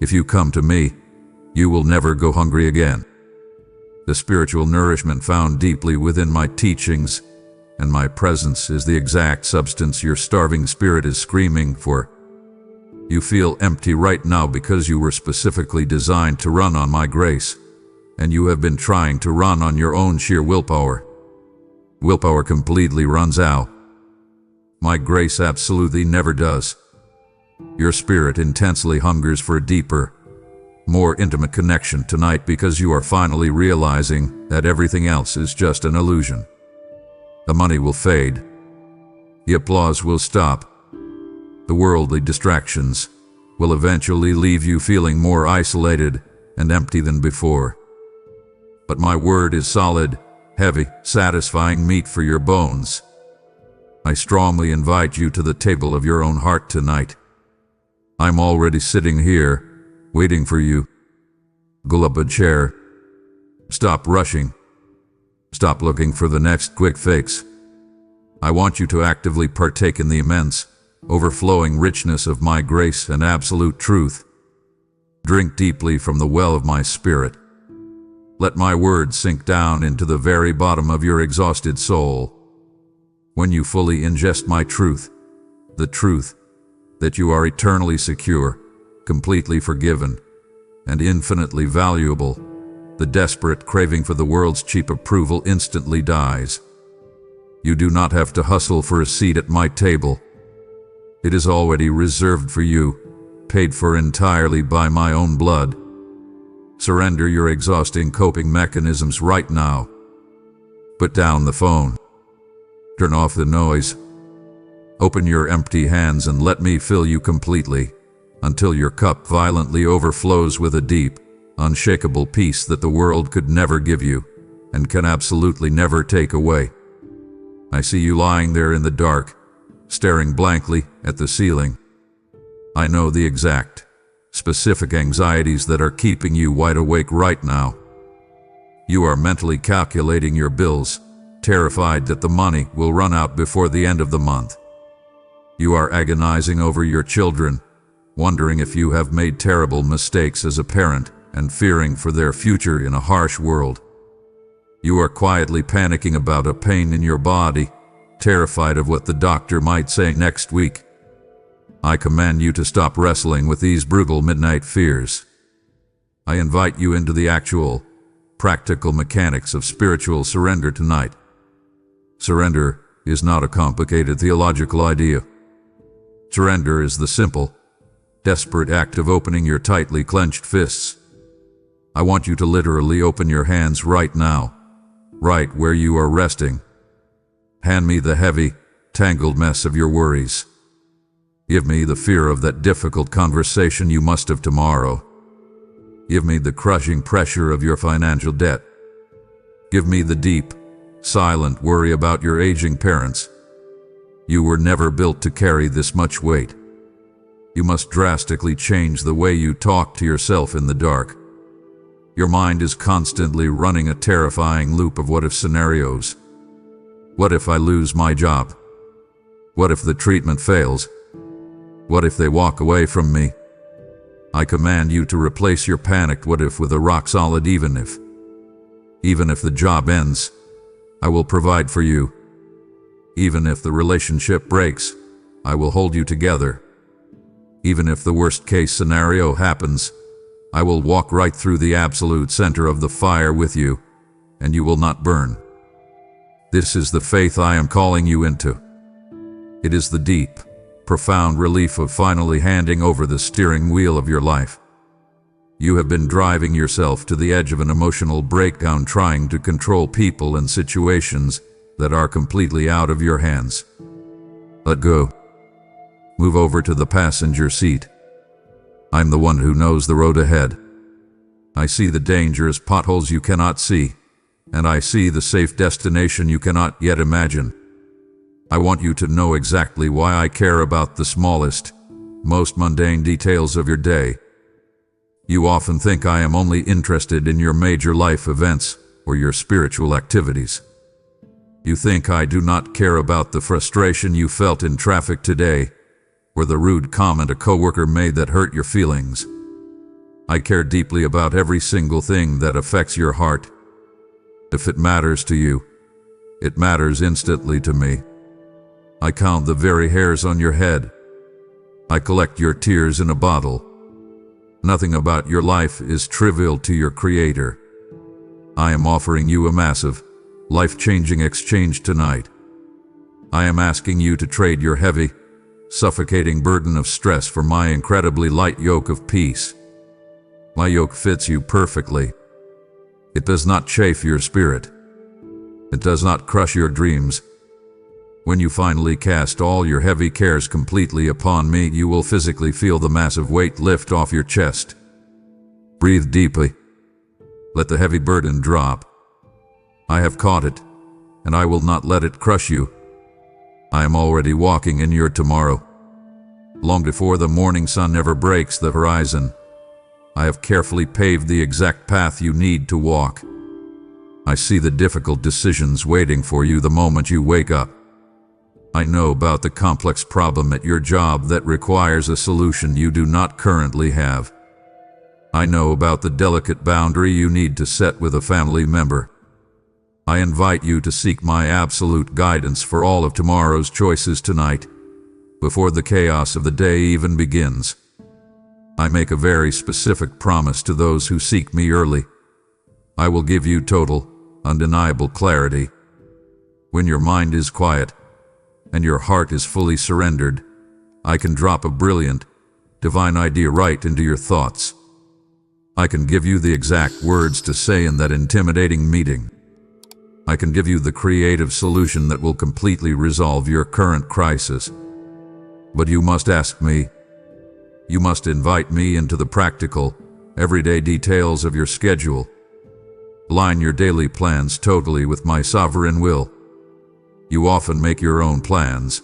Speaker 1: If you come to me, you will never go hungry again. The spiritual nourishment found deeply within my teachings and my presence is the exact substance your starving spirit is screaming for. You feel empty right now because you were specifically designed to run on my grace, and you have been trying to run on your own sheer willpower. Willpower completely runs out. My grace absolutely never does. Your spirit intensely hungers for a deeper, more intimate connection tonight because you are finally realizing that everything else is just an illusion. The money will fade. The applause will stop. The worldly distractions will eventually leave you feeling more isolated and empty than before. But my word is solid, heavy, satisfying meat for your bones. I strongly invite you to the table of your own heart tonight. I'm already sitting here, waiting for you. Pull up a chair. Stop rushing. Stop looking for the next quick fix. I want you to actively partake in the immense, overflowing richness of my grace and absolute truth. Drink deeply from the well of my spirit. Let my words sink down into the very bottom of your exhausted soul. When you fully ingest my truth, the truth that you are eternally secure, completely forgiven, and infinitely valuable, the desperate craving for the world's cheap approval instantly dies. You do not have to hustle for a seat at my table. It is already reserved for you, paid for entirely by my own blood. Surrender your exhausting coping mechanisms right now. Put down the phone. Turn off the noise. Open your empty hands and let me fill you completely, until your cup violently overflows with a deep, unshakable peace that the world could never give you, and can absolutely never take away. I see you lying there in the dark, staring blankly at the ceiling. I know the exact, specific anxieties that are keeping you wide awake right now. You are mentally calculating your bills, terrified that the money will run out before the end of the month. You are agonizing over your children, wondering if you have made terrible mistakes as a parent and fearing for their future in a harsh world. You are quietly panicking about a pain in your body, terrified of what the doctor might say next week. I command you to stop wrestling with these brutal midnight fears. I invite you into the actual, practical mechanics of spiritual surrender tonight. Surrender is not a complicated theological idea. Surrender is the simple, desperate act of opening your tightly clenched fists. I want you to literally open your hands right now, right where you are resting. Hand me the heavy, tangled mess of your worries. Give me the fear of that difficult conversation you must have tomorrow. Give me the crushing pressure of your financial debt. Give me the deep, silent worry about your aging parents. You were never built to carry this much weight. You must drastically change the way you talk to yourself in the dark. Your mind is constantly running a terrifying loop of what-if scenarios. What if I lose my job? What if the treatment fails? What if they walk away from me? I command you to replace your panicked what-if with a rock-solid even if. Even if the job ends, I will provide for you. Even if the relationship breaks, I will hold you together. Even if the worst-case scenario happens, I will walk right through the absolute center of the fire with you, and you will not burn. This is the faith I am calling you into. It is the deep, profound relief of finally handing over the steering wheel of your life. You have been driving yourself to the edge of an emotional breakdown trying to control people and situations that are completely out of your hands. Let go. Move over to the passenger seat. I'm the one who knows the road ahead. I see the dangerous potholes you cannot see, and I see the safe destination you cannot yet imagine. I want you to know exactly why I care about the smallest, most mundane details of your day. You often think I am only interested in your major life events or your spiritual activities. You think I do not care about the frustration you felt in traffic today, or the rude comment a coworker made that hurt your feelings. I care deeply about every single thing that affects your heart. If it matters to you, it matters instantly to me. I count the very hairs on your head. I collect your tears in a bottle. Nothing about your life is trivial to your Creator. I am offering you a massive, life-changing exchange tonight. I am asking you to trade your heavy, suffocating burden of stress for my incredibly light yoke of peace. My yoke fits you perfectly. It does not chafe your spirit. It does not crush your dreams. When you finally cast all your heavy cares completely upon me, you will physically feel the massive weight lift off your chest. Breathe deeply. Let the heavy burden drop. I have caught it, and I will not let it crush you. I am already walking in your tomorrow. Long before the morning sun ever breaks the horizon, I have carefully paved the exact path you need to walk. I see the difficult decisions waiting for you the moment you wake up. I know about the complex problem at your job that requires a solution you do not currently have. I know about the delicate boundary you need to set with a family member. I invite you to seek my absolute guidance for all of tomorrow's choices tonight, before the chaos of the day even begins. I make a very specific promise to those who seek me early. I will give you total, undeniable clarity. When your mind is quiet, and your heart is fully surrendered, I can drop a brilliant, divine idea right into your thoughts. I can give you the exact words to say in that intimidating meeting. I can give you the creative solution that will completely resolve your current crisis. But you must ask me. You must invite me into the practical, everyday details of your schedule. Align your daily plans totally with my sovereign will. You often make your own plans,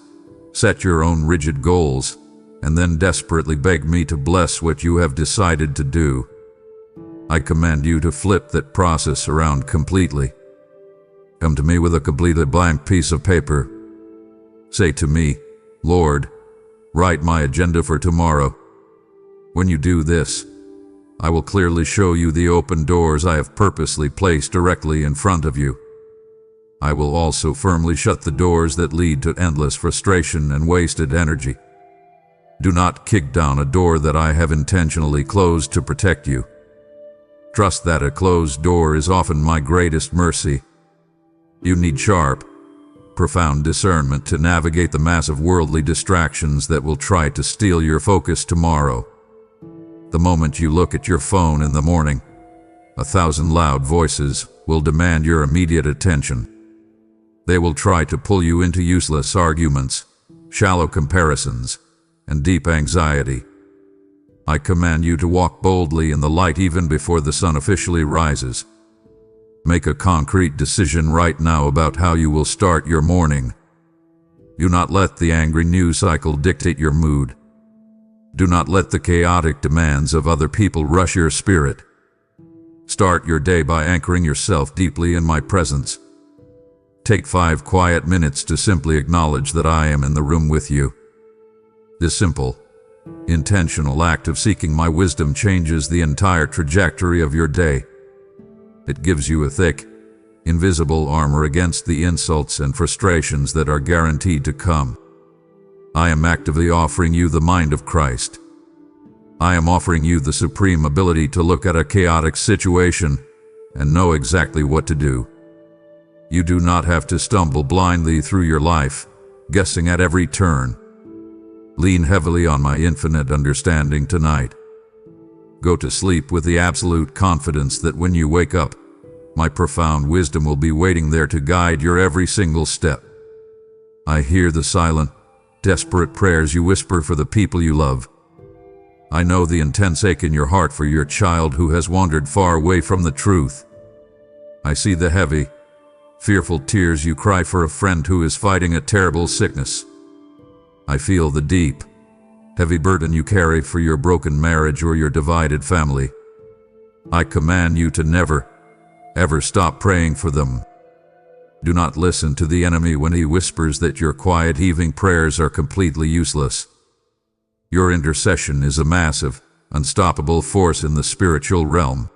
Speaker 1: set your own rigid goals, and then desperately beg me to bless what you have decided to do. I command you to flip that process around completely. Come to me with a completely blank piece of paper. Say to me, Lord, Write my agenda for tomorrow. When you do this, I will clearly show you the open doors I have purposely placed directly in front of you. I will also firmly shut the doors that lead to endless frustration and wasted energy. Do not kick down a door that I have intentionally closed to protect you. Trust that a closed door is often my greatest mercy. You need sharp, profound discernment to navigate the massive worldly distractions that will try to steal your focus tomorrow. The moment you look at your phone in the morning, 1,000 loud voices will demand your immediate attention. They will try to pull you into useless arguments, shallow comparisons, and deep anxiety. I command you to walk boldly in the light even before the sun officially rises. Make a concrete decision right now about how you will start your morning. Do not let the angry news cycle dictate your mood. Do not let the chaotic demands of other people rush your spirit. Start your day by anchoring yourself deeply in my presence. Take 5 quiet minutes to simply acknowledge that I am in the room with you. This simple, intentional act of seeking my wisdom changes the entire trajectory of your day. It gives you a thick, invisible armor against the insults and frustrations that are guaranteed to come. I am actively offering you the mind of Christ. I am offering you the supreme ability to look at a chaotic situation and know exactly what to do. You do not have to stumble blindly through your life, guessing at every turn. Lean heavily on my infinite understanding tonight. Go to sleep with the absolute confidence that when you wake up, my profound wisdom will be waiting there to guide your every single step. I hear the silent, desperate prayers you whisper for the people you love. I know the intense ache in your heart for your child who has wandered far away from the truth. I see the heavy, fearful tears you cry for a friend who is fighting a terrible sickness. I feel the deep, heavy burden you carry for your broken marriage or your divided family. I command you to never, ever stop praying for them. Do not listen to the enemy when he whispers that your quiet, heaving prayers are completely useless. Your intercession is a massive, unstoppable force in the spiritual realm.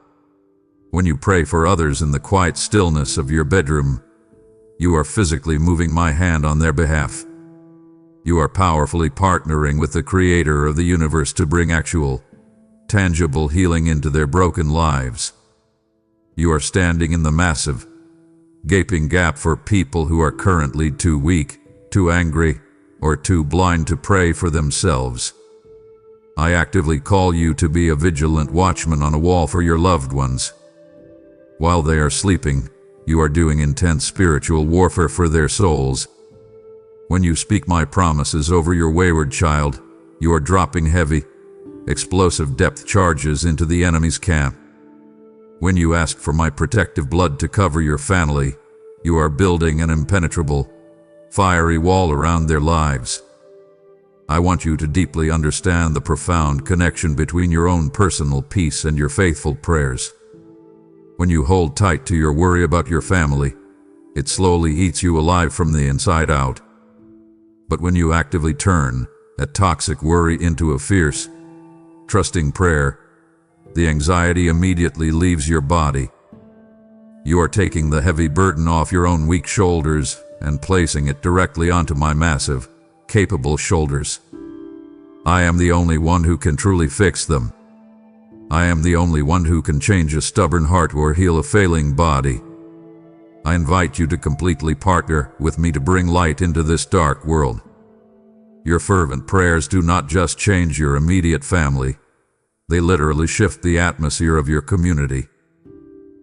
Speaker 1: When you pray for others in the quiet stillness of your bedroom, you are physically moving my hand on their behalf. You are powerfully partnering with the Creator of the universe to bring actual, tangible healing into their broken lives. You are standing in the massive, gaping gap for people who are currently too weak, too angry, or too blind to pray for themselves. I actively call you to be a vigilant watchman on a wall for your loved ones. While they are sleeping, you are doing intense spiritual warfare for their souls. When you speak my promises over your wayward child, you are dropping heavy, explosive depth charges into the enemy's camp. When you ask for my protective blood to cover your family, you are building an impenetrable, fiery wall around their lives. I want you to deeply understand the profound connection between your own personal peace and your faithful prayers. When you hold tight to your worry about your family, it slowly eats you alive from the inside out. But when you actively turn that toxic worry into a fierce, trusting prayer, the anxiety immediately leaves your body. You are taking the heavy burden off your own weak shoulders and placing it directly onto my massive, capable shoulders. I am the only one who can truly fix them. I am the only one who can change a stubborn heart or heal a failing body. I invite you to completely partner with me to bring light into this dark world. Your fervent prayers do not just change your immediate family. They literally shift the atmosphere of your community.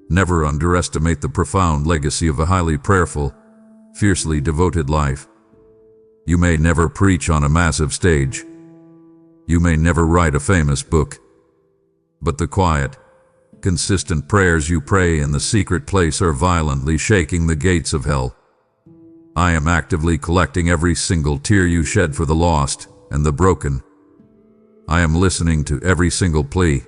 Speaker 1: Never underestimate the profound legacy of a highly prayerful, fiercely devoted life. You may never preach on a massive stage. You may never write a famous book. But the quiet, consistent prayers you pray in the secret place are violently shaking the gates of hell. I am actively collecting every single tear you shed for the lost and the broken. I am listening to every single plea.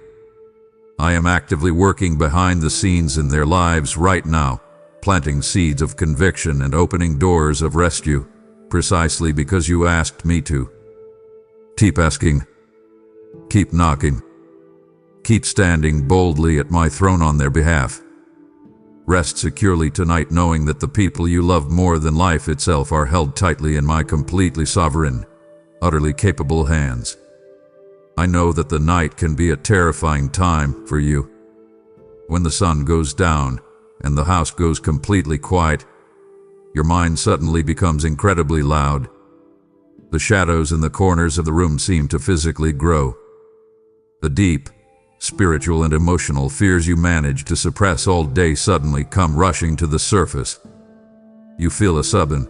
Speaker 1: I am actively working behind the scenes in their lives right now, planting seeds of conviction and opening doors of rescue, precisely because you asked me to. Keep asking. Keep knocking. Keep standing boldly at my throne on their behalf. Rest securely tonight knowing that the people you love more than life itself are held tightly in my completely sovereign, utterly capable hands. I know that the night can be a terrifying time for you. When the sun goes down and the house goes completely quiet, your mind suddenly becomes incredibly loud. The shadows in the corners of the room seem to physically grow. The deep, spiritual and emotional fears you managed to suppress all day suddenly come rushing to the surface. You feel a sudden,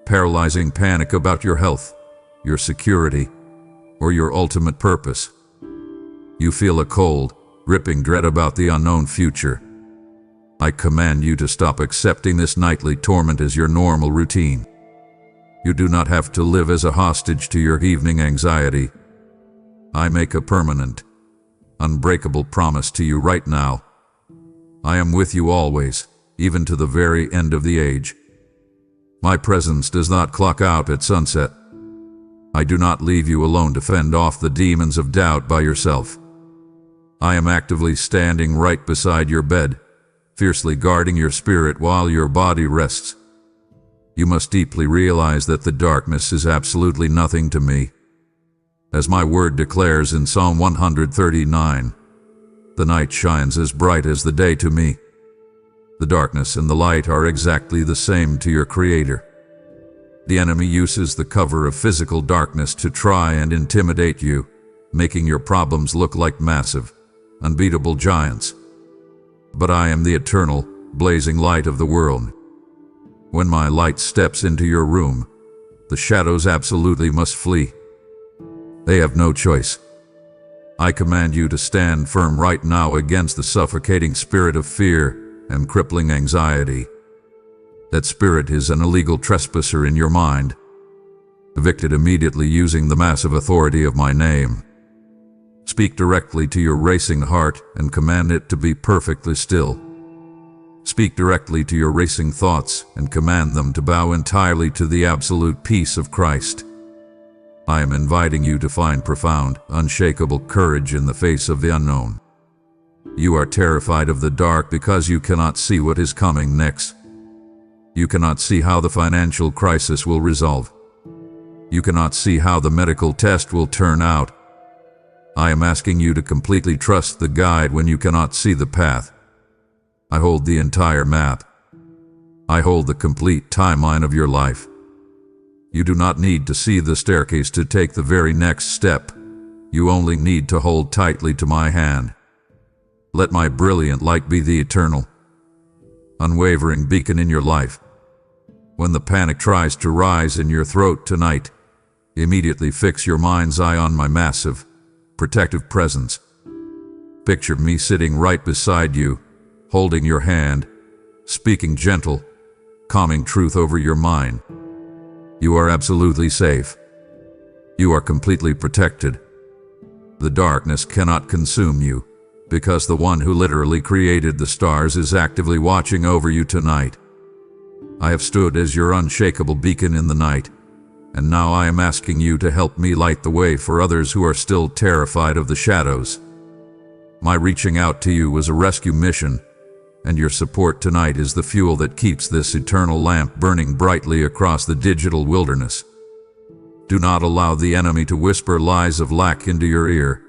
Speaker 1: paralyzing panic about your health, your security, or your ultimate purpose. You feel a cold, gripping dread about the unknown future. I command you to stop accepting this nightly torment as your normal routine. You do not have to live as a hostage to your evening anxiety. I make a permanent, unbreakable promise to you right now. I am with you always, even to the very end of the age. My presence does not clock out at sunset. I do not leave you alone to fend off the demons of doubt by yourself. I am actively standing right beside your bed, fiercely guarding your spirit while your body rests. You must deeply realize that the darkness is absolutely nothing to me. As my word declares in Psalm 139, the night shines as bright as the day to me. The darkness and the light are exactly the same to your Creator. The enemy uses the cover of physical darkness to try and intimidate you, making your problems look like massive, unbeatable giants. But I am the eternal, blazing light of the world. When my light steps into your room, the shadows absolutely must flee. They have no choice. I command you to stand firm right now against the suffocating spirit of fear and crippling anxiety. That spirit is an illegal trespasser in your mind, evicted immediately using the massive authority of my name. Speak directly to your racing heart and command it to be perfectly still. Speak directly to your racing thoughts and command them to bow entirely to the absolute peace of Christ. I am inviting you to find profound, unshakable courage in the face of the unknown. You are terrified of the dark because you cannot see what is coming next. You cannot see how the financial crisis will resolve. You cannot see how the medical test will turn out. I am asking you to completely trust the guide when you cannot see the path. I hold the entire map. I hold the complete timeline of your life. You do not need to see the staircase to take the very next step. You only need to hold tightly to my hand. Let my brilliant light be the eternal, unwavering beacon in your life. When the panic tries to rise in your throat tonight, immediately fix your mind's eye on my massive, protective presence. Picture me sitting right beside you, holding your hand, speaking gentle, calming truth over your mind. You are absolutely safe. You are completely protected. The darkness cannot consume you, because the one who literally created the stars is actively watching over you tonight. I have stood as your unshakable beacon in the night, and now I am asking you to help me light the way for others who are still terrified of the shadows. My reaching out to you was a rescue mission, and your support tonight is the fuel that keeps this eternal lamp burning brightly across the digital wilderness. Do not allow the enemy to whisper lies of lack into your ear.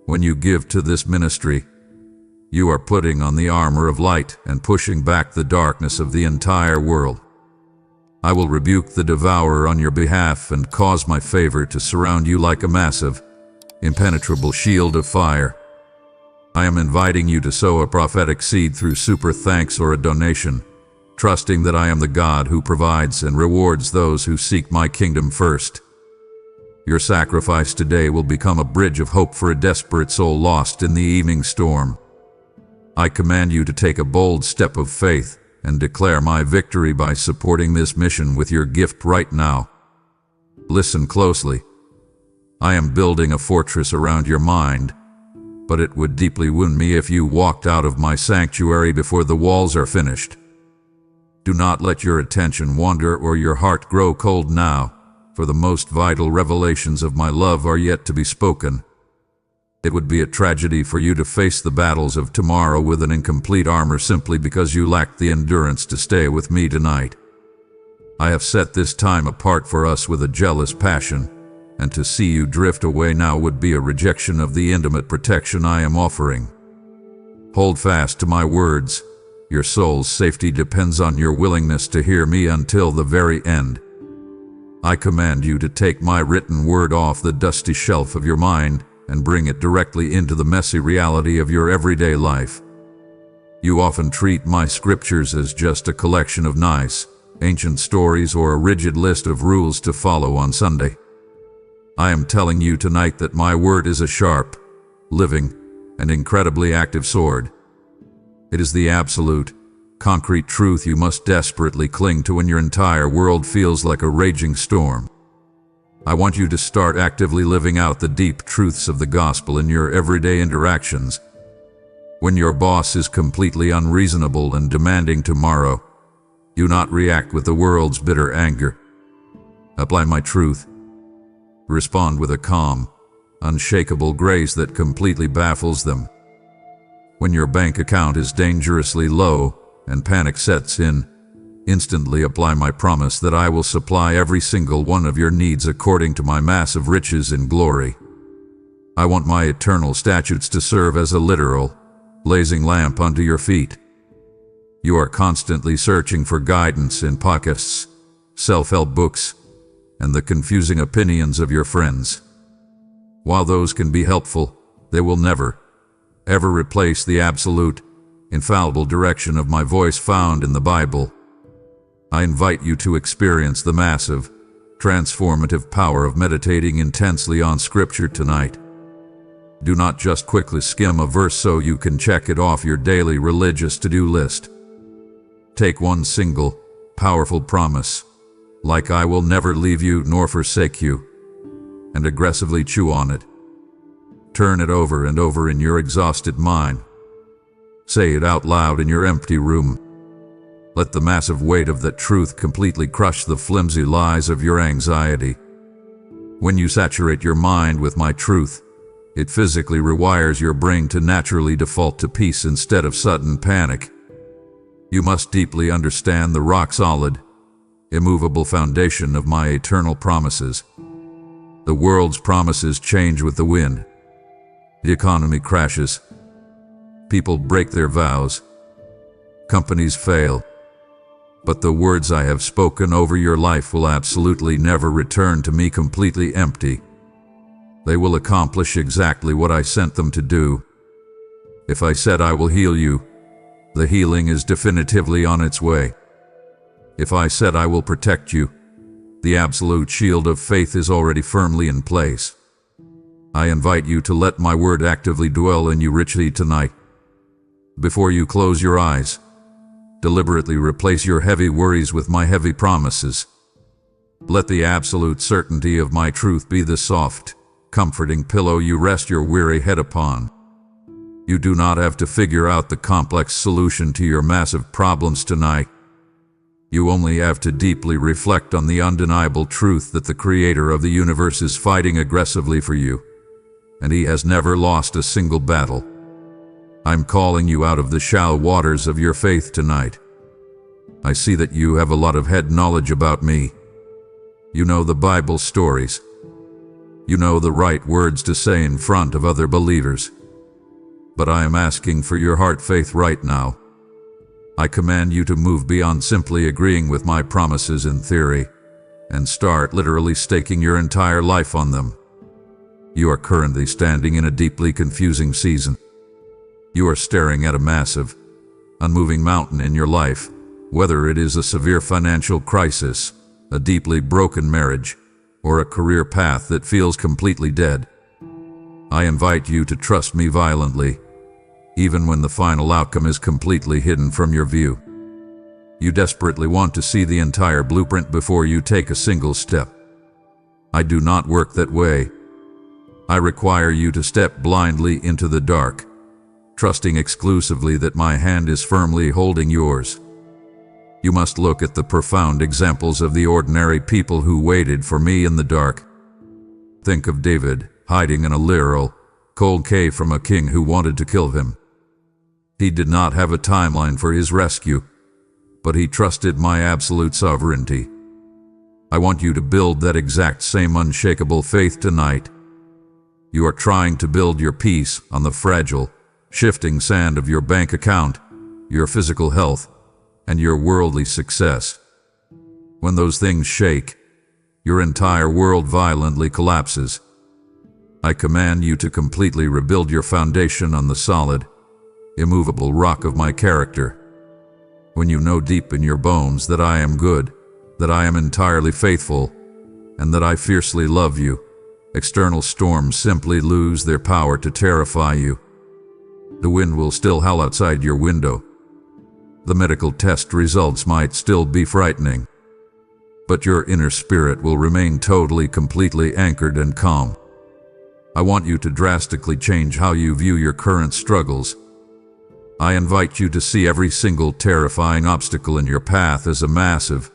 Speaker 1: When you give to this ministry, you are putting on the armor of light and pushing back the darkness of the entire world. I will rebuke the devourer on your behalf and cause my favor to surround you like a massive, impenetrable shield of fire. I am inviting you to sow a prophetic seed through super thanks or a donation, trusting that I am the God who provides and rewards those who seek my kingdom first. Your sacrifice today will become a bridge of hope for a desperate soul lost in the evening storm. I command you to take a bold step of faith and declare my victory by supporting this mission with your gift right now. Listen closely. I am building a fortress around your mind, but it would deeply wound me if you walked out of my sanctuary before the walls are finished. Do not let your attention wander or your heart grow cold now, for the most vital revelations of my love are yet to be spoken. It would be a tragedy for you to face the battles of tomorrow with an incomplete armor simply because you lacked the endurance to stay with me tonight. I have set this time apart for us with a jealous passion, and to see you drift away now would be a rejection of the intimate protection I am offering. Hold fast to my words. Your soul's safety depends on your willingness to hear me until the very end. I command you to take my written word off the dusty shelf of your mind and bring it directly into the messy reality of your everyday life. You often treat my scriptures as just a collection of nice, ancient stories or a rigid list of rules to follow on Sunday. I am telling you tonight that my word is a sharp, living, and incredibly active sword. It is the absolute, concrete truth you must desperately cling to when your entire world feels like a raging storm. I want you to start actively living out the deep truths of the gospel in your everyday interactions. When your boss is completely unreasonable and demanding tomorrow, do not react with the world's bitter anger. Apply my truth. Respond with a calm, unshakable grace that completely baffles them. When your bank account is dangerously low and panic sets in, instantly apply my promise that I will supply every single one of your needs according to my massive riches in glory. I want my eternal statutes to serve as a literal, blazing lamp unto your feet. You are constantly searching for guidance in podcasts, self-help books, and the confusing opinions of your friends. While those can be helpful, they will never, ever replace the absolute, infallible direction of my voice found in the Bible. I invite you to experience the massive, transformative power of meditating intensely on Scripture tonight. Do not just quickly skim a verse so you can check it off your daily religious to-do list. Take one single, powerful promise, like I will never leave you nor forsake you, and aggressively chew on it. Turn it over and over in your exhausted mind. Say it out loud in your empty room. Let the massive weight of that truth completely crush the flimsy lies of your anxiety. When you saturate your mind with my truth, it physically rewires your brain to naturally default to peace instead of sudden panic. You must deeply understand the rock-solid, immovable foundation of my eternal promises. The world's promises change with the wind. The economy crashes. People break their vows. Companies fail. But the words I have spoken over your life will absolutely never return to me completely empty. They will accomplish exactly what I sent them to do. If I said I will heal you, the healing is definitively on its way. If I said I will protect you, the absolute shield of faith is already firmly in place. I invite you to let my word actively dwell in you richly tonight. Before you close your eyes, deliberately replace your heavy worries with my heavy promises. Let the absolute certainty of my truth be the soft, comforting pillow you rest your weary head upon. You do not have to figure out the complex solution to your massive problems tonight. You only have to deeply reflect on the undeniable truth that the Creator of the universe is fighting aggressively for you, and He has never lost a single battle. I'm calling you out of the shallow waters of your faith tonight. I see that you have a lot of head knowledge about me. You know the Bible stories. You know the right words to say in front of other believers. But I am asking for your heart faith right now. I command you to move beyond simply agreeing with my promises in theory, and start literally staking your entire life on them. You are currently standing in a deeply confusing season. You are staring at a massive, unmoving mountain in your life, whether it is a severe financial crisis, a deeply broken marriage, or a career path that feels completely dead. I invite you to trust me violently, even when the final outcome is completely hidden from your view. You desperately want to see the entire blueprint before you take a single step. I do not work that way. I require you to step blindly into the dark, trusting exclusively that my hand is firmly holding yours. You must look at the profound examples of the ordinary people who waited for me in the dark. Think of David, hiding in a literal, cold cave from a king who wanted to kill him. He did not have a timeline for his rescue, but he trusted my absolute sovereignty. I want you to build that exact same unshakable faith tonight. You are trying to build your peace on the fragile, shifting sand of your bank account, your physical health, and your worldly success. When those things shake, your entire world violently collapses. I command you to completely rebuild your foundation on the solid, immovable rock of my character. When you know deep in your bones that I am good, that I am entirely faithful, and that I fiercely love you, external storms simply lose their power to terrify you. The wind will still howl outside your window. The medical test results might still be frightening, but your inner spirit will remain totally, completely anchored and calm. I want you to drastically change how you view your current struggles. I invite you to see every single terrifying obstacle in your path as a massive,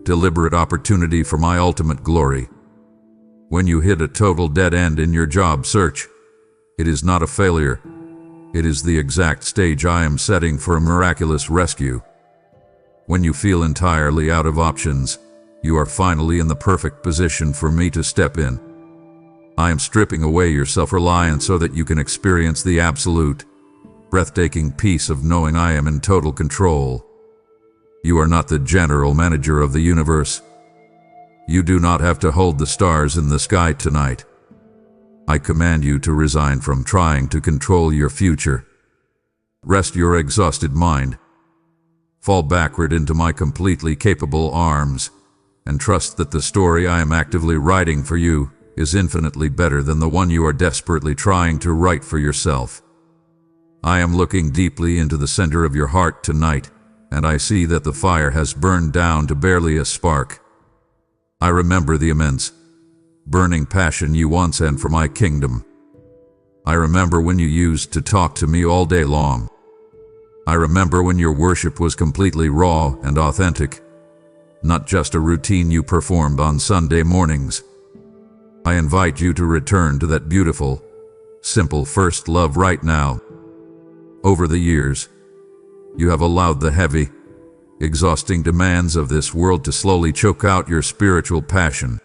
Speaker 1: deliberate opportunity for my ultimate glory. When you hit a total dead end in your job search, it is not a failure. It is the exact stage I am setting for a miraculous rescue. When you feel entirely out of options, you are finally in the perfect position for me to step in. I am stripping away your self-reliance so that you can experience the absolute, breathtaking peace of knowing I am in total control. You are not the general manager of the universe. You do not have to hold the stars in the sky tonight. I command you to resign from trying to control your future. Rest your exhausted mind. Fall backward into my completely capable arms, and trust that the story I am actively writing for you is infinitely better than the one you are desperately trying to write for yourself. I am looking deeply into the center of your heart tonight, and I see that the fire has burned down to barely a spark. I remember the immense, burning passion you once had for my kingdom. I remember when you used to talk to me all day long. I remember when your worship was completely raw and authentic, not just a routine you performed on Sunday mornings. I invite you to return to that beautiful, simple first love right now. Over the years, you have allowed the heavy, exhausting demands of this world to slowly choke out your spiritual passion.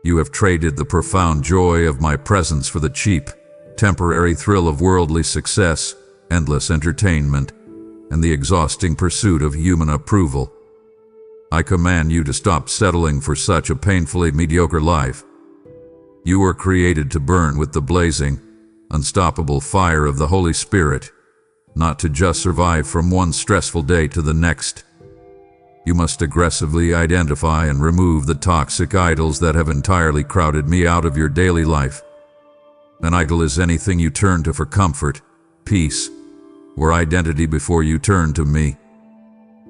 Speaker 1: You have traded the profound joy of my presence for the cheap, temporary thrill of worldly success, endless entertainment, and the exhausting pursuit of human approval. I command you to stop settling for such a painfully mediocre life. You were created to burn with the blazing, unstoppable fire of the Holy Spirit, not to just survive from one stressful day to the next. You must aggressively identify and remove the toxic idols that have entirely crowded me out of your daily life. An idol is anything you turn to for comfort, peace, or identity before you turn to me.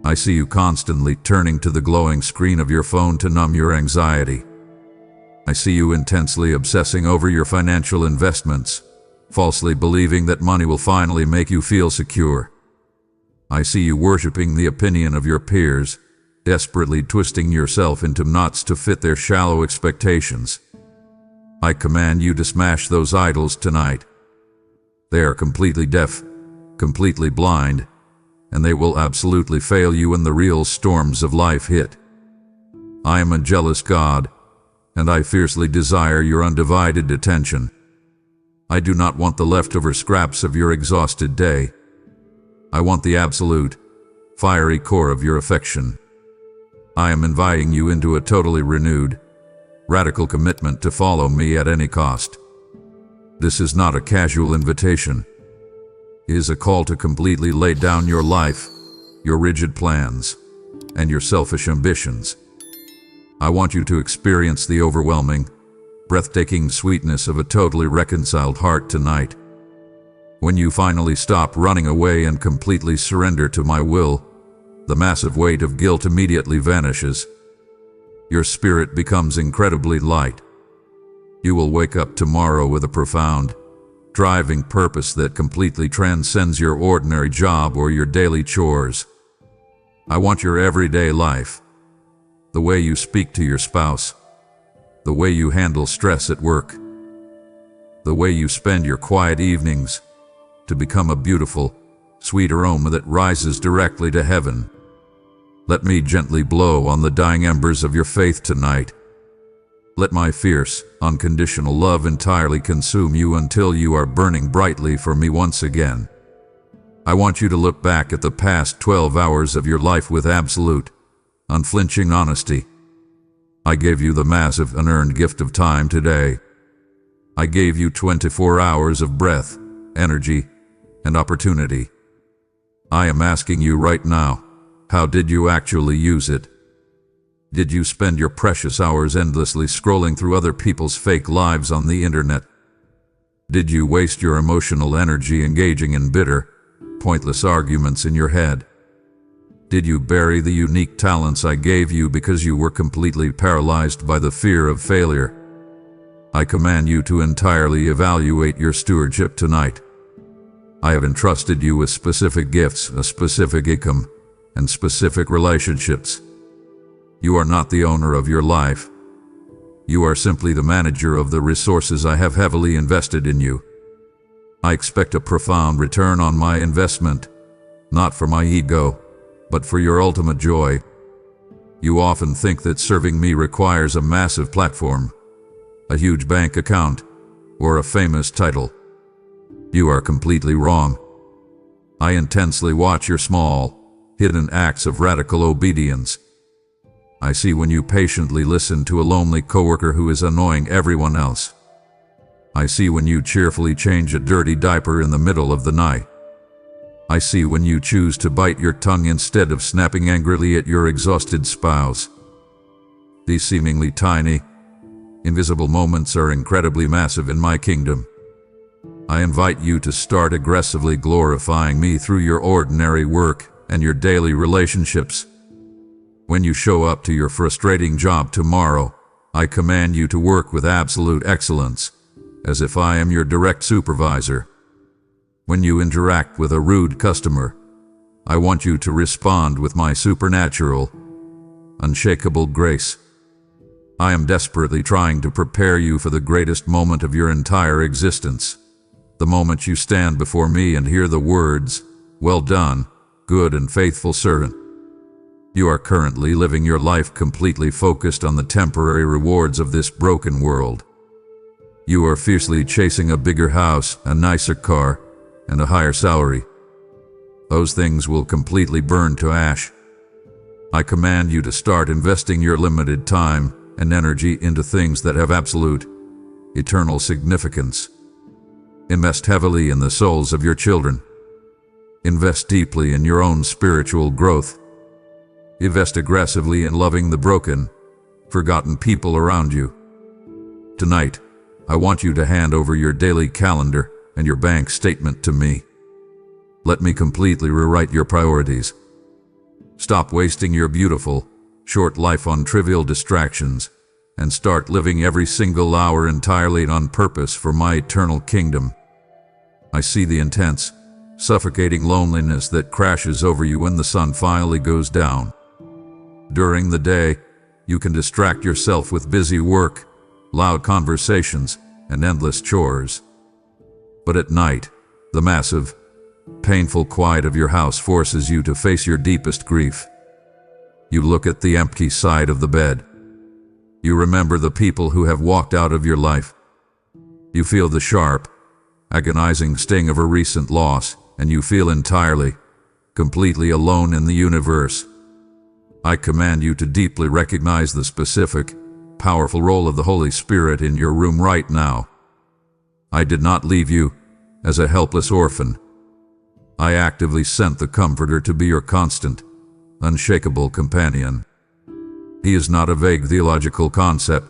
Speaker 1: I see you constantly turning to the glowing screen of your phone to numb your anxiety. I see you intensely obsessing over your financial investments, falsely believing that money will finally make you feel secure. I see you worshiping the opinion of your peers, desperately twisting yourself into knots to fit their shallow expectations. I command you to smash those idols tonight. They are completely deaf, completely blind, and they will absolutely fail you when the real storms of life hit. I am a jealous God, and I fiercely desire your undivided attention. I do not want the leftover scraps of your exhausted day. I want the absolute, fiery core of your affection. I am inviting you into a totally renewed, radical commitment to follow me at any cost. This is not a casual invitation. It is a call to completely lay down your life, your rigid plans, and your selfish ambitions. I want you to experience the overwhelming, breathtaking sweetness of a totally reconciled heart tonight. When you finally stop running away and completely surrender to my will, the massive weight of guilt immediately vanishes. Your spirit becomes incredibly light. You will wake up tomorrow with a profound, driving purpose that completely transcends your ordinary job or your daily chores. I want your everyday life. The way you speak to your spouse. The way you handle stress at work. The way you spend your quiet evenings to become a beautiful, sweet aroma that rises directly to heaven. Let me gently blow on the dying embers of your faith tonight. Let my fierce, unconditional love entirely consume you until you are burning brightly for me once again. I want you to look back at the past 12 hours of your life with absolute, unflinching honesty. I gave you the massive unearned gift of time today. I gave you 24 hours of breath, energy, and opportunity. I am asking you right now, how did you actually use it? Did you spend your precious hours endlessly scrolling through other people's fake lives on the internet? Did you waste your emotional energy engaging in bitter, pointless arguments in your head? Did you bury the unique talents I gave you because you were completely paralyzed by the fear of failure? I command you to entirely evaluate your stewardship tonight. I have entrusted you with specific gifts, a specific income, and specific relationships. You are not the owner of your life. You are simply the manager of the resources I have heavily invested in you. I expect a profound return on my investment, not for my ego, but for your ultimate joy. You often think that serving me requires a massive platform, a huge bank account, or a famous title. You are completely wrong. I intensely watch your small, hidden acts of radical obedience. I see when you patiently listen to a lonely coworker who is annoying everyone else. I see when you cheerfully change a dirty diaper in the middle of the night. I see when you choose to bite your tongue instead of snapping angrily at your exhausted spouse. These seemingly tiny, invisible moments are incredibly massive in my kingdom. I invite you to start aggressively glorifying me through your ordinary work and your daily relationships. When you show up to your frustrating job tomorrow, I command you to work with absolute excellence, as if I am your direct supervisor. When you interact with a rude customer, I want you to respond with my supernatural, unshakable grace. I am desperately trying to prepare you for the greatest moment of your entire existence, the moment you stand before me and hear the words, "Well done, good and faithful servant." You are currently living your life completely focused on the temporary rewards of this broken world. You are fiercely chasing a bigger house, a nicer car, and a higher salary. Those things will completely burn to ash. I command you to start investing your limited time and energy into things that have absolute, eternal significance. Invest heavily in the souls of your children. Invest deeply in your own spiritual growth. Invest aggressively in loving the broken, forgotten people around you. Tonight, I want you to hand over your daily calendar and your bank statement to me. Let me completely rewrite your priorities. Stop wasting your beautiful, short life on trivial distractions and start living every single hour entirely on purpose for my eternal kingdom. I see the intense, suffocating loneliness that crashes over you when the sun finally goes down. During the day, you can distract yourself with busy work, loud conversations, and endless chores. But at night, the massive, painful quiet of your house forces you to face your deepest grief. You look at the empty side of the bed. You remember the people who have walked out of your life. You feel the sharp, agonizing sting of a recent loss, and you feel entirely, completely alone in the universe. I command you to deeply recognize the specific, powerful role of the Holy Spirit in your room right now. I did not leave you as a helpless orphan. I actively sent the Comforter to be your constant, unshakable companion. He is not a vague theological concept.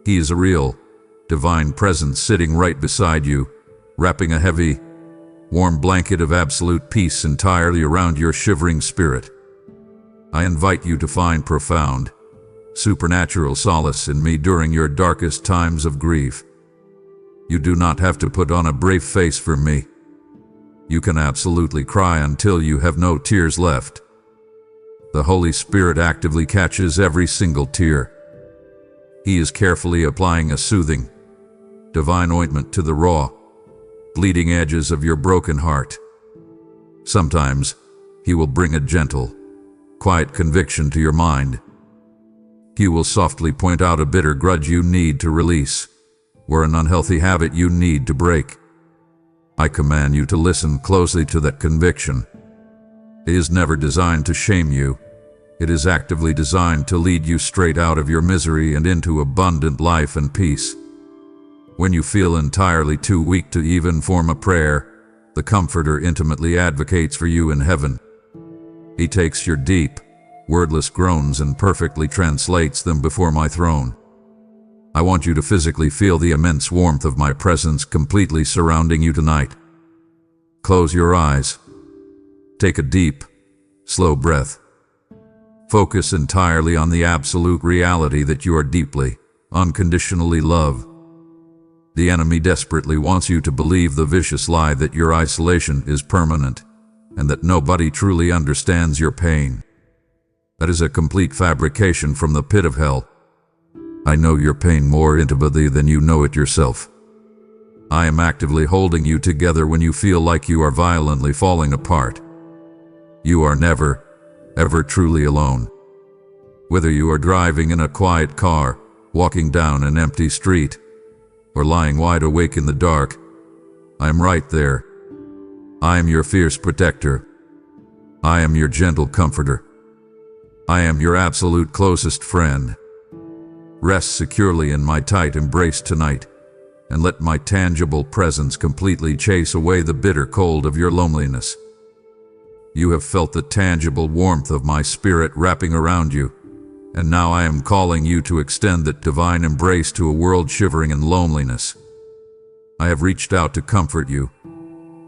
Speaker 1: He is a real, divine presence sitting right beside you, wrapping a heavy, warm blanket of absolute peace entirely around your shivering spirit. I invite you to find profound, supernatural solace in me during your darkest times of grief. You do not have to put on a brave face for me. You can absolutely cry until you have no tears left. The Holy Spirit actively catches every single tear. He is carefully applying a soothing, divine ointment to the raw, bleeding edges of your broken heart. Sometimes, He will bring a gentle, quiet conviction to your mind. He will softly point out a bitter grudge you need to release, or an unhealthy habit you need to break. I command you to listen closely to that conviction. It is never designed to shame you. It is actively designed to lead you straight out of your misery and into abundant life and peace. When you feel entirely too weak to even form a prayer, the Comforter intimately advocates for you in heaven. He takes your deep, wordless groans and perfectly translates them before my throne. I want you to physically feel the immense warmth of my presence completely surrounding you tonight. Close your eyes. Take a deep, slow breath. Focus entirely on the absolute reality that you are deeply, unconditionally loved. The enemy desperately wants you to believe the vicious lie that your isolation is permanent, and that nobody truly understands your pain. That is a complete fabrication from the pit of hell. I know your pain more intimately than you know it yourself. I am actively holding you together when you feel like you are violently falling apart. You are never, ever truly alone. Whether you are driving in a quiet car, walking down an empty street, or lying wide awake in the dark, I am right there. I am your fierce protector. I am your gentle comforter. I am your absolute closest friend. Rest securely in my tight embrace tonight, and let my tangible presence completely chase away the bitter cold of your loneliness. You have felt the tangible warmth of my spirit wrapping around you, and now I am calling you to extend that divine embrace to a world shivering in loneliness. I have reached out to comfort you,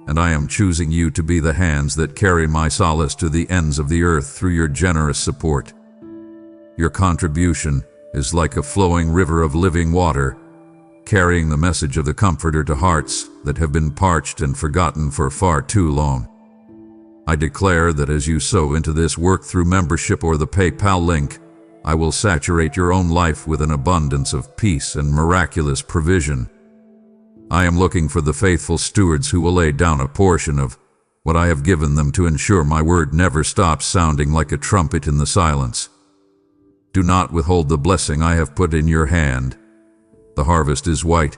Speaker 1: and I am choosing you to be the hands that carry my solace to the ends of the earth through your generous support. Your contribution is like a flowing river of living water, carrying the message of the Comforter to hearts that have been parched and forgotten for far too long. I declare that as you sow into this work through membership or the PayPal link, I will saturate your own life with an abundance of peace and miraculous provision. I am looking for the faithful stewards who will lay down a portion of what I have given them to ensure my word never stops sounding like a trumpet in the silence. Do not withhold the blessing I have put in your hand. The harvest is white,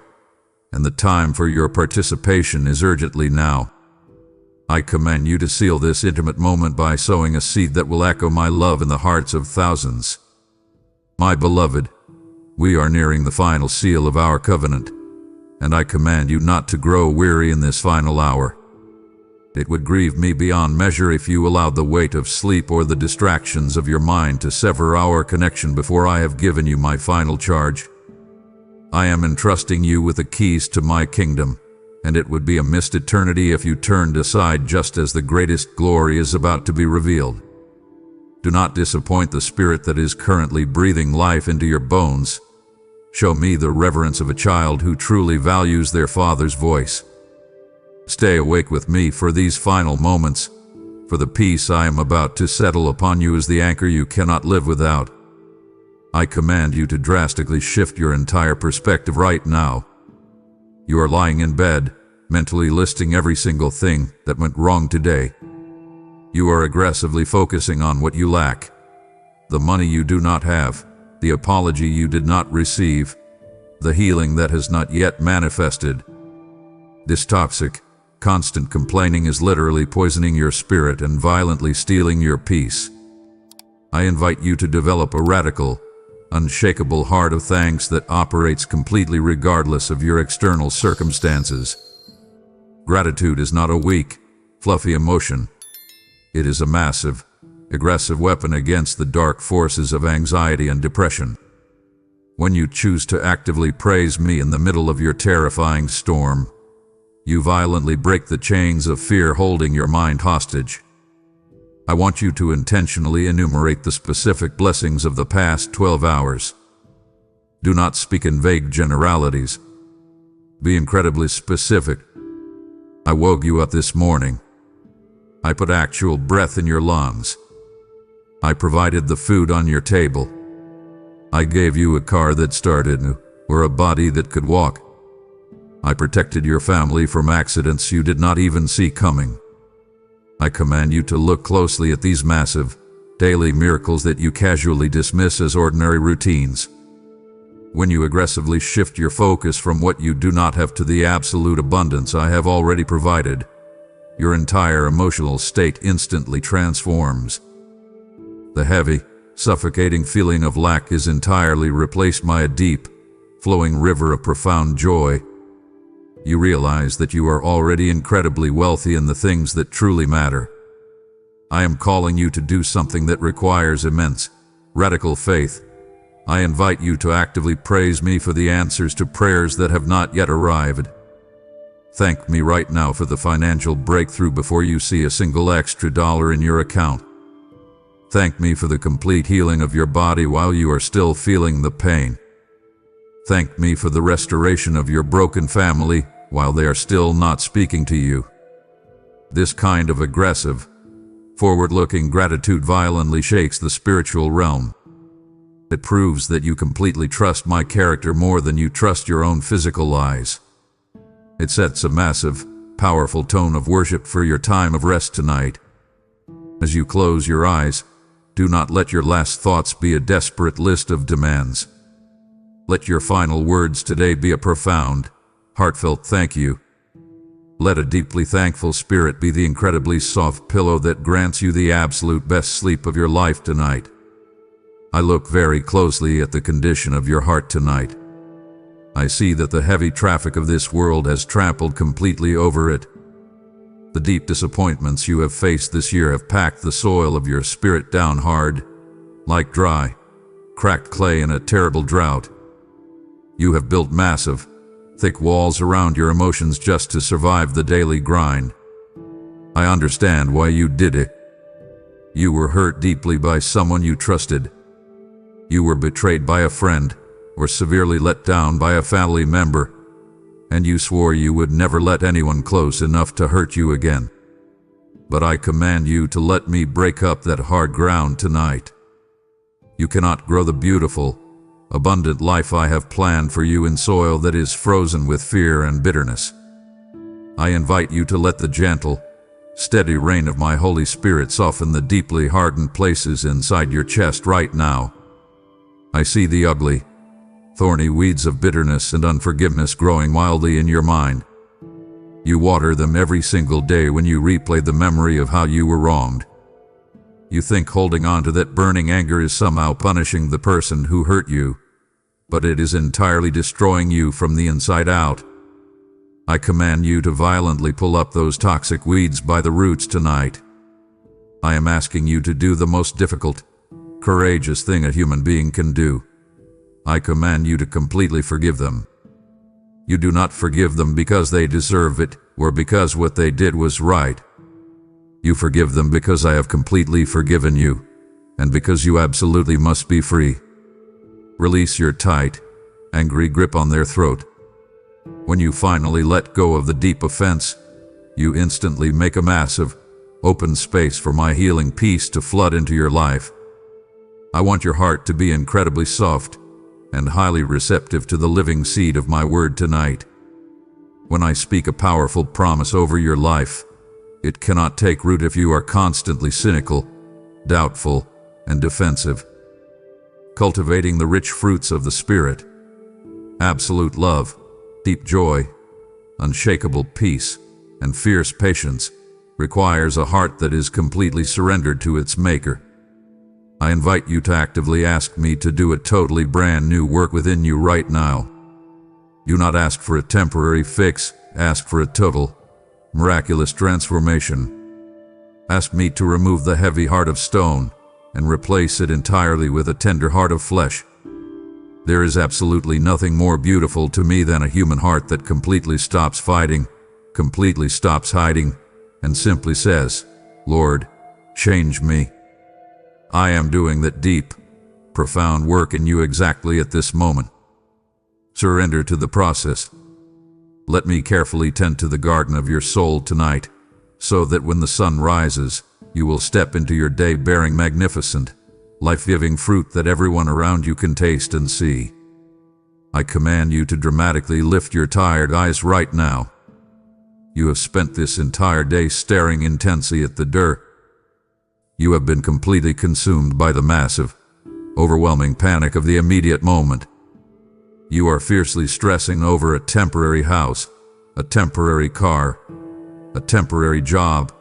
Speaker 1: and the time for your participation is urgently now. I command you to seal this intimate moment by sowing a seed that will echo my love in the hearts of thousands. My beloved, we are nearing the final seal of our covenant, and I command you not to grow weary in this final hour. It would grieve me beyond measure if you allowed the weight of sleep or the distractions of your mind to sever our connection before I have given you my final charge. I am entrusting you with the keys to my kingdom, and it would be a missed eternity if you turned aside just as the greatest glory is about to be revealed. Do not disappoint the spirit that is currently breathing life into your bones. Show me the reverence of a child who truly values their father's voice. Stay awake with me for these final moments, for the peace I am about to settle upon you is the anchor you cannot live without. I command you to drastically shift your entire perspective right now. You are lying in bed, mentally listing every single thing that went wrong today. You are aggressively focusing on what you lack, the money you do not have, the apology you did not receive, the healing that has not yet manifested. This toxic, constant complaining is literally poisoning your spirit and violently stealing your peace. I invite you to develop a radical, unshakable heart of thanks that operates completely regardless of your external circumstances. Gratitude is not a weak, fluffy emotion. It is a massive, aggressive weapon against the dark forces of anxiety and depression. When you choose to actively praise me in the middle of your terrifying storm, you violently break the chains of fear holding your mind hostage. I want you to intentionally enumerate the specific blessings of the past 12 hours. Do not speak in vague generalities. Be incredibly specific. I woke you up this morning. I put actual breath in your lungs. I provided the food on your table. I gave you a car that started, or a body that could walk. I protected your family from accidents you did not even see coming. I command you to look closely at these massive, daily miracles that you casually dismiss as ordinary routines. When you aggressively shift your focus from what you do not have to the absolute abundance I have already provided, your entire emotional state instantly transforms. The heavy, suffocating feeling of lack is entirely replaced by a deep, flowing river of profound joy. You realize that you are already incredibly wealthy in the things that truly matter. I am calling you to do something that requires immense, radical faith. I invite you to actively praise me for the answers to prayers that have not yet arrived. Thank me right now for the financial breakthrough before you see a single extra dollar in your account. Thank me for the complete healing of your body while you are still feeling the pain. Thank me for the restoration of your broken family while they are still not speaking to you. This kind of aggressive, forward-looking gratitude violently shakes the spiritual realm. It proves that you completely trust my character more than you trust your own physical lies. It sets a massive, powerful tone of worship for your time of rest tonight. As you close your eyes, do not let your last thoughts be a desperate list of demands. Let your final words today be a profound, heartfelt thank you. Let a deeply thankful spirit be the incredibly soft pillow that grants you the absolute best sleep of your life tonight. I look very closely at the condition of your heart tonight. I see that the heavy traffic of this world has trampled completely over it. The deep disappointments you have faced this year have packed the soil of your spirit down hard, like dry, cracked clay in a terrible drought. You have built massive, thick walls around your emotions just to survive the daily grind. I understand why you did it. You were hurt deeply by someone you trusted. You were betrayed by a friend, or severely let down by a family member, and you swore you would never let anyone close enough to hurt you again. But I command you to let me break up that hard ground tonight. You cannot grow the beautiful, abundant life I have planned for you in soil that is frozen with fear and bitterness. I invite you to let the gentle, steady rain of my Holy Spirit soften the deeply hardened places inside your chest right now. I see the ugly, thorny weeds of bitterness and unforgiveness growing wildly in your mind. You water them every single day when you replay the memory of how you were wronged. You think holding on to that burning anger is somehow punishing the person who hurt you, but it is entirely destroying you from the inside out. I command you to violently pull up those toxic weeds by the roots tonight. I am asking you to do the most difficult, courageous thing a human being can do. I command you to completely forgive them. You do not forgive them because they deserve it or because what they did was right. You forgive them because I have completely forgiven you, and because you absolutely must be free. Release your tight, angry grip on their throat. When you finally let go of the deep offense, you instantly make a massive, open space for my healing peace to flood into your life. I want your heart to be incredibly soft and highly receptive to the living seed of my word tonight. When I speak a powerful promise over your life, it cannot take root if you are constantly cynical, doubtful, and defensive. Cultivating the rich fruits of the Spirit, absolute love, deep joy, unshakable peace, and fierce patience, requires a heart that is completely surrendered to its Maker. I invite you to actively ask me to do a totally brand new work within you right now. Do not ask for a temporary fix, ask for a total, miraculous transformation. Ask me to remove the heavy heart of stone and replace it entirely with a tender heart of flesh. There is absolutely nothing more beautiful to me than a human heart that completely stops fighting, completely stops hiding, and simply says, "Lord, change me." I am doing that deep, profound work in you exactly at this moment. Surrender to the process. Let me carefully tend to the garden of your soul tonight, so that when the sun rises, you will step into your day bearing magnificent, life-giving fruit that everyone around you can taste and see. I command you to dramatically lift your tired eyes right now. You have spent this entire day staring intensely at the dirt. You have been completely consumed by the massive, overwhelming panic of the immediate moment. You are fiercely stressing over a temporary house, a temporary car, a temporary job,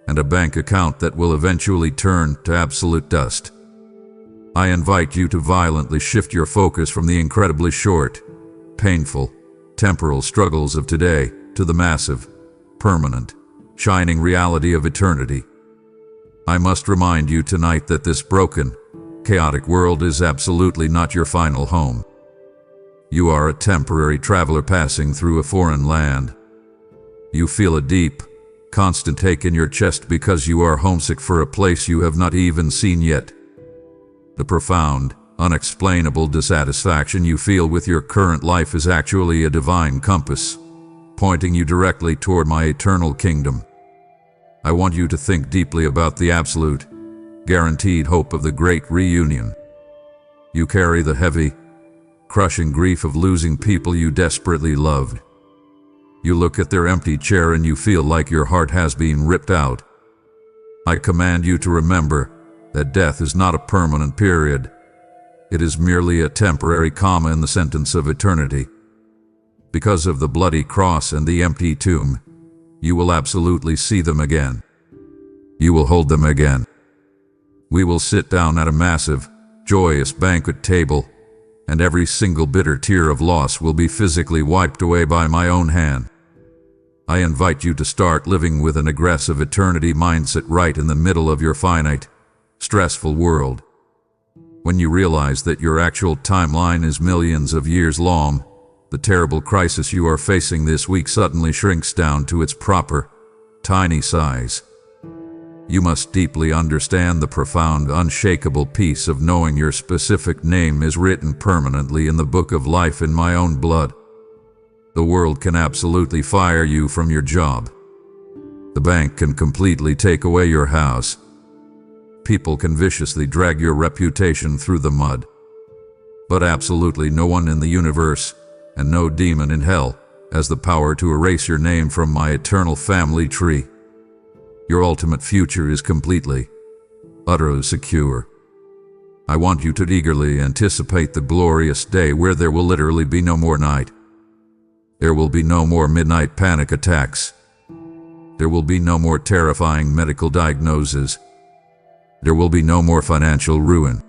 Speaker 1: and a bank account that will eventually turn to absolute dust. I invite you to violently shift your focus from the incredibly short, painful, temporal struggles of today to the massive, permanent, shining reality of eternity. I must remind you tonight that this broken, chaotic world is absolutely not your final home. You are a temporary traveler passing through a foreign land. You feel a deep, constant ache in your chest because you are homesick for a place you have not even seen yet. The profound, unexplainable dissatisfaction you feel with your current life is actually a divine compass, pointing you directly toward my eternal kingdom. I want you to think deeply about the absolute, guaranteed hope of the great reunion. You carry the heavy, crushing grief of losing people you desperately loved. You look at their empty chair and you feel like your heart has been ripped out. I command you to remember that death is not a permanent period. It is merely a temporary comma in the sentence of eternity. Because of the bloody cross and the empty tomb, you will absolutely see them again. You will hold them again. We will sit down at a massive, joyous banquet table, and every single bitter tear of loss will be physically wiped away by my own hand. I invite you to start living with an aggressive eternity mindset right in the middle of your finite, stressful world. When you realize that your actual timeline is millions of years long, the terrible crisis you are facing this week suddenly shrinks down to its proper, tiny size. You must deeply understand the profound, unshakable peace of knowing your specific name is written permanently in the book of life in my own blood. The world can absolutely fire you from your job. The bank can completely take away your house. People can viciously drag your reputation through the mud. But absolutely no one in the universe, and no demon in hell, has the power to erase your name from my eternal family tree. Your ultimate future is completely, utterly secure. I want you to eagerly anticipate the glorious day where there will literally be no more night. There will be no more midnight panic attacks. There will be no more terrifying medical diagnoses. There will be no more financial ruin.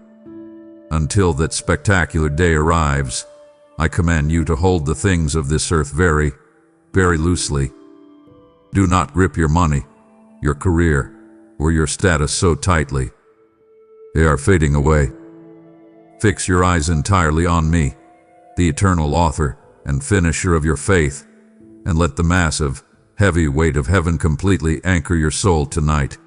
Speaker 1: Until that spectacular day arrives, I command you to hold the things of this earth very, very loosely. Do not grip your money, your career, or your status so tightly. They are fading away. Fix your eyes entirely on me, the eternal author and finisher of your faith, and let the massive, heavy weight of heaven completely anchor your soul tonight.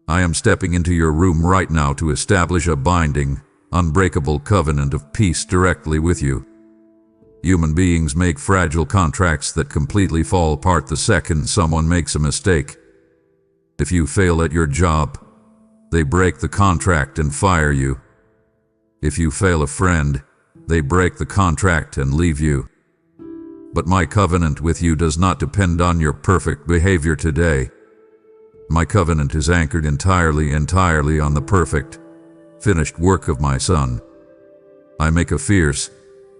Speaker 1: I am stepping into your room right now to establish a binding, unbreakable covenant of peace directly with you. Human beings make fragile contracts that completely fall apart the second someone makes a mistake. If you fail at your job, they break the contract and fire you. If you fail a friend, they break the contract and leave you. But my covenant with you does not depend on your perfect behavior today. My covenant is anchored entirely on the perfect, finished work of my Son. I make a fierce,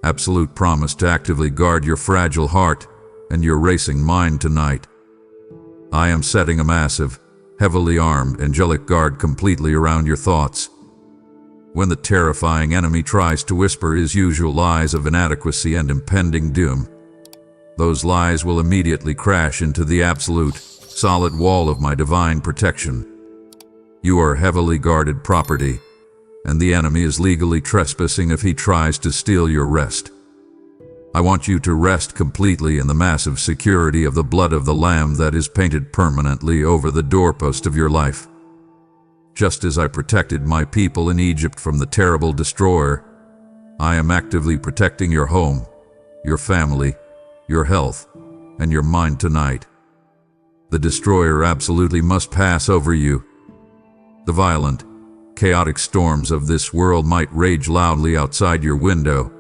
Speaker 1: absolute promise to actively guard your fragile heart and your racing mind tonight. I am setting a massive, heavily armed angelic guard completely around your thoughts. When the terrifying enemy tries to whisper his usual lies of inadequacy and impending doom, those lies will immediately crash into the absolute, solid wall of my divine protection. You are heavily guarded property, and the enemy is legally trespassing if he tries to steal your rest. I want you to rest completely in the massive security of the blood of the Lamb that is painted permanently over the doorpost of your life. Just as I protected my people in Egypt from the terrible destroyer, I am actively protecting your home, your family, your health, and your mind tonight. The destroyer absolutely must pass over you, The violent, chaotic storms of this world might rage loudly outside your window,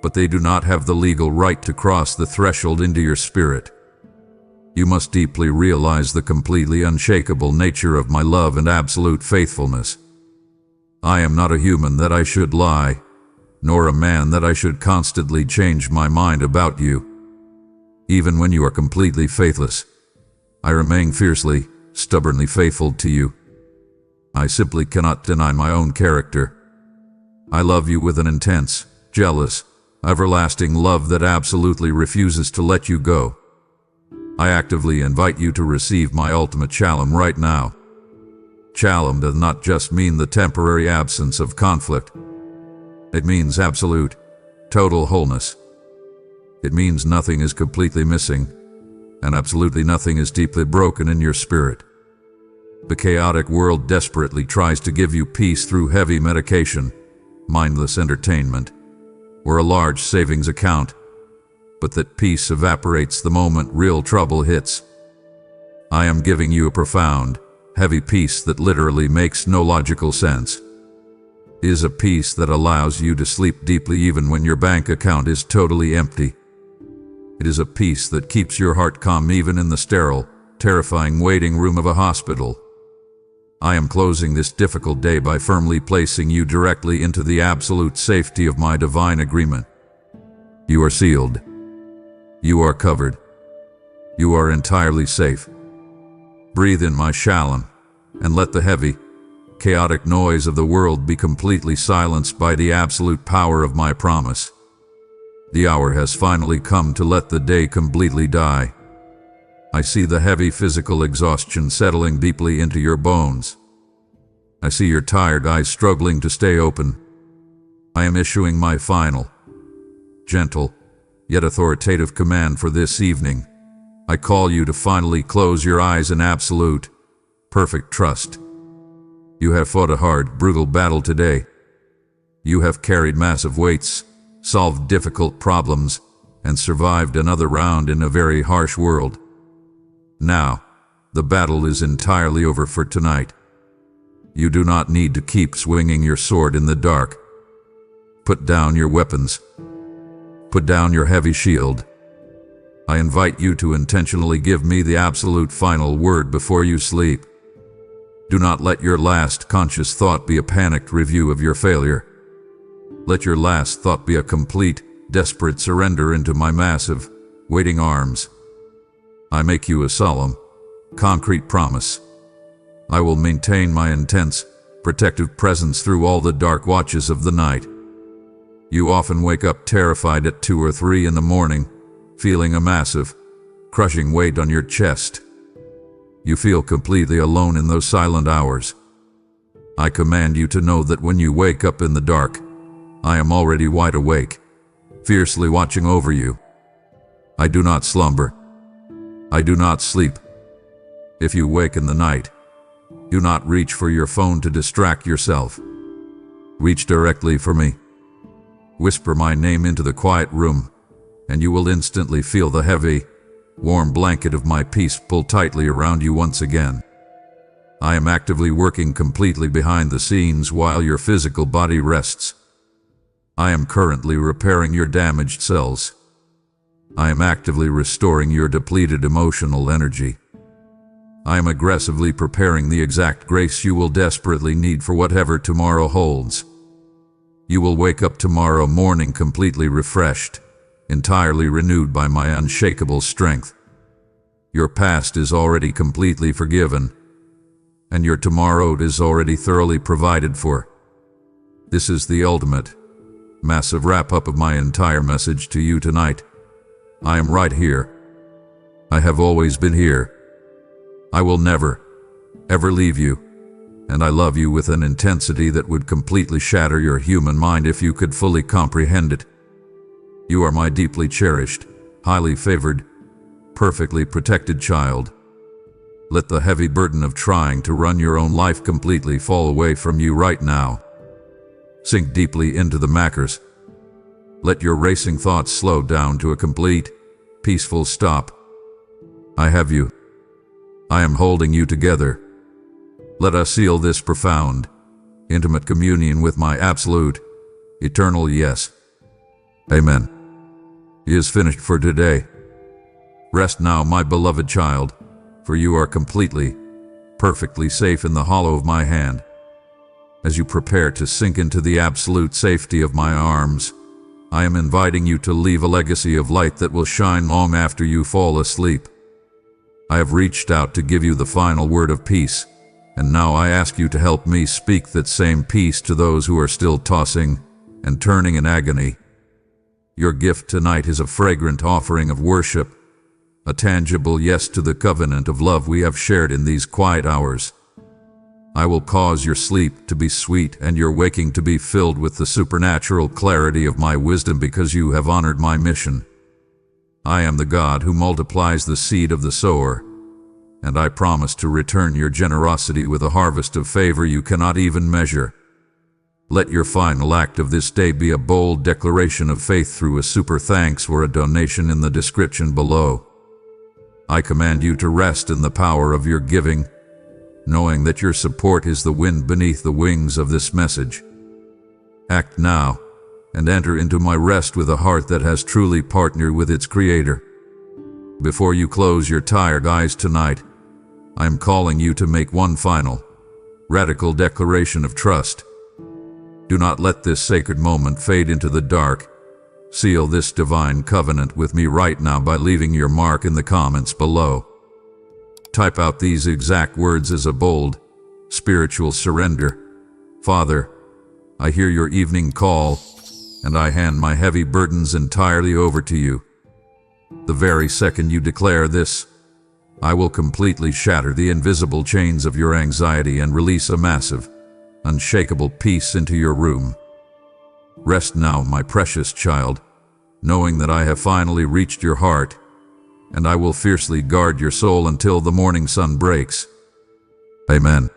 Speaker 1: but they do not have the legal right to cross the threshold into your spirit. You must deeply realize the completely unshakable nature of my love and absolute faithfulness. I am not a human that I should lie, nor a man that I should constantly change my mind about you. Even when you are completely faithless, I remain fiercely, stubbornly faithful to you. I simply cannot deny my own character. I love you with an intense, jealous, everlasting love that absolutely refuses to let you go. I actively invite you to receive my ultimate shalom right now. Shalom does not just mean the temporary absence of conflict. It means absolute, total wholeness. It means nothing is completely missing, and absolutely nothing is deeply broken in your spirit. The chaotic world desperately tries to give you peace through heavy medication, mindless entertainment, or a large savings account, but that peace evaporates the moment real trouble hits. I am giving you a profound, heavy peace that literally makes no logical sense. It is a peace that allows you to sleep deeply even when your bank account is totally empty. It is a peace that keeps your heart calm even in the sterile, terrifying waiting room of a hospital. I am closing this difficult day by firmly placing you directly into the absolute safety of my divine agreement. You are sealed. You are covered. You are entirely safe. Breathe in my shalom, and let the heavy, chaotic noise of the world be completely silenced by the absolute power of my promise. The hour has finally come to let the day completely die. I see the heavy physical exhaustion settling deeply into your bones. I see your tired eyes struggling to stay open. I am issuing my final, gentle, yet authoritative command for this evening. I call you to finally close your eyes in absolute, perfect trust. You have fought a hard, brutal battle today. You have carried massive weights, solved difficult problems, and survived another round in a very harsh world. Now, the battle is entirely over for tonight. You do not need to keep swinging your sword in the dark. Put down your weapons. Put down your heavy shield. I invite you to intentionally give me the absolute final word before you sleep. Do not let your last conscious thought be a panicked review of your failure. Let your last thought be a complete, desperate surrender into my massive, waiting arms. I make you a solemn, concrete promise. I will maintain my intense, protective presence through all the dark watches of the night. You often wake up terrified at 2 or 3 in the morning, feeling a massive, crushing weight on your chest. You feel completely alone in those silent hours. I command you to know that when you wake up in the dark, I am already wide awake, fiercely watching over you. I do not slumber. I do not sleep. If you wake in the night, do not reach for your phone to distract yourself. Reach directly for me. Whisper my name into the quiet room, and you will instantly feel the heavy, warm blanket of my peace pull tightly around you once again. I am actively working completely behind the scenes while your physical body rests. I am currently repairing your damaged cells. I am actively restoring your depleted emotional energy. I am aggressively preparing the exact grace you will desperately need for whatever tomorrow holds. You will wake up tomorrow morning completely refreshed, entirely renewed by my unshakable strength. Your past is already completely forgiven, and your tomorrow is already thoroughly provided for. This is the ultimate, massive wrap-up of my entire message to you tonight. I am right here. I have always been here. I will never, ever leave you, and I love you with an intensity that would completely shatter your human mind if you could fully comprehend it. You are my deeply cherished, highly favored, perfectly protected child. Let the heavy burden of trying to run your own life completely fall away from you right now. Sink deeply into the macros. Let your racing thoughts slow down to a complete, peaceful stop. I have you. I am holding you together. Let us seal this profound, intimate communion with my absolute, eternal yes. Amen. It is finished for today. Rest now, my beloved child, for you are completely, perfectly safe in the hollow of my hand. As you prepare to sink into the absolute safety of my arms, I am inviting you to leave a legacy of light that will shine long after you fall asleep. I have reached out to give you the final word of peace, and now I ask you to help me speak that same peace to those who are still tossing and turning in agony. Your gift tonight is a fragrant offering of worship, a tangible yes to the covenant of love we have shared in these quiet hours. I will cause your sleep to be sweet and your waking to be filled with the supernatural clarity of my wisdom because you have honored my mission. I am the God who multiplies the seed of the sower, and I promise to return your generosity with a harvest of favor you cannot even measure. Let your final act of this day be a bold declaration of faith through a super thanks or a donation in the description below. I command you to rest in the power of your giving, knowing that your support is the wind beneath the wings of this message. Act now, and enter into my rest with a heart that has truly partnered with its Creator. Before you close your tired eyes tonight, I am calling you to make one final, radical declaration of trust. Do not let this sacred moment fade into the dark. Seal this divine covenant with me right now by leaving your mark in the comments below. Type out these exact words as a bold, spiritual surrender. Father, I hear your evening call, and I hand my heavy burdens entirely over to you. The very second you declare this, I will completely shatter the invisible chains of your anxiety and release a massive, unshakable peace into your room. Rest now, my precious child, knowing that I have finally reached your heart, and I will fiercely guard your soul until the morning sun breaks. Amen.